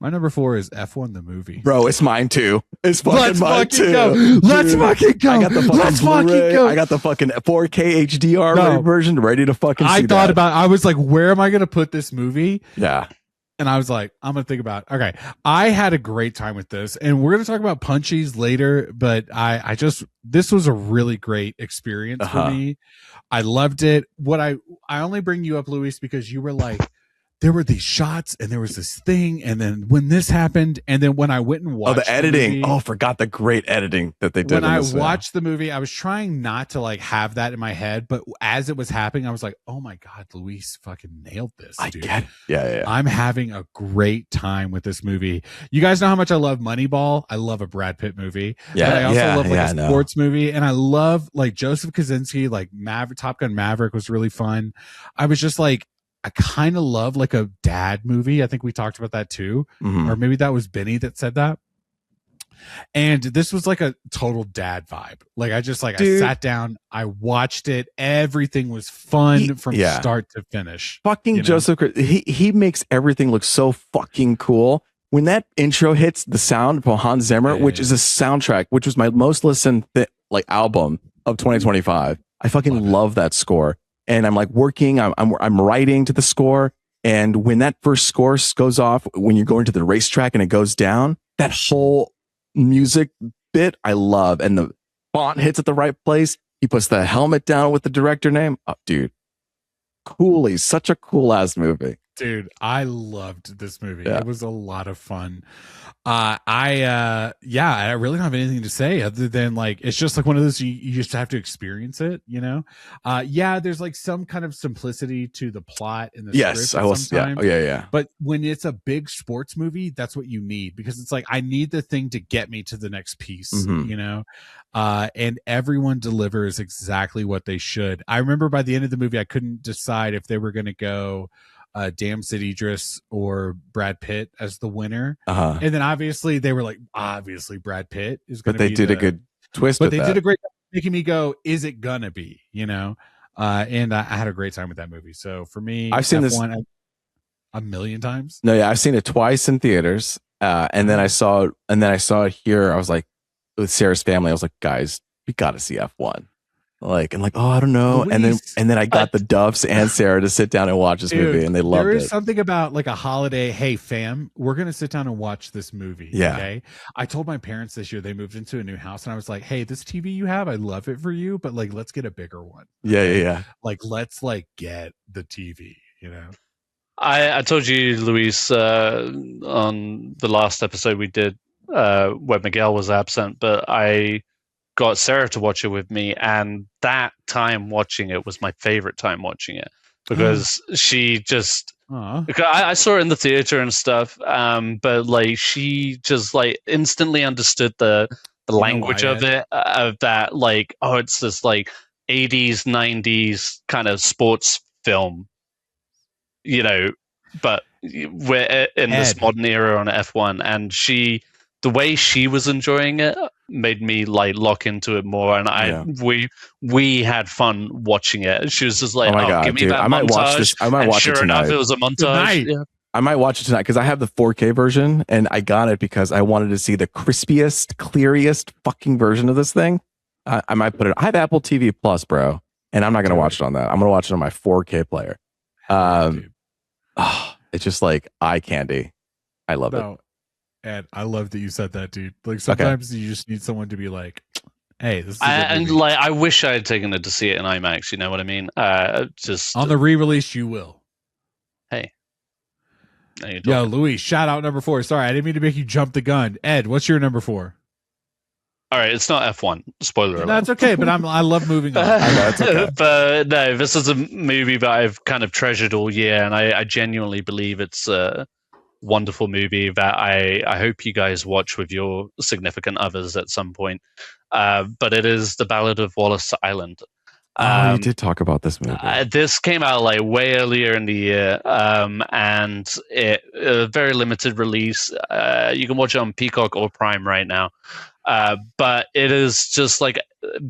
My number 4 is F1 the movie. Bro, it's mine too. It's fucking mine too. Go. Let's fucking go. I got the fucking Let's fucking Blu-ray. go. I got the fucking 4K HDR version ready to fucking see I was like, where am I going to put this movie? Yeah. And I was like, I'm going to think about it. Okay. I had a great time with this, and we're going to talk about Punchies later, but this was a really great experience for me. I loved it. I only bring you up, Luis, because you were like, there were these shots and there was this thing. And then when this happened, and then when I went and watched the editing. movie, Forgot the great editing that they did. When I watched the movie, I was trying not to like have that in my head, but as it was happening, I was like, oh my God, Luis fucking nailed this. Dude. I get it. Yeah. I'm having a great time with this movie. You guys know how much I love Moneyball. I love a Brad Pitt movie. Yeah. But I also love like a sports no. movie. And I love like Joseph Kosinski, like Top Gun Maverick was really fun. I was just like, I kind of love like a dad movie. I think we talked about that too. Mm-hmm. Or maybe that was Benny that said that. And this was like a total dad vibe. Like I sat down, I watched it. Everything was fun from start to finish. Fucking Joseph, he makes everything look so fucking cool. When that intro hits the sound from Hans Zimmer, which is a soundtrack, which was my most listened album of 2025. I fucking love that score. And I'm like working, I'm writing to the score. And when that first score goes off, when you're going to the racetrack and it goes down, that whole music bit I love. And the font hits at the right place. He puts the helmet down with the director name. Oh, dude. Coolly, such a cool ass movie. Dude, I loved this movie. Yeah. It was a lot of fun. I really don't have anything to say other than like it's just like one of those you just have to experience it, you know. There's like some kind of simplicity to the plot in the script. I was sometimes, yeah. But when it's a big sports movie, that's what you need because it's like I need the thing to get me to the next piece, you know. And everyone delivers exactly what they should. I remember by the end of the movie, I couldn't decide if they were going to go Damn Sid Idris or Brad Pitt as the winner. And then obviously they were like, Brad Pitt is going to be. But they did a good twist. But they did a great job making me go, is it gonna be? You know. And I had a great time with that movie. So for me, I've seen F1 this a million times. No, yeah, I've seen it twice in theaters. And then I saw it here. I was like, with Sarah's family, I was like, guys, we got to see F1. Oh, I don't know. Luis, and then I got the Duffs and Sarah to sit down and watch this movie, and they loved it. There is something about like a holiday. Hey, fam, we're gonna sit down and watch this movie. Yeah. Okay. I told my parents this year they moved into a new house, and I was like, hey, this TV you have, I love it for you, but like, let's get a bigger one. Yeah. Like, let's like get the TV. You know. I told you, Luis, on the last episode we did where Miguel was absent, but I got Sarah to watch it with me, and that time watching it was my favorite time watching it because she just I saw it in the theater and stuff, but like she just like instantly understood the language of it, of that like, oh, it's this like 80s 90s kind of sports film, you know, but we're in this modern era on F1, and the way she was enjoying it made me like lock into it more, and we had fun watching it. She was just like, God, give me that I montage. Might watch this. I might watch it tonight. Enough, it was a montage. Yeah. I might watch it tonight because I have the 4K version, and I got it because I wanted to see the crispiest, clearest fucking version of this thing. I might put it. I have Apple TV Plus, bro, and I'm not gonna watch it on that. I'm gonna watch it on my 4K player. It's just like eye candy. I love it. And I love that you said that, dude. Like sometimes you just need someone to be like, "Hey, this is." And like, I wish I had taken it to see it in IMAX. You know what I mean? Just on the re-release, you will. Hey, yo, Luis, shout out number 4. Sorry, I didn't mean to make you jump the gun. Ed, what's your number 4? All right, it's not F1. Spoiler alert. That's okay, but I love moving on. That's okay. But no, this is a movie that I've kind of treasured all year, and I genuinely believe it's wonderful movie that I hope you guys watch with your significant others at some point. But it is The Ballad of Wallis Island. Oh, you did talk about this movie. This came out like way earlier in the year, and it a very limited release. You can watch it on Peacock or Prime right now. But it is just like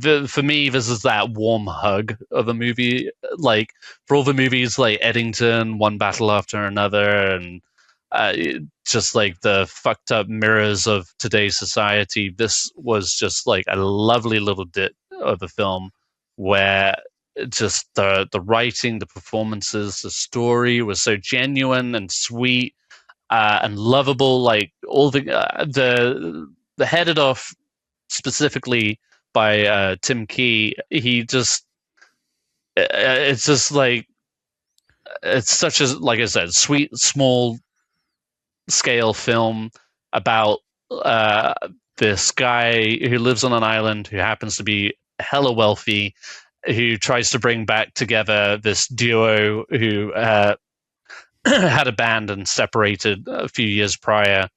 for me, this is that warm hug of a movie. Like for all the movies like Eddington, One Battle After Another, and just like the fucked up mirrors of today's society, this was just like a lovely little bit of a film where just the writing, the performances, the story was so genuine and sweet and lovable. Like all the headed off specifically by Tim Key. He just it's just like it's such a, like I said, sweet small scale film about this guy who lives on an island who happens to be hella wealthy, who tries to bring back together this duo who had a band and separated a few years prior.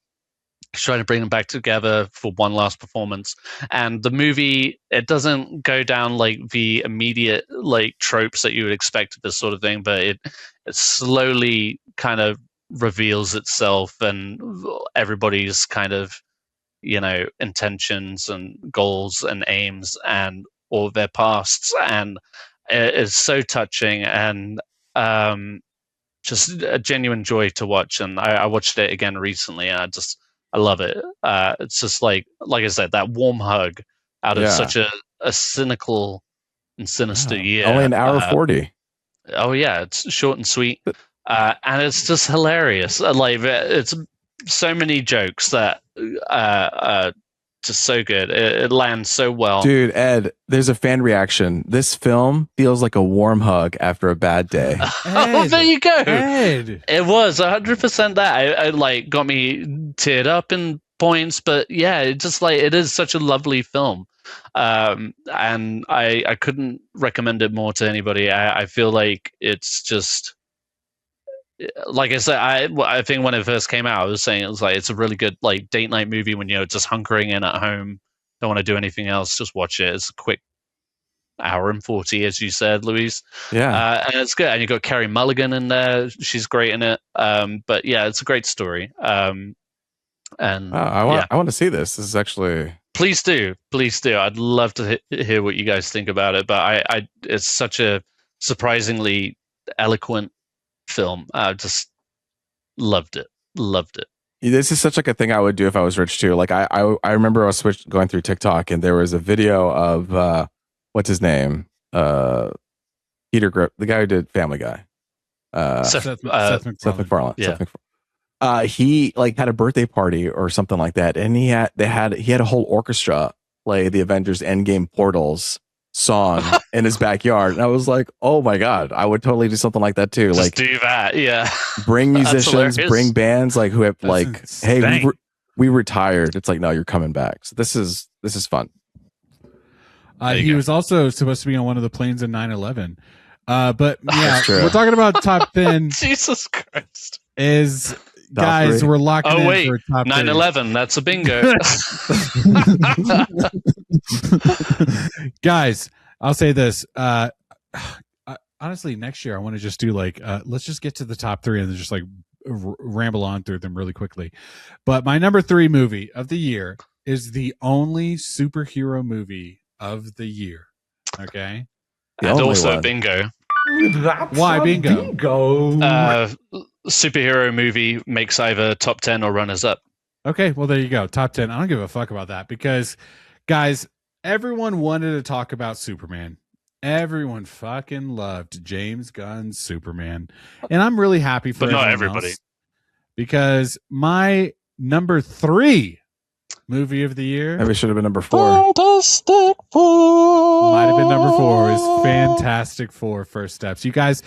He's trying to bring them back together for one last performance. And the movie, it doesn't go down like the immediate like tropes that you would expect of this sort of thing, but it slowly kind of reveals itself and everybody's kind of, you know, intentions and goals and aims and all their pasts, and it's so touching and just a genuine joy to watch. And I watched it again recently, and I love it. It's just like I said, that warm hug out of such a cynical and sinister year. Only an hour 40. Oh yeah, it's short and sweet, and it's just hilarious. Like it's so many jokes that just so good. It lands so well. Dude, Ed, there's a fan reaction. This film feels like a warm hug after a bad day. Oh, there you go. Ed. It was 100% that. I like got me teared up in points, but yeah, it just like it is such a lovely film. And I couldn't recommend it more to anybody. I feel like it's just, like I said, I think when it first came out, I was saying it was like it's a really good like date night movie when you're just hunkering in at home, don't want to do anything else, just watch it. It's a quick hour and 40, as you said, Louise. Yeah, and it's good. And you got Carey Mulligan in there; she's great in it. But yeah, it's a great story. And I want to see this. This is actually. Please do. I'd love to hear what you guys think about it. But it's such a surprisingly eloquent film. I just loved it. This is such like a thing I would do if I was rich too. Like I remember I was going through TikTok and there was a video of what's his name, Peter Grip, the guy who did Family Guy, Seth MacFarlane. Yeah. Seth MacFarlane. He like had a birthday party or something like that, and he had a whole orchestra play the Avengers Endgame Portals song in his backyard, and I was like, oh my god, I would totally do something like that too. Just like do that. Yeah. Bring musicians, bring bands like who have that's hey, we retired. It's like, no, you're coming back. So this is fun. He was also supposed to be on one of the planes in 9/11. But yeah, we're talking about top 10. Jesus Christ. Is guys, we're locking in for top 9/11. That's a bingo. Guys, I'll say this. Honestly, next year I want to just do like let's just get to the top 3 and then just like ramble on through them really quickly. But my number 3 movie of the year is the only superhero movie of the year. Okay. And also bingo. Why bingo? Superhero movie makes either top 10 or runners up. Okay, well there you go. Top 10. I don't give a fuck about that because, guys, everyone wanted to talk about Superman. Everyone fucking loved James Gunn's Superman, and I'm really happy for. But not everybody, because my number 3 movie of the year. Maybe it should have been number 4. Fantastic Four. Might have been number 4. It was Fantastic Four: First Steps. You guys,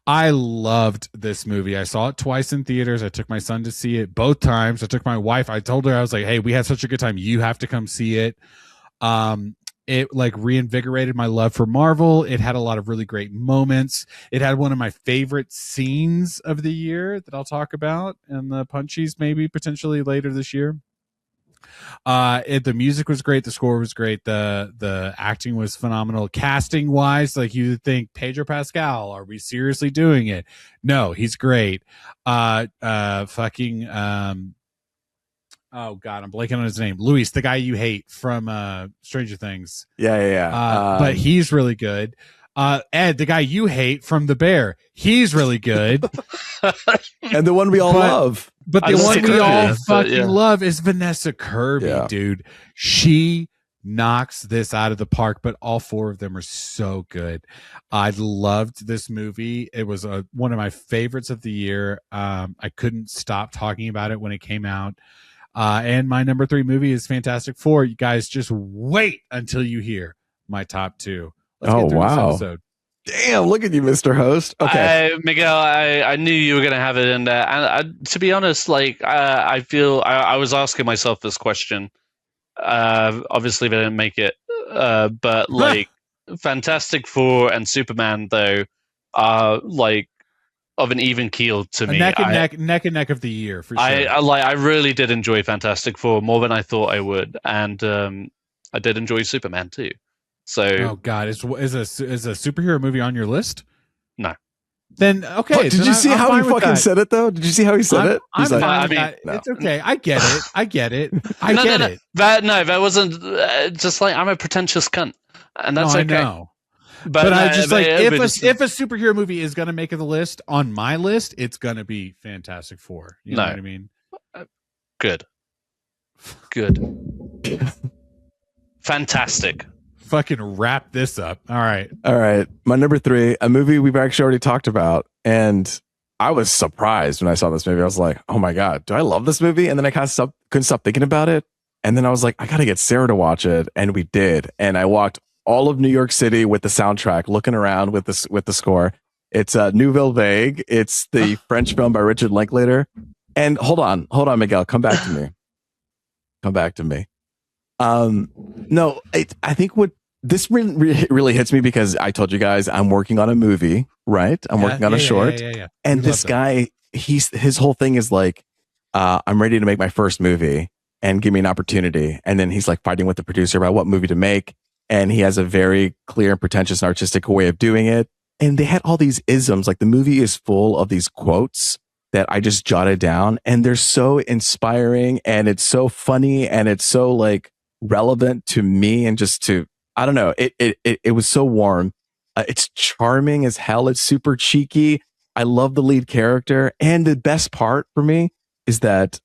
I loved this movie. I saw it twice in theaters. I took my son to see it both times. I took my wife. I told her, I was like, hey, we had such a good time. You have to come see it. It like reinvigorated my love for Marvel. It had a lot of really great moments. It had one of my favorite scenes of the year that I'll talk about in the Punchies, maybe potentially later this year. The music was great, the score was great, the acting was phenomenal. Casting wise, like you think Pedro Pascal, are we seriously doing it? No, he's great. Fucking oh god, I'm blanking on his name. Luis, the guy you hate from Stranger Things. Yeah. But he's really good. Ed, the guy you hate from The Bear, he's really good. And the one we all love. But the one we all fucking love is Vanessa Kirby, dude. She knocks this out of the park, but all four of them are so good. I loved this movie. It was one of my favorites of the year. I couldn't stop talking about it when it came out. And my number 3 movie is Fantastic Four. You guys just wait until you hear my top 2. Let's get through this episode. Damn, look at you, Mr. Host. Okay. Miguel, I knew you were going to have it in there. And to be honest, like, I feel I was asking myself this question. Obviously, they didn't make it. But, like, Fantastic Four and Superman, though, are, like, of an even keel to me. Neck and neck of the year, for sure. I really did enjoy Fantastic Four more than I thought I would. And I did enjoy Superman, too. So, oh god, is a superhero movie on your list? No. Then okay. What, did you see how he fucking said it though? Did you see how he said it? I'm fine with that. No. It's okay. I get it. I get it. That wasn't just like I'm a pretentious cunt, and that's okay. I know. But I just like if a superhero movie is gonna make the list on my list, it's gonna be Fantastic Four. You know what I mean? Good. Fantastic. Fucking wrap this up. All right. My number 3, a movie we've actually already talked about, and I was surprised when I saw this movie. I was like, oh my god, do I love this movie? And then I kind of couldn't stop thinking about it, and then I was like, I gotta get Sarah to watch it, and we did. And I walked all of New York City with the soundtrack, looking around with the score. It's Nouvelle Vague. It's the French film by Richard Linklater. And hold on, Miguel, come back to me. No, I think what this really hits me because I told you guys I'm working on a movie, right? I'm working on a short. Yeah. And this guy, his whole thing is like, I'm ready to make my first movie and give me an opportunity. And then he's like fighting with the producer about what movie to make. And he has a very clear and pretentious and artistic way of doing it. And they had all these isms. Like the movie is full of these quotes that I just jotted down, and they're so inspiring, and it's so funny, and it's so like relevant to me, and just to, I don't know, it was so warm. It's charming as hell. It's super cheeky. I love the lead character, and the best part for me is that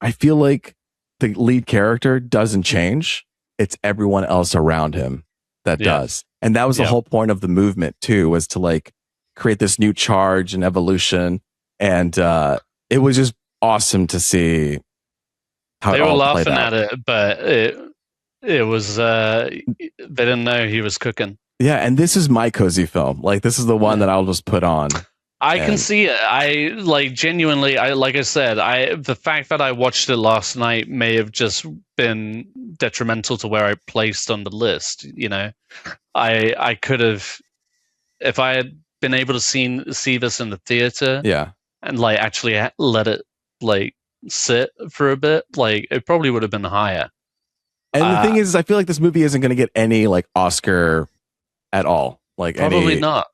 I feel like the lead character doesn't change. It's everyone else around him that does. And that was the whole point of the movement too, was to like create this new charge and evolution. And it was just awesome to see how they it were all laughing played out. at it, but it was they didn't know he was cooking. Yeah, and this is my cozy film. Like this is the one that I'll just put on. I can see it. I like genuinely. Like I said, the fact that I watched it last night may have just been detrimental to where I placed on the list. You know, I could have, if I had been able to see this in the theater, and like actually let it like sit for a bit, like it probably would have been higher. And the thing is, I feel like this movie isn't going to get any like Oscar at all. Like probably not.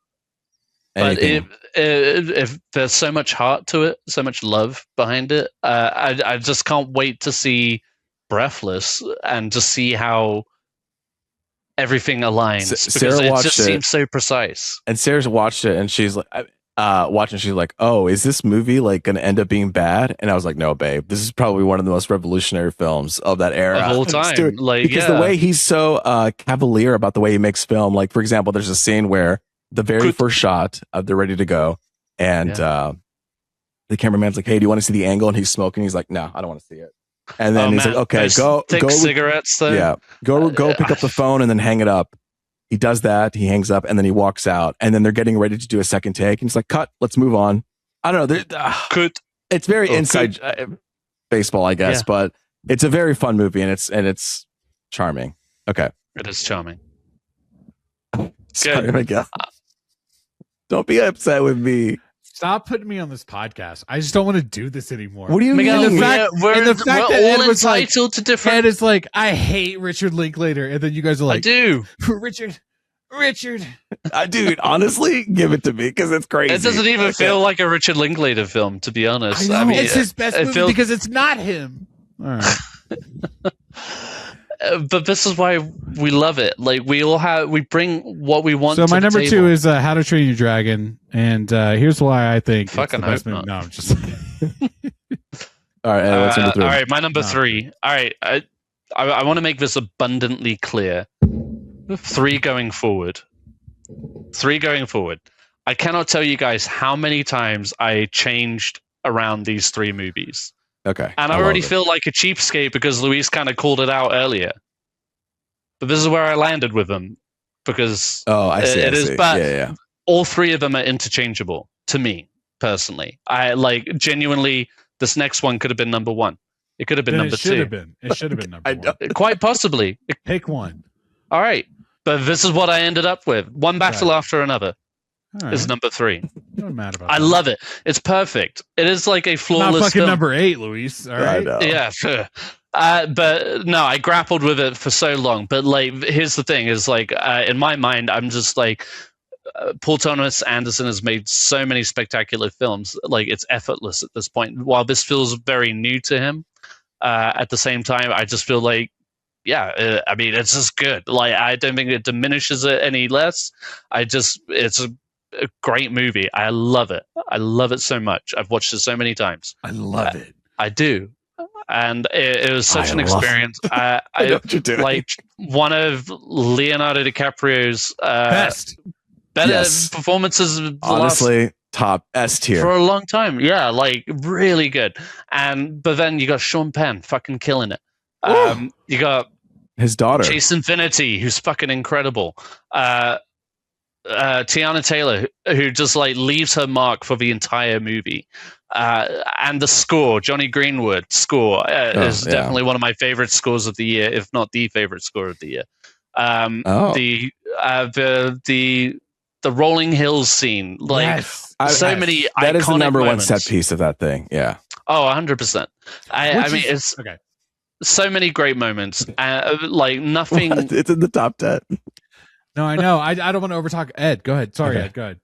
But if there's so much heart to it, so much love behind it, I just can't wait to see Breathless and to see how everything aligns. Because it just seems so precise. And Sarah's watched it, and she's like, she's like, oh, is this movie like going to end up being bad? And I was like, no, babe, this is probably one of the most revolutionary films of that era. Of all time. Because the way he's so cavalier about the way he makes film. Like, for example, there's a scene where the very first shot, they're ready to go, and the cameraman's like, "Hey, do you want to see the angle?" And he's smoking. He's like, "No, I don't want to see it." And then he's like, "Okay, go cigarettes though." Yeah, go pick up the phone and then hang it up." He does that. He hangs up and then he walks out. And then they're getting ready to do a second take. And he's like, "Cut. Let's move on." I don't know. It's very inside baseball, I guess, but it's a very fun movie and it's charming. Okay. It is charming. Sorry, Miguel. Don't be upset with me. Stop putting me on this podcast. I just don't want to do this anymore. What do you Miguel, mean? we're all was entitled to different. Ed is like, I hate Richard Linklater, and then you guys are like, I do. Richard. Dude, honestly, give it to me because it's crazy. It doesn't even feel like a Richard Linklater film, to be honest. I know. mean, it's his best movie because it's not him. All right. But this is why we love it. Like we bring what we want. So to my the number table. 2 is How to Train Your Dragon, and here's why I think Fucking it's the best hope movie. not. No, I'm just. All right, what's number 3? All right, my number No. 3. All right, I want to make this abundantly clear. 3 going forward. 3 going forward. I cannot tell you guys how many times I changed around these 3 movies. Okay. And I already feel like a cheapskate because Luis kind of called it out earlier. But this is where I landed with them because I see. it I is. see. But Yeah. all 3 of them are interchangeable to me personally. I like genuinely. This next one could have been number 1. It could have been number 2. It should have been. It should have been number 1. Quite possibly. Pick one. All right. But this is what I ended up with. One battle after another All is right. number 3. Not mad about I that. love it. It's perfect. It is like a Not flawless fucking film. number 8, Luis. All I right. know. Yeah, sure. But no, I grappled with it for so long. But like, here's the thing: is like, in my mind, I'm just like, Paul Thomas Anderson has made so many spectacular films. Like, it's effortless at this point. While this feels very new to him, at the same time, I just feel like, yeah, I mean, it's just good. Like, I don't think it diminishes it any less. It's a great movie. I love it. I love it so much. I've watched it so many times. I love it. I do. And it was such I an love experience. I know what you're doing. Like one of Leonardo DiCaprio's Best. better Yes. performances of the Honestly, top S tier. for a long time. Yeah, like really good. But then you got Sean Penn fucking killing it. You got His daughter. Chase Infinity, who's fucking incredible. Tiana Taylor, who just like leaves her mark for the entire movie. And the score, Johnny Greenwood score, is definitely one of my favorite scores of the year, if not the favorite score of the year. The Rolling Hills scene, like Yes. many That is the iconic number moments. 1 set piece of that thing. Yeah. Oh, 100%. I mean, it's okay. so many great moments. Like nothing. What? It's in the top 10. No, I know. I don't want to overtalk Ed. Go ahead. Sorry, Okay. Ed. Go ahead.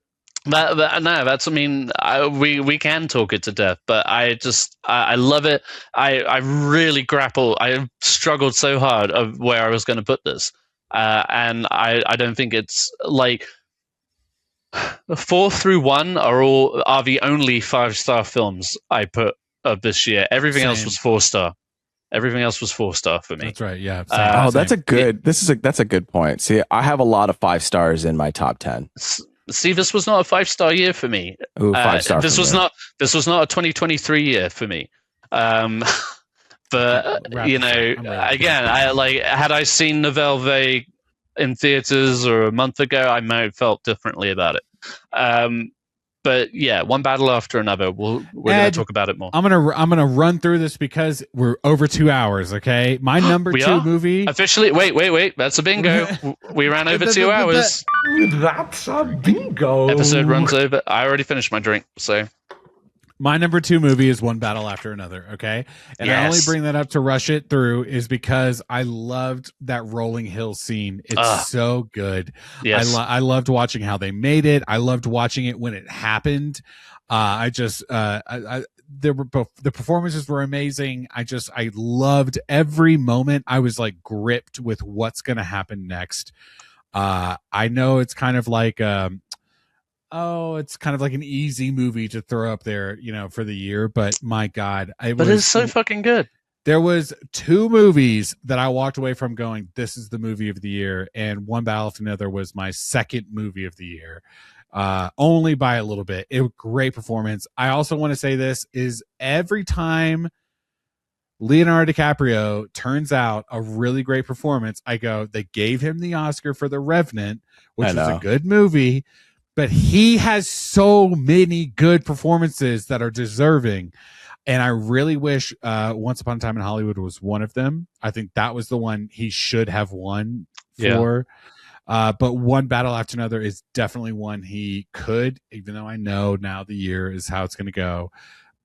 That's. I mean, we can talk it to death, but I love it. I really grapple. I struggled so hard of where I was going to put this, and I don't think it's like 4 through 1 are the only 5-star films I put of this year. Everything else Same. was 4-star. Everything else was 4-star for me. That's right. Yeah. Oh, that's a same. good. That's a good point. See, I have a lot of 5 stars in my top 10. See, this was not a 5-star year for me. Ooh, 5-star. This was not a 2023 year for me. But you know, again, had I seen Nouvelle Vague in theaters or a month ago, I might have felt differently about it. But yeah, one battle after another. We're going to talk about it more. I'm gonna run through this because we're over 2 hours. Okay, my number We 2 are? movie. Officially, wait. That's a bingo. We ran over 2 hours. That's a bingo. Episode runs over. I already finished my drink, so. My number 2 movie is One Battle After Another. Okay, and I only Yes. bring that up to rush it through is because I loved that Rolling Hill scene. It's so good. Yes. I loved watching how they made it. I loved watching it when it happened. The performances were amazing. I loved every moment. I was like gripped with what's going to happen next. I know it's kind of like it's kind of like an easy movie to throw up there, for the year, but my God, It's so fucking good. There was 2 movies that I walked away from going, this is the movie of the year, and One Battle After Another was my second movie of the year, only by a little bit. It was great performance. I also want to say this is every time Leonardo DiCaprio turns out a really great performance, I go, they gave him the Oscar for The Revenant, which was a good movie, but he has so many good performances that are deserving. And I really wish Once Upon a Time in Hollywood was one of them. I think that was the one he should have won for. But One Battle After Another is definitely one he could, even though I know now the year is how it's going to go.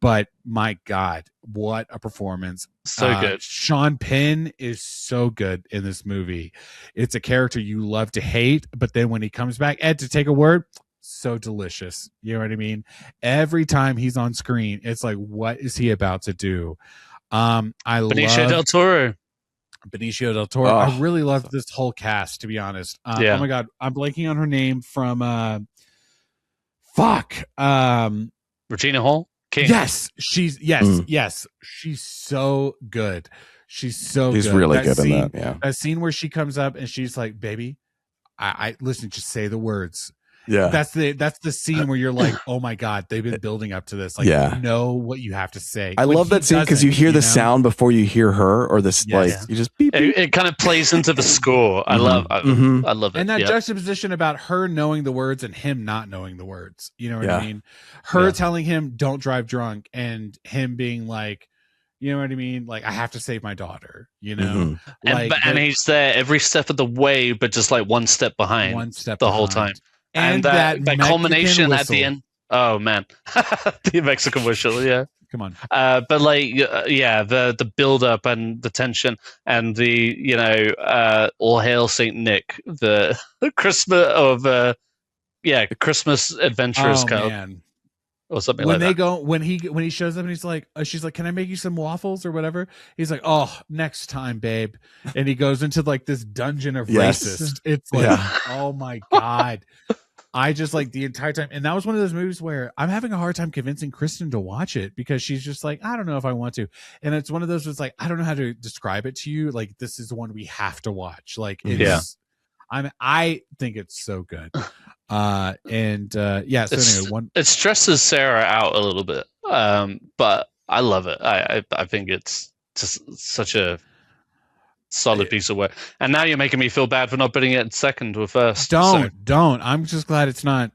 But my God, what a performance. So good. Sean Penn is so good in this movie. It's a character you love to hate, but then when he comes back, Ed, to take a word, so delicious. You know what I mean? Every time he's on screen, it's like, what is he about to do? Benicio del Toro. Benicio del Toro. I really love this whole cast, to be honest. Oh my God, I'm blanking on her name from Regina Hall. King. Yes, she's so good. She's good. Really good in that. Yeah, that scene where she comes up and she's like, "Baby, I listen. Just say the words." Yeah, that's the scene where you're like, "Oh my God, they've been building up to this. Like, you know what you have to say." I love that scene because you hear the sound before you hear her, or this you just beep, beep. It kind of plays into the score. I love it. And that juxtaposition about her knowing the words and him not knowing the words. You know what I mean? Her telling him don't drive drunk, and him being like, you know what I mean? Like, I have to save my daughter, you know? And he's there every step of the way, but just like one step behind whole time. And that culmination whistle at the end. Oh man, the Mexican whistle. Yeah, come on. But like, the build up and the tension and the all hail Saint Nick, the Christmas of Christmas Adventurers Code. Or something when like that. When he shows up and he's like, she's like, "Can I make you some waffles or whatever?" He's like, "Oh, next time, babe." And he goes into like this dungeon of racist. It's like, oh my God. I just like the entire time. And that was one of those movies where I'm having a hard time convincing Kristen to watch it because she's just like, I don't know if I want to. And it's one of those that's like, I don't know how to describe it to you. Like, this is the one we have to watch. Like, I think it's so good. So anyway, it stresses Sarah out a little bit, but I love it. I think it's just such a solid piece of work. And now you're making me feel bad for not putting it in second or first. Don't. I'm just glad it's not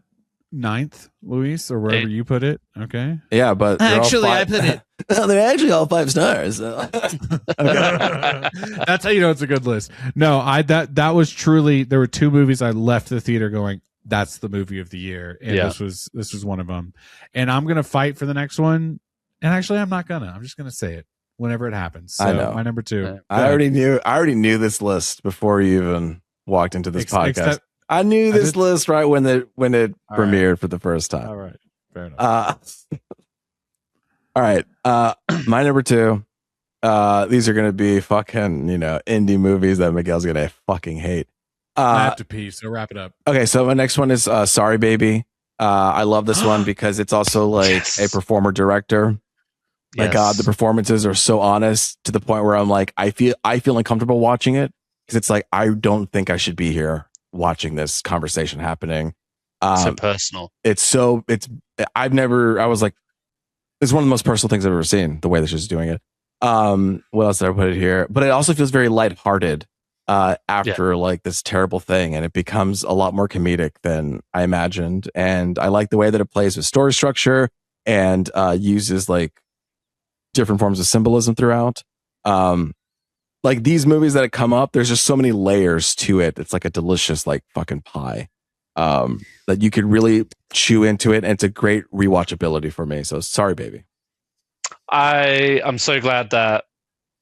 ninth, Luis, or wherever you put it. Okay. Yeah, but actually, I put it. They're actually all 5 stars. That's how you know it's a good list. No, that was truly. There were 2 movies I left the theater going, that's the movie of the year, and this was one of them. And I'm gonna fight for the next one. And actually, I'm not gonna. I'm just gonna say it whenever it happens. So, I know. My number 2. I already knew this list before you even walked into this podcast. I knew this list right when it premiered for the first time. All right, fair enough. All right, my number 2. These are gonna be fucking indie movies that Miguel's gonna fucking hate. I have to pee, so wrap it up. Okay, so my next one is Sorry Baby. I love this one because it's also like a performer director. My God, the performances are so honest to the point where I'm like, I feel uncomfortable watching it because it's like, I don't think I should be here watching this conversation happening. So personal. I was like, it's one of the most personal things I've ever seen, the way that she's doing it. What else did I put it here? But it also feels very lighthearted after like this terrible thing, and it becomes a lot more comedic than I imagined. And I like the way that it plays with story structure and uses like different forms of symbolism throughout. Like these movies that come up, there's just so many layers to it. It's like a delicious like fucking pie that you could really chew into it, and it's a great rewatchability for me. So Sorry Baby. I'm so glad that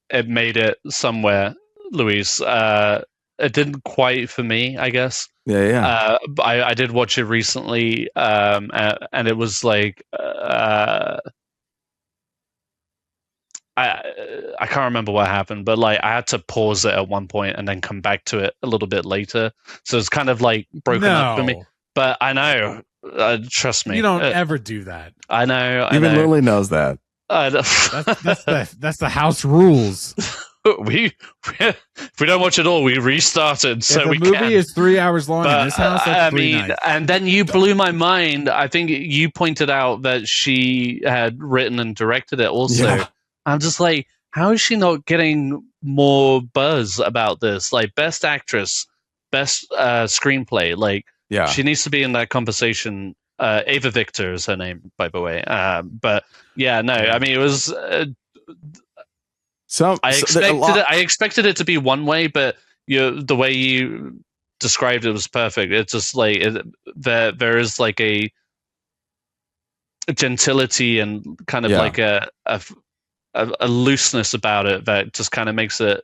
it made it somewhere, Luis. It didn't quite for me, I guess. I did watch it recently, and it was like I can't remember what happened, but like I had to pause it at one point and then come back to it a little bit later. So it's kind of like broken up for me. But I know, trust me, you don't ever do that. I know. Even Lily knows that. That's the house rules. If we don't watch it all, we restart it. So if the movie is 3 hours long in this house, that's 3 nights. And then you blew my mind. I think you pointed out that she had written and directed it also. Yeah. I'm just like, how is she not getting more buzz about this? Like, best actress, best screenplay. Like, she needs to be in that conversation Ava Victor is her name, by the way. But yeah, no, I mean, it was. I expected it to be one way, but the way you described it was perfect. It's just like there is like a gentility and kind of like a looseness about it that just kind of makes it.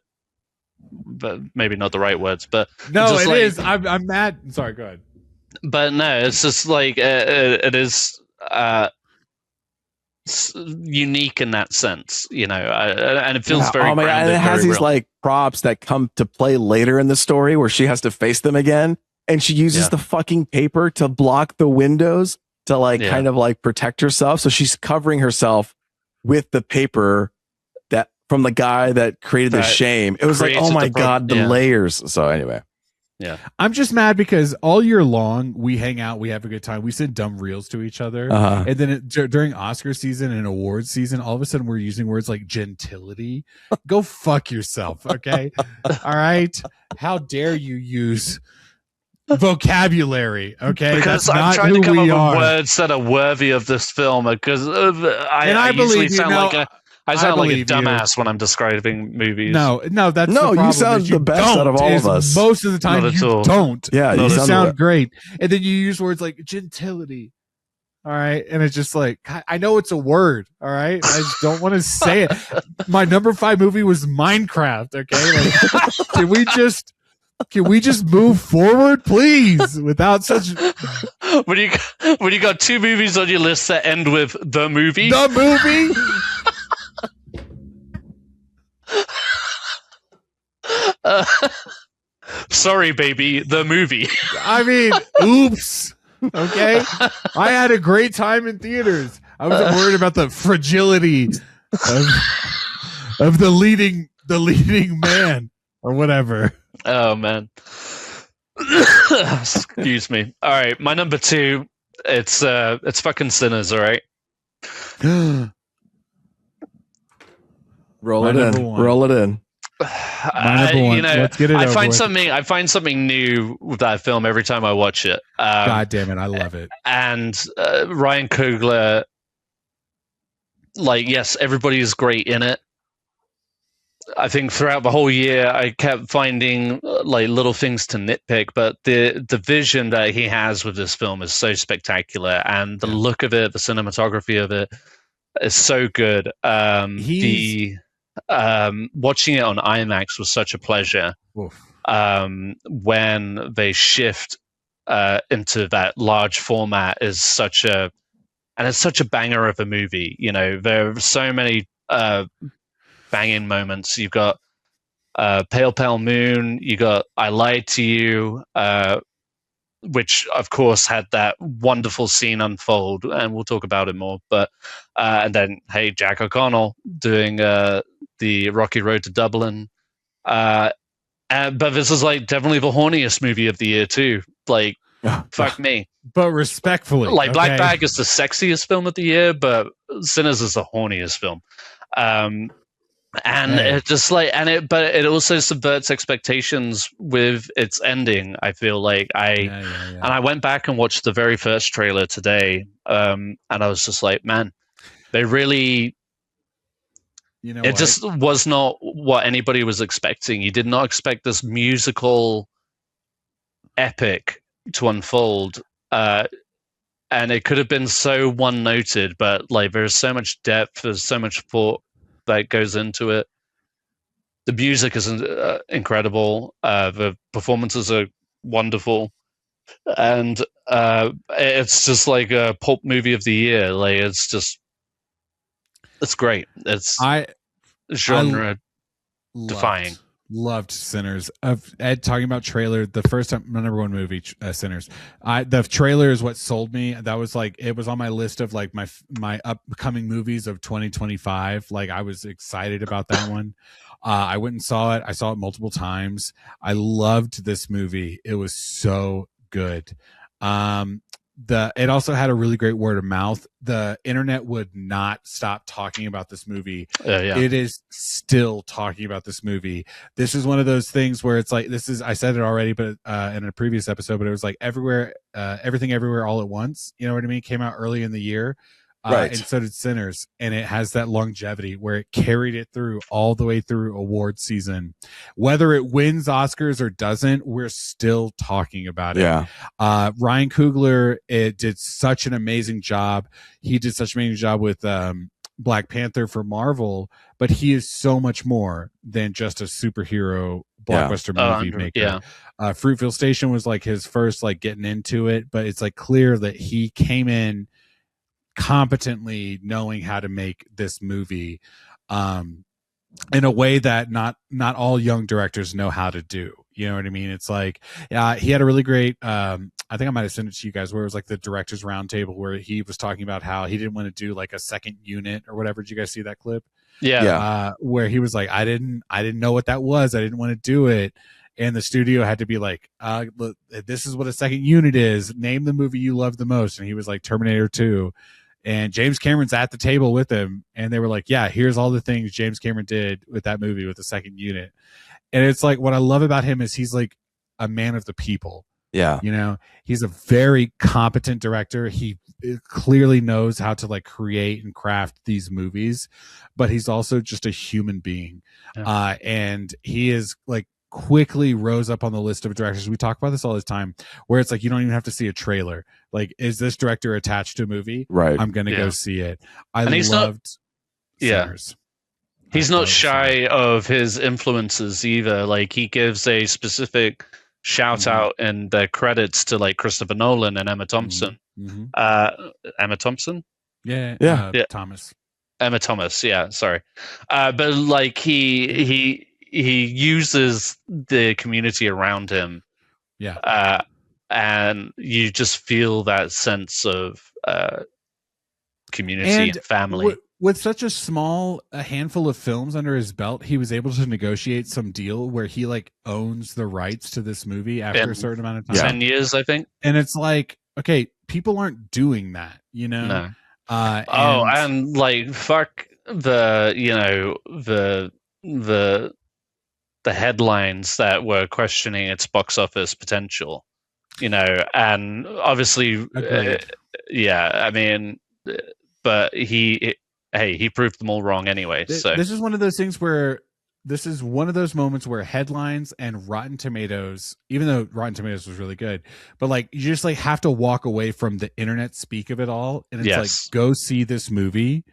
But maybe not the right words, but no, it is. I'm mad. Sorry, go ahead. But no, it's just like it is. Unique in that sense, and it feels very grounded. And it has these like props that come to play later in the story where she has to face them again, and she uses the fucking paper to block the windows to kind of like protect herself. So she's covering herself with the paper that from the guy that created the shame. It was like, oh my god, the layers. So anyway. Yeah, I'm just mad because all year long we hang out, we have a good time, we send dumb reels to each other, and then during Oscar season and awards season, all of a sudden we're using words like gentility. Go fuck yourself, okay? All right, how dare you use vocabulary? Okay, because I'm trying to come up with words that are worthy of this film. Because I usually sound I sound like a dumbass when I'm describing movies. No, that's the problem. You sound the best out of all of us. Most of the time, you don't. Yeah, you sound great, and then you use words like gentility. All right, and it's just like, I know it's a word. All right, I just don't want to say it. My number 5 movie was Minecraft. Okay, can we just move forward, please, without such? When you got 2 movies on your list that end with the movie, sorry, baby, the movie. I mean, oops. Okay, I had a great time in theaters. I wasn't worried about the fragility of the leading man or whatever. Oh man. Excuse me. All right, my number 2. It's fucking Sinners. All right. Roll it in. Let's get it I find something new with that film every time I watch it. God damn it, I love it. And Ryan Coogler, yes, everybody is great in it. I think throughout the whole year, I kept finding little things to nitpick, but the vision that he has with this film is so spectacular, and the look of it, the cinematography of it, is so good. Watching it on IMAX was such a pleasure. When they shift into that large format is such a banger of a movie. There are so many banging moments. You've got Pale Pale Moon, you got I Lied to You, which of course had that wonderful scene unfold, and we'll talk about it more. But and then Jack O'Connell doing the Rocky Road to Dublin. But this is definitely the horniest movie of the year too. Fuck me. But respectfully, Black Bag is the sexiest film of the year, but Sinners is the horniest film. It just but it also subverts expectations with its ending. I feel and I went back and watched the very first trailer today, and I was just like, man, they really. It just was not what anybody was expecting. You did not expect this musical epic to unfold, and it could have been so one-noted, but there's so much depth, there's so much thought that goes into it. The music is incredible. The performances are wonderful, and it's just like a pulp movie of the year. It's great. It's genre defying. Loved Sinners. Ed talking about trailer. The first time, my number 1 movie, Sinners. The trailer is what sold me. That was it was on my list of my upcoming movies of 2025. I was excited about that one. I went and saw it. I saw it multiple times. I loved this movie. It was so good. it also had a really great word of mouth. The internet would not stop talking about this movie. It is still talking about this movie. This is one of those things where it's like, I said it already, but in a previous episode, but it was like Everything Everywhere All at Once. You know what I mean? Came out early in the year. Right. And so did Sinners, and it has that longevity where it carried it through all the way through award season. Whether it wins Oscars or doesn't, we're still talking about it. Yeah. Ryan Coogler did such an amazing job. He did such an amazing job with Black Panther for Marvel, but he is so much more than just a superhero blockbuster movie maker. Fruitvale Station was like his first like getting into it, but it's like clear that he came in competently knowing how to make this movie in a way that not all young directors know how to do. You know what I mean? It's like he had a really great I think I might have sent it to you guys, where it was like the directors roundtable where he was talking about how he didn't want to do like a second unit or whatever. Did you guys see that clip? Where he was like, I didn't know what that was. I didn't want to do it. And the studio had to be like, look, this is what a second unit is. Name the movie you love the most. And he was like, Terminator 2. And James Cameron's at the table with him. And they were like, yeah, here's all the things James Cameron did with that movie with the second unit. And it's like, what I love about him is he's like a man of the people. Yeah. You know, he's a very competent director. He clearly knows how to like create and craft these movies, but he's also just a human being. Yeah. And he is like, quickly rose up on the list of directors. We talk about this all the time, where it's like you don't even have to see a trailer. Like, is this director attached to a movie? Right. I'm gonna go see it. And loved Sinners. He's not shy of his influences either. Like, he gives a specific shout out in the credits to like Christopher Nolan and Emma Thompson. Emma Thompson? Yeah. Thomas. Emma Thomas, yeah, sorry. But like he uses the community around him, and you just feel that sense of community and family. With such a handful of films under his belt, he was able to negotiate some deal where he like owns the rights to this movie after a certain amount of time. 10 years, I think. And it's like, okay, people aren't doing that, you know? No. And like, fuck the headlines that were questioning its box office potential, you know, and obviously, I mean, but he proved them all wrong anyway. So this is one of those things where this is one of those moments where headlines and Rotten Tomatoes, even though Rotten Tomatoes was really good, but like you just like have to walk away from the internet speak of it all, and it's like, go see this movie,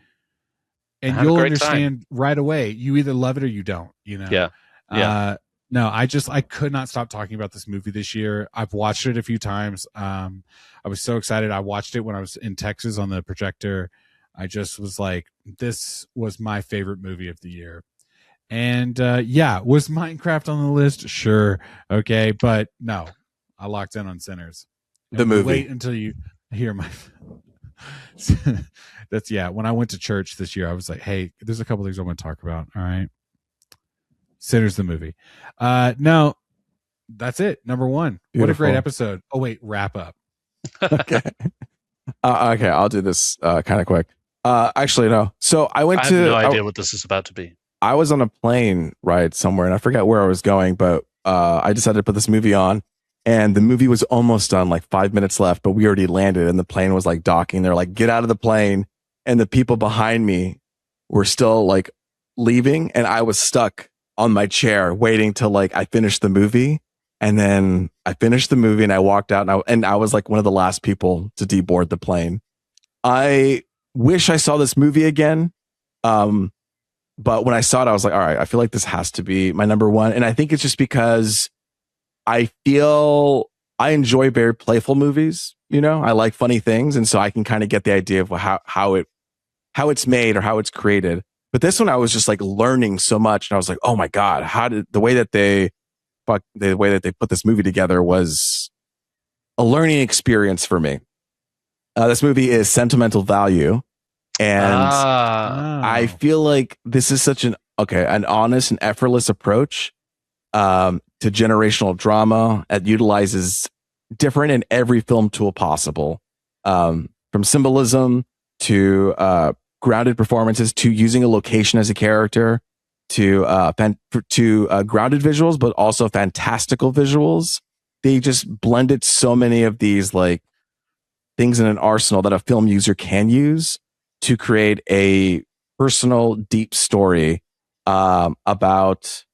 and you'll understand right away. You either love it or you don't. You know. No, I could not stop talking about this movie this year. I've watched it a few times. I was so excited. I watched it when I was in Texas on the projector. I just was like, this was my favorite movie of the year. And was Minecraft on the list? Sure. Okay. But no, I locked in on Sinners. The movie. Wait until you hear my... when I went to church this year, I was like, hey, there's a couple things I want to talk about. All right. Sinners the movie. No, that's it. Number one. Beautiful. What a great episode. Oh wait, wrap up. Okay. Okay, I'll do this kind of quick. Actually, no. So I have no idea what this is about to be. I was on a plane ride somewhere, and I forget where I was going, but I decided to put this movie on, and the movie was almost done, like 5 minutes left, but we already landed, and the plane was like docking. They're like, get out of the plane, and the people behind me were still like leaving, and I was stuck on my chair waiting till like I finished the movie. And then I finished the movie and I walked out, and I was like one of the last people to deboard the plane. I wish I saw this movie again. But when I saw it, I was like, all right, I feel like this has to be my number one. And I think it's just because I feel I enjoy very playful movies. You know, I like funny things. And so I can kind of get the idea of how it's made or how it's created. But this one, I was just like learning so much. And I was like, oh my God, the way that they put this movie together was a learning experience for me. This movie is Sentimental Value. And I feel like this is such an honest and effortless approach to generational drama. It utilizes different and every film tool possible. from symbolism to grounded performances to using a location as a character to grounded visuals, but also fantastical visuals. They just blended so many of these like things in an arsenal that a film user can use to create a personal, deep story about,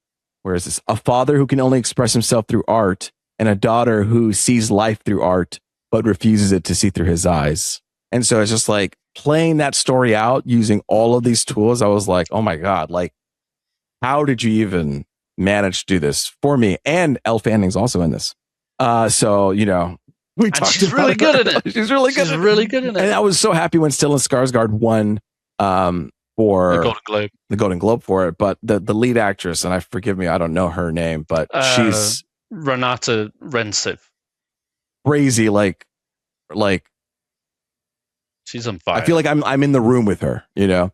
where is this? A father who can only express himself through art and a daughter who sees life through art but refuses it to see through his eyes. And so it's just like playing that story out using all of these tools. I was like, oh my God, like, how did you even manage to do this for me? And Elle Fanning's also in this. So, you know, we and talked she's about really her. good at it. She's really good. She's really good in it. And I was so happy when Stellan Skarsgård won for the Golden Globe for it. But the lead actress, and I forgive me, I don't know her name, but she's Renata Renciv. Crazy, like she's on fire. I feel like I'm in the room with her, you know.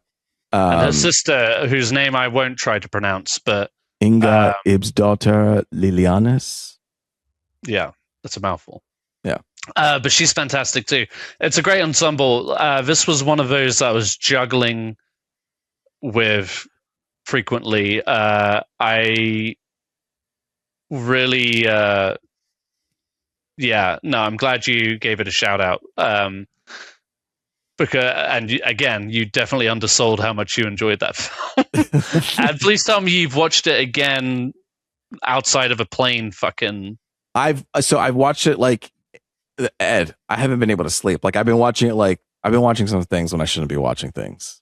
And her sister, whose name I won't try to pronounce, but Inga Ib's daughter Lilianis. Yeah, that's a mouthful. Yeah. But she's fantastic too. It's a great ensemble. This was one of those that I was juggling with frequently. I really, I'm glad you gave it a shout out. Again, you definitely undersold how much you enjoyed that film. And please tell me you've watched it again outside of a plane fucking... I've watched it like Ed. I haven't been able to sleep. Like I've been watching some things when I shouldn't be watching things.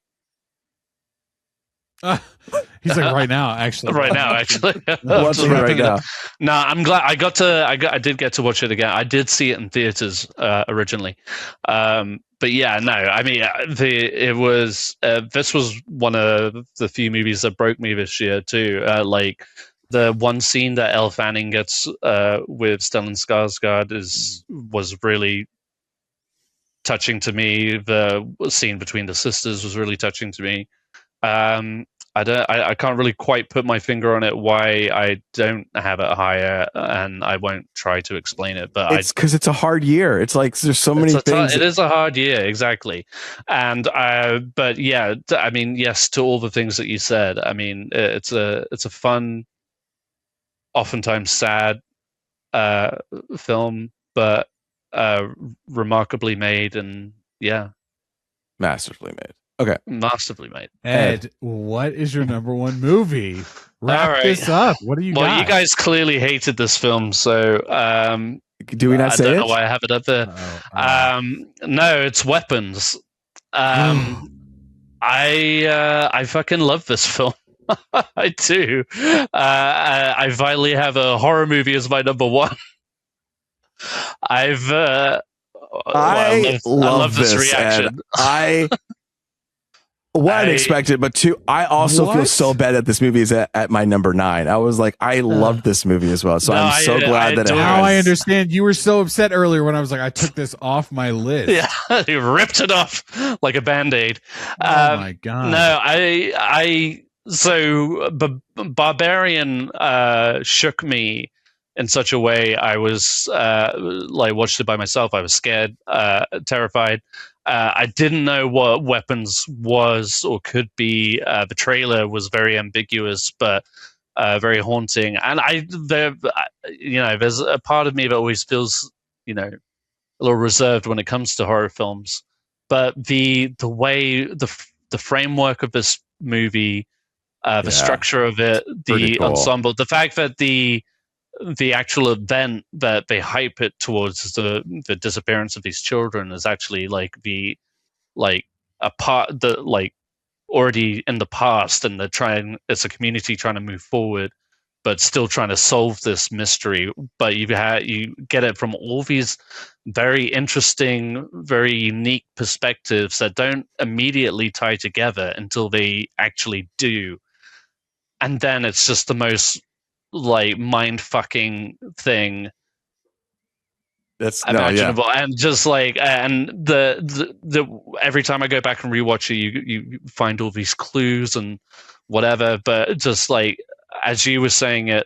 He's like right now, actually. Right now, actually. Watching it right now. No, I'm glad I did get to watch it again. I did see it in theaters originally. But yeah, no, I mean, this was one of the few movies that broke me this year too. Like the one scene that Elle Fanning gets with Stellan Skarsgård was really touching to me. The scene between the sisters was really touching to me. I can't really quite put my finger on it why I don't have it higher, and I won't try to explain it. But it's because it's a hard year. It's like there's so many things. It is a hard year, exactly. And but yeah, I mean, yes to all the things that you said. I mean, it's a fun, oftentimes sad film, but remarkably made, and yeah, masterfully made. Okay. Masterfully made. Ed, what is your number one movie? Wrap this up. What do you got? Well, you guys clearly hated this film, so do we not say it? I don't know why I have it up there. No, it's Weapons. I fucking love this film. I do. I finally have a horror movie as my number one. I love this reaction. One, expected, but two, I also feel so bad that this movie is at my number 9. I was like, I love this movie as well. So I'm so glad that it has. Now I understand. You were so upset earlier when I was like, I took this off my list. Yeah, you ripped it off like a Band-Aid. Oh my God. No, so Barbarian shook me in such a way. I was watched it by myself. I was scared, terrified. I didn't know what Weapons was or could be. The trailer was very ambiguous, but very haunting. And there's a part of me that always feels, a little reserved when it comes to horror films. But the way the framework of this movie, the structure of it, the ensemble, the fact that the actual event that they hype it towards, the disappearance of these children, is actually already in the past, and it's a community trying to move forward, but still trying to solve this mystery. But you get it from all these very interesting, very unique perspectives that don't immediately tie together until they actually do. And then it's just the most mind fucking thing that's imaginable. And just and the every time I go back and rewatch it, you find all these clues and whatever. But just as you were saying it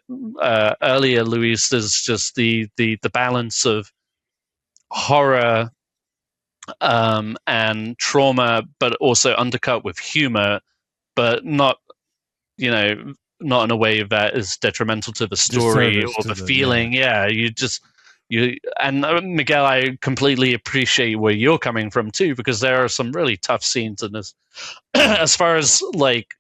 earlier, Luis, there's just the balance of horror, and trauma, but also undercut with humor, but not, not in a way that is detrimental to the story or the feeling. Yeah, you and Miguel, I completely appreciate where you're coming from too, because there are some really tough scenes in this. as far as like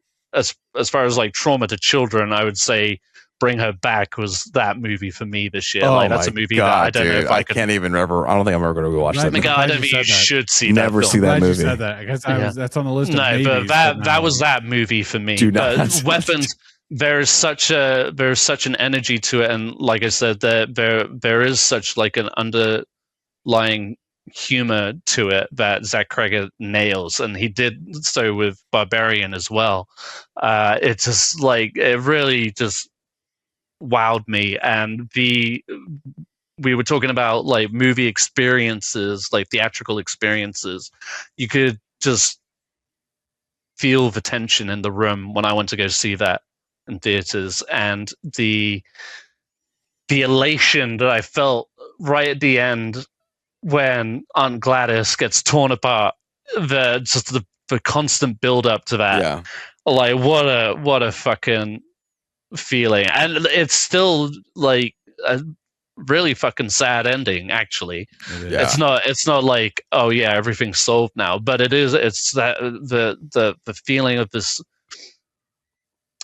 trauma to children, I would say Bring Her Back was that movie for me this year. Oh that's a movie God, that I don't know if I can't even remember. I don't think I'm ever going to watch that. Miguel, I don't think you should see that. Never see that movie. Said that because that's on the list. No, of maybes, but that was that movie for me. But Weapons, there's such an energy to it, and like I said, there is such like an underlying humor to it that Zach Cregger nails, and he did so with Barbarian as well. It's just like it really just wowed me. And we were talking about like movie experiences, like theatrical experiences. You could just feel the tension in the room when I went to go see that in theaters, and the elation that I felt right at the end when Aunt Gladys gets torn apart. The constant build up to that. Yeah. Like what a fucking feeling. And it's still like a really fucking sad ending, actually. Yeah. It's not like, oh yeah, everything's solved now, but it's that the feeling of this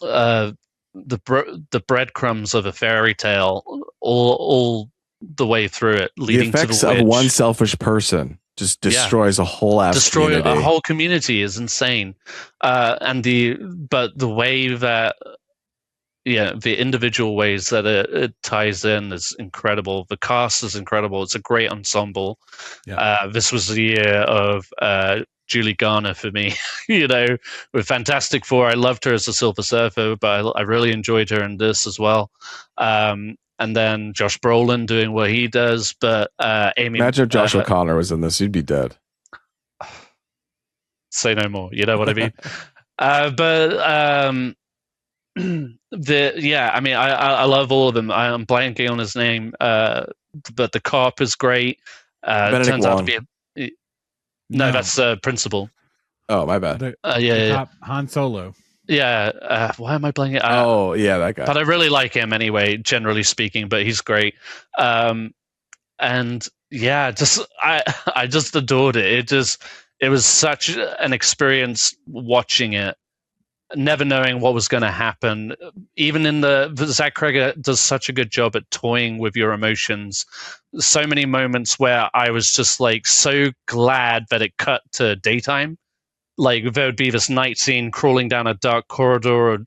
the breadcrumbs of a fairy tale all the way through it, leading the effects to the witch. Of one selfish person just destroys a whole community. A whole community is insane. And the way that the individual ways that it ties in is incredible. The cast is incredible. It's a great ensemble. This was the year of Julie Garner for me. With Fantastic Four, I loved her as a Silver Surfer, but I really enjoyed her in this as well. And then Josh Brolin doing what he does, but Amy. Imagine if Josh O'Connor was in this, you'd be dead. Say no more. You know what I mean? I love all of them. I'm blanking on his name, but the cop is great. Turns out to be that's principal. Oh, my bad. Cop, Han Solo. Yeah, why am I blanking? That guy. But I really like him anyway, generally speaking. But he's great, and I just adored it. It was such an experience watching it, never knowing what was going to happen. Even in Zach Cregger does such a good job at toying with your emotions. So many moments where I was just like so glad that it cut to daytime. Like there would be this night scene crawling down a dark corridor or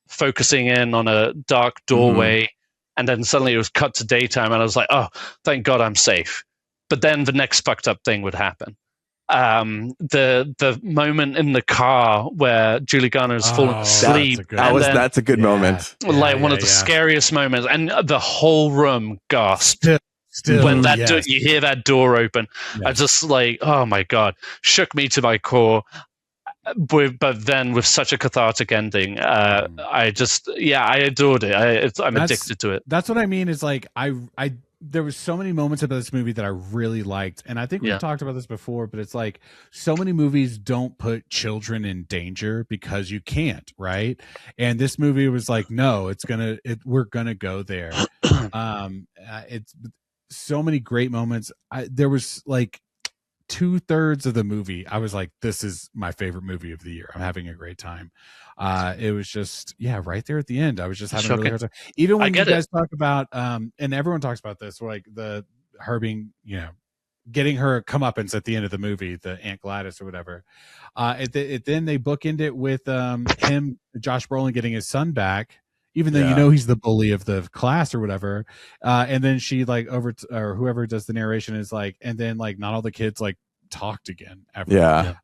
focusing in on a dark doorway. And then suddenly it was cut to daytime. And I was like, oh, thank God I'm safe. But then the next fucked up thing would happen. The moment in the car where Julie Garner is falling asleep. That's a good moment. One of the scariest moments. And the whole room gasped. Still, when you hear that door open. I just like, oh my God, shook me to my core. But then with such a cathartic ending, I adored it. I'm addicted to it. That's what I mean. Is like there was so many moments about this movie that I really liked, and I think we've talked about this before. But it's like so many movies don't put children in danger because you can't, right? And this movie was like, no, we're gonna go there. It's so many great moments. There was like 2/3 of the movie I was like, this is my favorite movie of the year. I'm having a great time. It was just right there at the end. I was just having a really hard time. Even when you guys talk about and everyone talks about this, like her being, getting her comeuppance at the end of the movie, the Aunt Gladys or whatever. Then they bookend it with him, Josh Brolin, getting his son back, even though he's the bully of the class or whatever. And then she or whoever does the narration is like, and then like not all the kids like talked again ever.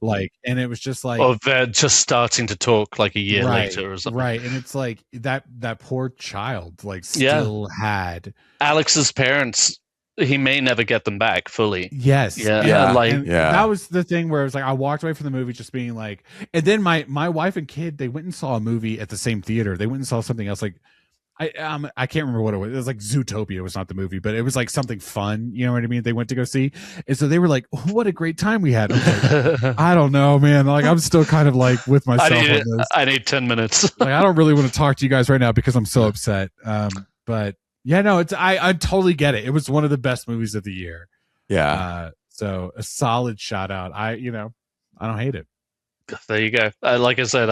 And it was just like, oh, they're just starting to talk like a year later or something. Right. And it's like that poor child like still had Alex's parents. He may never get them back fully. Yes. Like that was the thing where it was like I walked away from the movie just being like, and then my wife and kid, they went and saw a movie at the same theater. They went and saw something else. Like I can't remember what it was. It was like Zootopia was not the movie, but it was like something fun. You know what I mean? They went to go see, and so they were like, "What a great time we had!" I was like, I don't know, man. Like I'm still kind of like with myself on this. I need 10 minutes. Like I don't really want to talk to you guys right now because I'm so upset. But yeah, no, it's I totally get it. It was one of the best movies of the year. Yeah. So a solid shout out. I don't hate it. There you go. Like I said,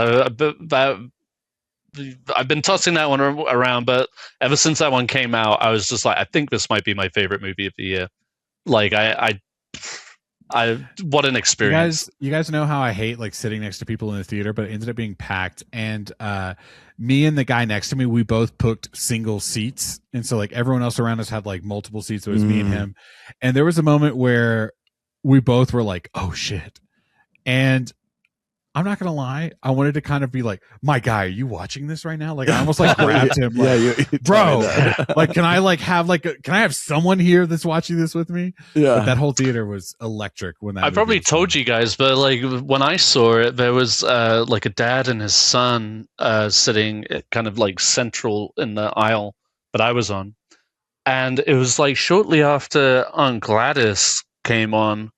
I've been tossing that one around, but ever since that one came out, I was just like, I think this might be my favorite movie of the year. Like, I what an experience. You guys know how I hate like sitting next to people in the theater, but it ended up being packed. And me and the guy next to me, we both booked single seats, and so like everyone else around us had like multiple seats. So it was me and him, and there was a moment where we both were like, "Oh shit!" And I'm not gonna lie, I wanted to kind of be like, "My guy, are you watching this right now?" Like I almost like grabbed him, like, bro. Like, can I like have can I have someone here that's watching this with me? Yeah, but that whole theater was electric when that. I probably told you guys, but like when I saw it, there was like a dad and his son sitting kind of like central in the aisle that I was on, and it was like shortly after Aunt Gladys came on.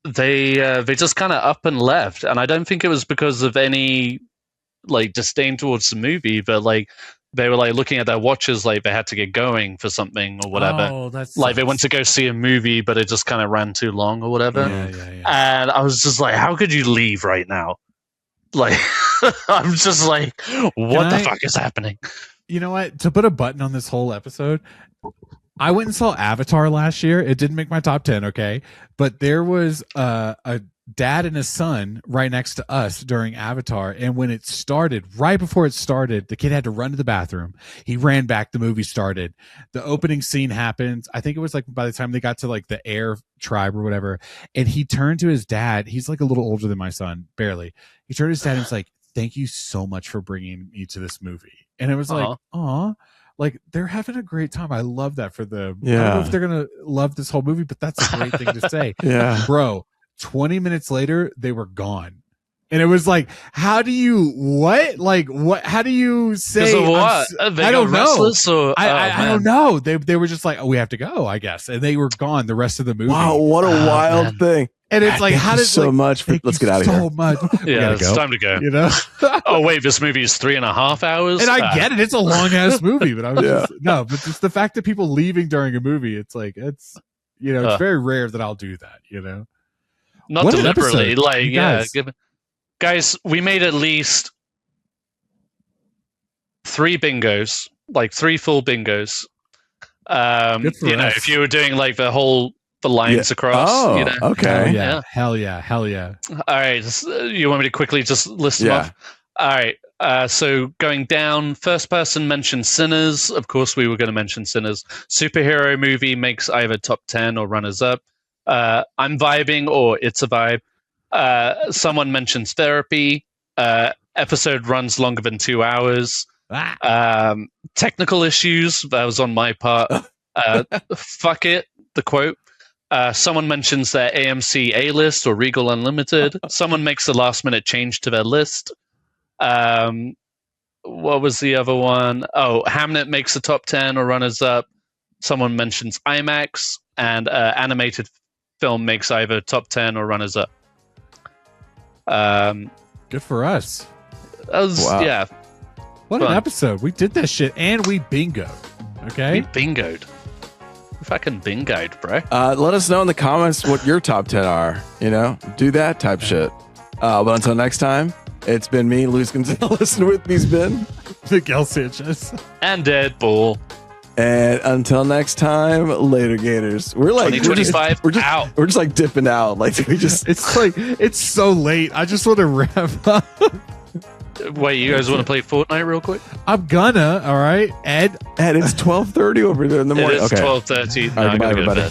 They just kind of up and left, and I don't think it was because of any like disdain towards the movie, but like they were like looking at their watches, like they had to get going for something or whatever. Oh, that's like they went to go see a movie, but it just kind of ran too long or whatever. Yeah. And I was just like, how could you leave right now? Like, I'm just like, what the fuck is happening? You know what? To put a button on this whole episode, I went and saw Avatar last year. It didn't make my top 10, okay? But there was a dad and a son right next to us during Avatar. And when it started, right before it started, the kid had to run to the bathroom. He ran back. The movie started. The opening scene happens. I think it was like by the time they got to like the air tribe or whatever. And he turned to his dad. He's like a little older than my son, barely. He turned to his dad and was like, "Thank you so much for bringing me to this movie." And it was like, aw. Like they're having a great time. I love that for them. Yeah. I don't know if they're gonna love this whole movie, but that's a great thing to say. Yeah, bro. 20 minutes later, they were gone, and it was like, how do you what? Like what? How do you say? What? I don't know. Or, I don't know. They were just like, "Oh, we have to go," I guess, and they were gone the rest of the movie. wow, what a wild thing! And it's like, how did so much? Let's get out of here. So much. Yeah, it's time to go. You know? Oh wait, this movie is 3.5 hours, and I get it. It's a long ass movie, but I was Yeah. no. But just the fact that people leaving during a movie, it's like it's it's very rare that I'll do that. You know, not What an deliberately. episode. Like You yeah, guys. guys, we made at least 3 bingos, like 3 full bingos. Good for us. If you were doing like the lines across. Oh, okay. Hell yeah. All right. You want me to quickly just list them off? All right. So going down, first person mentioned Sinners. Of course, we were going to mention Sinners. Superhero movie makes either top 10 or runners up. I'm vibing or it's a vibe. Someone mentions Therapy. Episode runs longer than 2 hours. Technical issues. That was on my part. Fuck it. The quote. Someone mentions their AMC A-list or Regal Unlimited. Someone makes a last-minute change to their list. What was the other one? Oh, Hamnet makes a top 10 or runners-up. Someone mentions IMAX. And animated film makes either top 10 or runners-up. Good for us. Yeah. What an episode. We did that shit, and we bingoed. Okay? We bingoed. We fucking bingoed, bro. Let us know in the comments what your top 10 are. Do that type shit. But until next time, it's been me, Luis Gonzalez, and with me's been Miguel Sanchez. And Deadpool. And until next time, later, Gators. We're like 2025 out. We're just like dipping out. Like we just. It's like it's so late. I just want to wrap up. Wait, you guys want to play Fortnite real quick? I'm gonna. All right, Ed. It's 12:30 over there in the morning. It is 12:30. All right, goodbye, everybody.